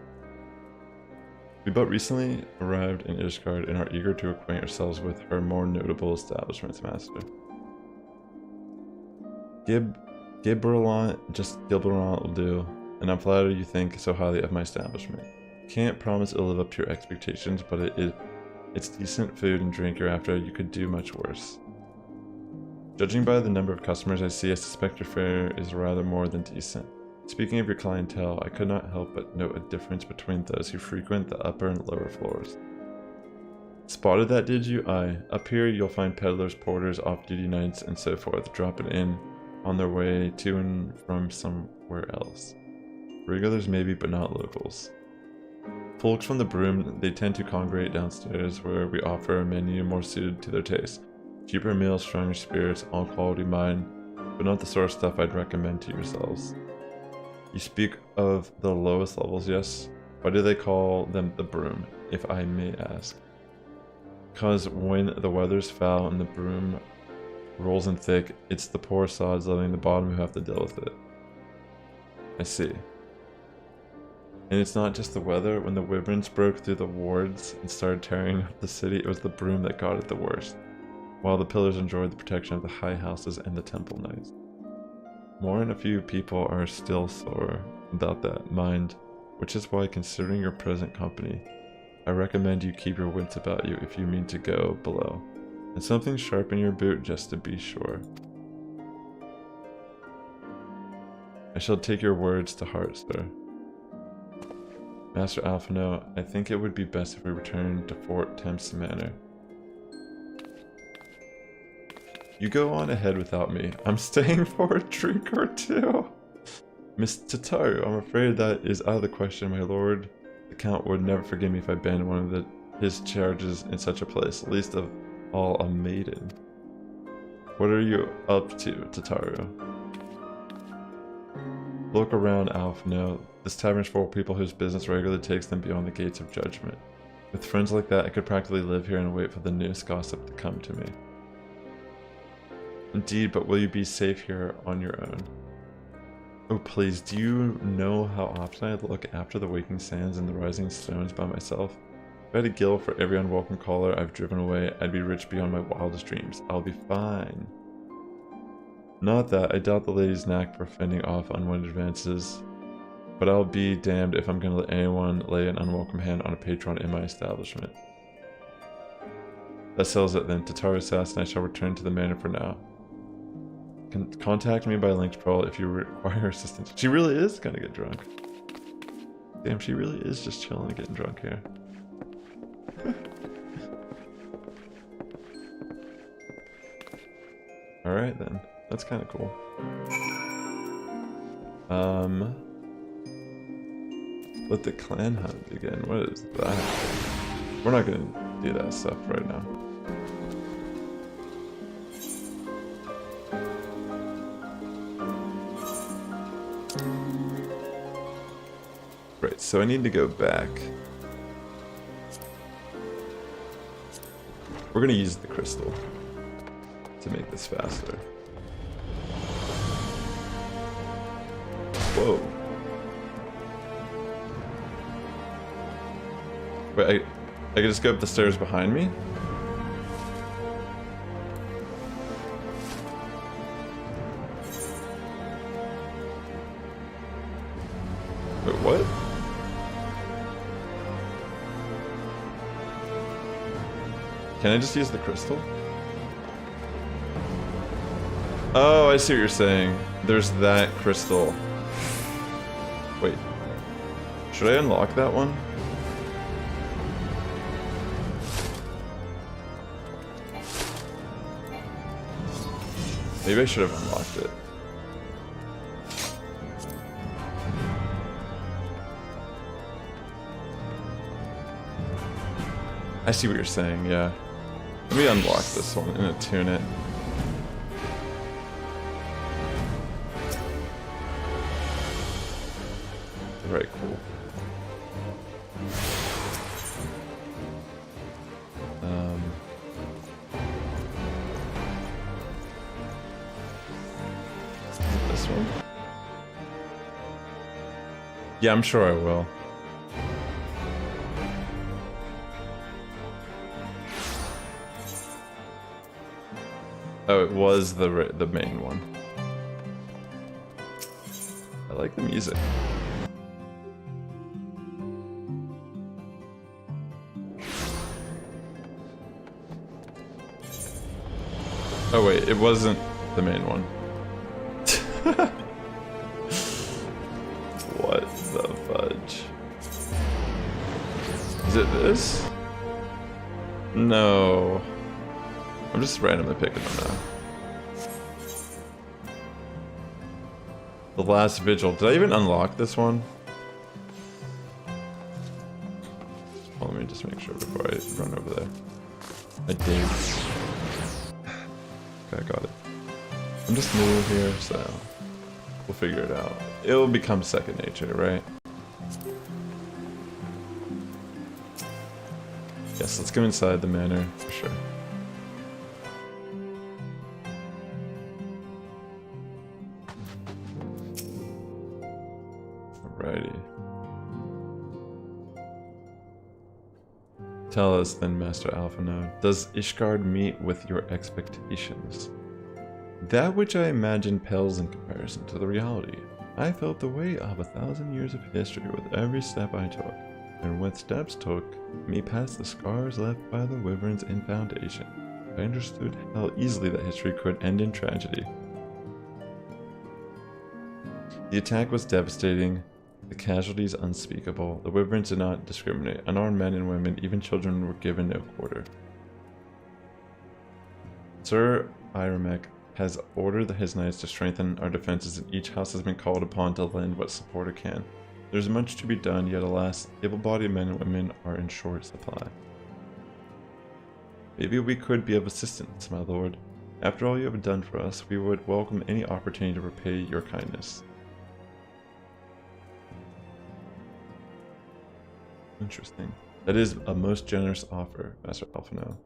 We but recently arrived in Ishgard and are eager to acquaint ourselves with her more notable establishments, Master. Gilberlant will do, and I'm flattered you think so highly of my establishment. Can't promise it'll live up to your expectations, but it's decent food and drink you're after. You could do much worse. Judging by the number of customers I see, I suspect your fare is rather more than decent. Speaking of your clientele, I could not help but note a difference between those who frequent the upper and lower floors. Spotted that, did you? Aye. Up here you'll find peddlers, porters, off-duty knights, and so forth, dropping in on their way to and from somewhere else. Regulars maybe, but not locals. Folks from the Broom, they tend to congregate downstairs where we offer a menu more suited to their taste. Cheaper meals, stronger spirits, all quality mine, but not the sort of stuff I'd recommend to yourselves. You speak of the lowest levels, yes? Why do they call them the Broom, if I may ask? Because when the weather's foul and the broom rolls in thick, it's the poor sods living in the bottom who have to deal with it. I see. And it's not just the weather. When the wyverns broke through the wards and started tearing up the city, it was the Broom that got it the worst, while the pillars enjoyed the protection of the high houses and the temple knights. More than a few people are still sore about that, mind, which is why, considering your present company, I recommend you keep your wits about you if you mean to go below, and something sharp in your boot just to be sure. I shall take your words to heart, sir. Master Alphino, I think it would be best if we return to Fort Temps Manor. You go on ahead without me. I'm staying for a drink or two. Miss Tataru, I'm afraid that is out of the question, my lord. The Count would never forgive me if I banned one of his charges in such a place, least of all a maiden. What are you up to, Tataru? Look around, Alphino. This tavern's full of people whose business regularly takes them beyond the gates of judgment. With friends like that, I could practically live here and wait for the newest gossip to come to me. Indeed, but will you be safe here on your own? Oh please, do you know how often I look after the waking sands and the rising stones by myself? If I had a gill for every unwelcome caller I've driven away, I'd be rich beyond my wildest dreams. I'll be fine. Not that, I doubt the lady's knack for fending off unwanted advances, but I'll be damned if I'm gonna let anyone lay an unwelcome hand on a patron in my establishment. That settles it then. Tataru Assassin, I shall return to the manor for now. Contact me by linked profile if you require assistance. She really is gonna get drunk. Damn, she really is just chilling and getting drunk here. Alright then. That's kind of cool. Let the clan hunt begin. What is that? We're not gonna do that stuff right now. Right, so I need to go back. We're gonna use the crystal to make this faster. Whoa. Wait, I can just go up the stairs behind me? Wait, what? Can I just use the crystal? Oh, I see what you're saying. There's that crystal. Wait. Should I unlock that one? Maybe I should have unlocked it. I see what you're saying, yeah. Let me unlock this one and attune it. Very cool. This one? Yeah, I'm sure I will. Oh, it was the main one. I like the music. Oh wait, it wasn't the main one. What the fudge? Is it this? No. I'm just randomly picking them now. The Last Vigil. Did I even unlock this one? Well, let me just make sure before I run over there. I did. Okay, I got it. I'm just new here, so we'll figure it out. It'll become second nature, right? Yes, let's go inside the manor for sure. Alrighty. Tell us then, Master Alphino, does Ishgard meet with your expectations? That which I imagine pales in comparison to the reality. I felt the weight of 1,000 years of history with every step I took, and when steps took me past the scars left by the wyverns in Foundation, I understood how easily that history could end in tragedy. The attack was devastating, the casualties unspeakable. The wyverns did not discriminate. Unarmed men and women, even children, were given no quarter. Sir Iramek has ordered his knights to strengthen our defenses, and each house has been called upon to lend what support it can. There's much to be done, yet alas, able-bodied men and women are in short supply. Maybe we could be of assistance, my lord. After all you have done for us, we would welcome any opportunity to repay your kindness. Interesting. That is a most generous offer, Master Alphino.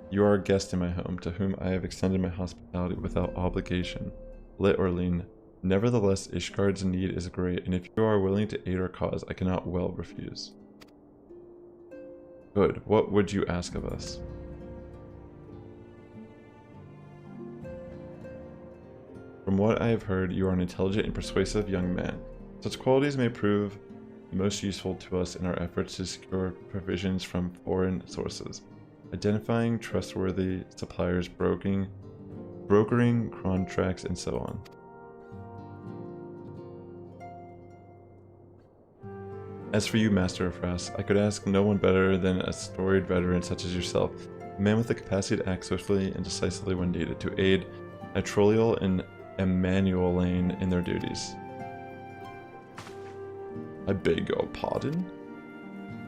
You are a guest in my home, to whom I have extended my hospitality without obligation, lit or lean. Nevertheless, Ishgard's need is great, and if you are willing to aid our cause, I cannot well refuse. Good. What would you ask of us? From what I have heard, you are an intelligent and persuasive young man. Such qualities may prove most useful to us in our efforts to secure provisions from foreign sources, identifying trustworthy suppliers, brokering contracts, and so on. As for you, Master of Sassifrass, I could ask no one better than a storied veteran such as yourself, a man with the capacity to act swiftly and decisively when needed, to aid Atroliel and Emmanuelane in their duties. I beg your pardon?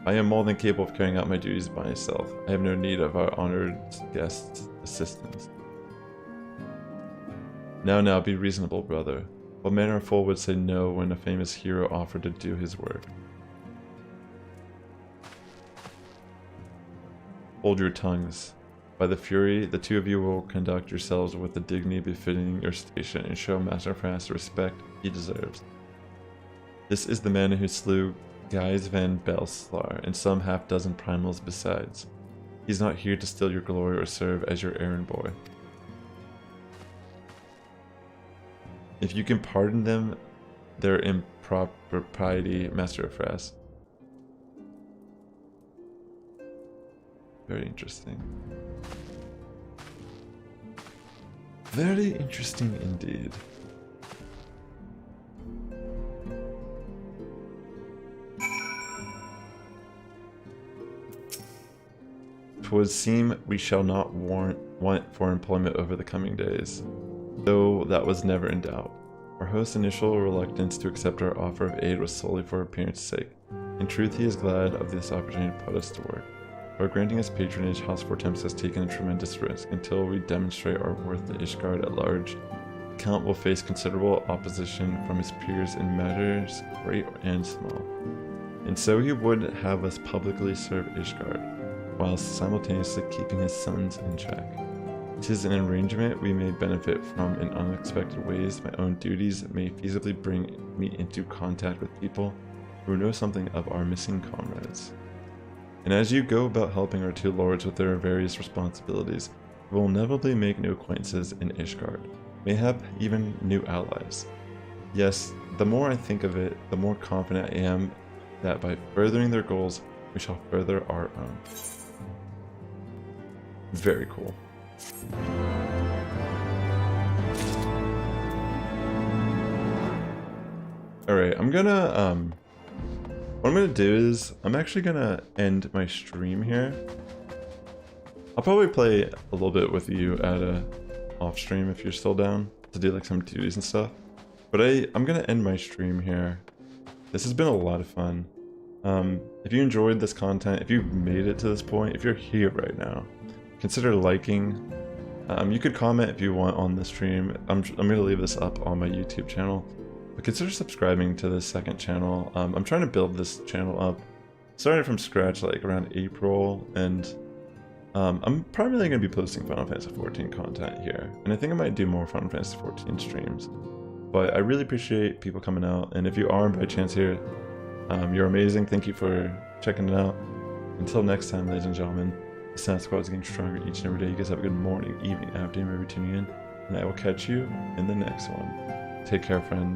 I am more than capable of carrying out my duties by myself. I have no need of our honored guest's assistance. Now, be reasonable, brother. What man or fool would say no when a famous hero offered to do his work? Hold your tongues. By the Fury, the two of you will conduct yourselves with the dignity befitting your station and show Master Sassifrass the respect he deserves. This is the man who slew Gijs van Belslaar and some half-dozen primals besides. He's not here to steal your glory or serve as your errand boy. If you can pardon them their impropriety, Master Sassifrass. Very interesting. Very interesting indeed. 'Twould seem we shall not want for employment over the coming days, though that was never in doubt. Our host's initial reluctance to accept our offer of aid was solely for appearance's sake. In truth, he is glad of this opportunity to put us to work. By granting us patronage, House Vortems has taken a tremendous risk. Until we demonstrate our worth to Ishgard at large, the Count will face considerable opposition from his peers in matters great and small. And so he would have us publicly serve Ishgard, whilst simultaneously keeping his sons in check. 'Tis an arrangement we may benefit from in unexpected ways. My own duties may feasibly bring me into contact with people who know something of our missing comrades. And as you go about helping our two lords with their various responsibilities, we will inevitably make new acquaintances in Ishgard, mayhap even new allies. Yes, the more I think of it, the more confident I am that by furthering their goals, we shall further our own. Very cool. Alright, what I'm gonna do is, I'm actually gonna end my stream here. I'll probably play a little bit with you at a off stream if you're still down to do like some duties and stuff. But I'm gonna end my stream here. This has been a lot of fun. If you enjoyed this content, if you've made it to this point, if you're here right now, consider liking. You could comment if you want on the stream. I'm gonna leave this up on my YouTube channel. But consider subscribing to this second channel. I'm trying to build this channel up. Started from scratch like around April, and I'm primarily going to be posting Final Fantasy XIV content here. And I think I might do more Final Fantasy XIV streams. But I really appreciate people coming out, and if you are by chance here, you're amazing. Thank you for checking it out. Until next time, ladies and gentlemen, the Sand Squad is getting stronger each and every day. You guys have a good morning, evening, afternoon, wherever you're tuning in, and I will catch you in the next one. Take care, friends.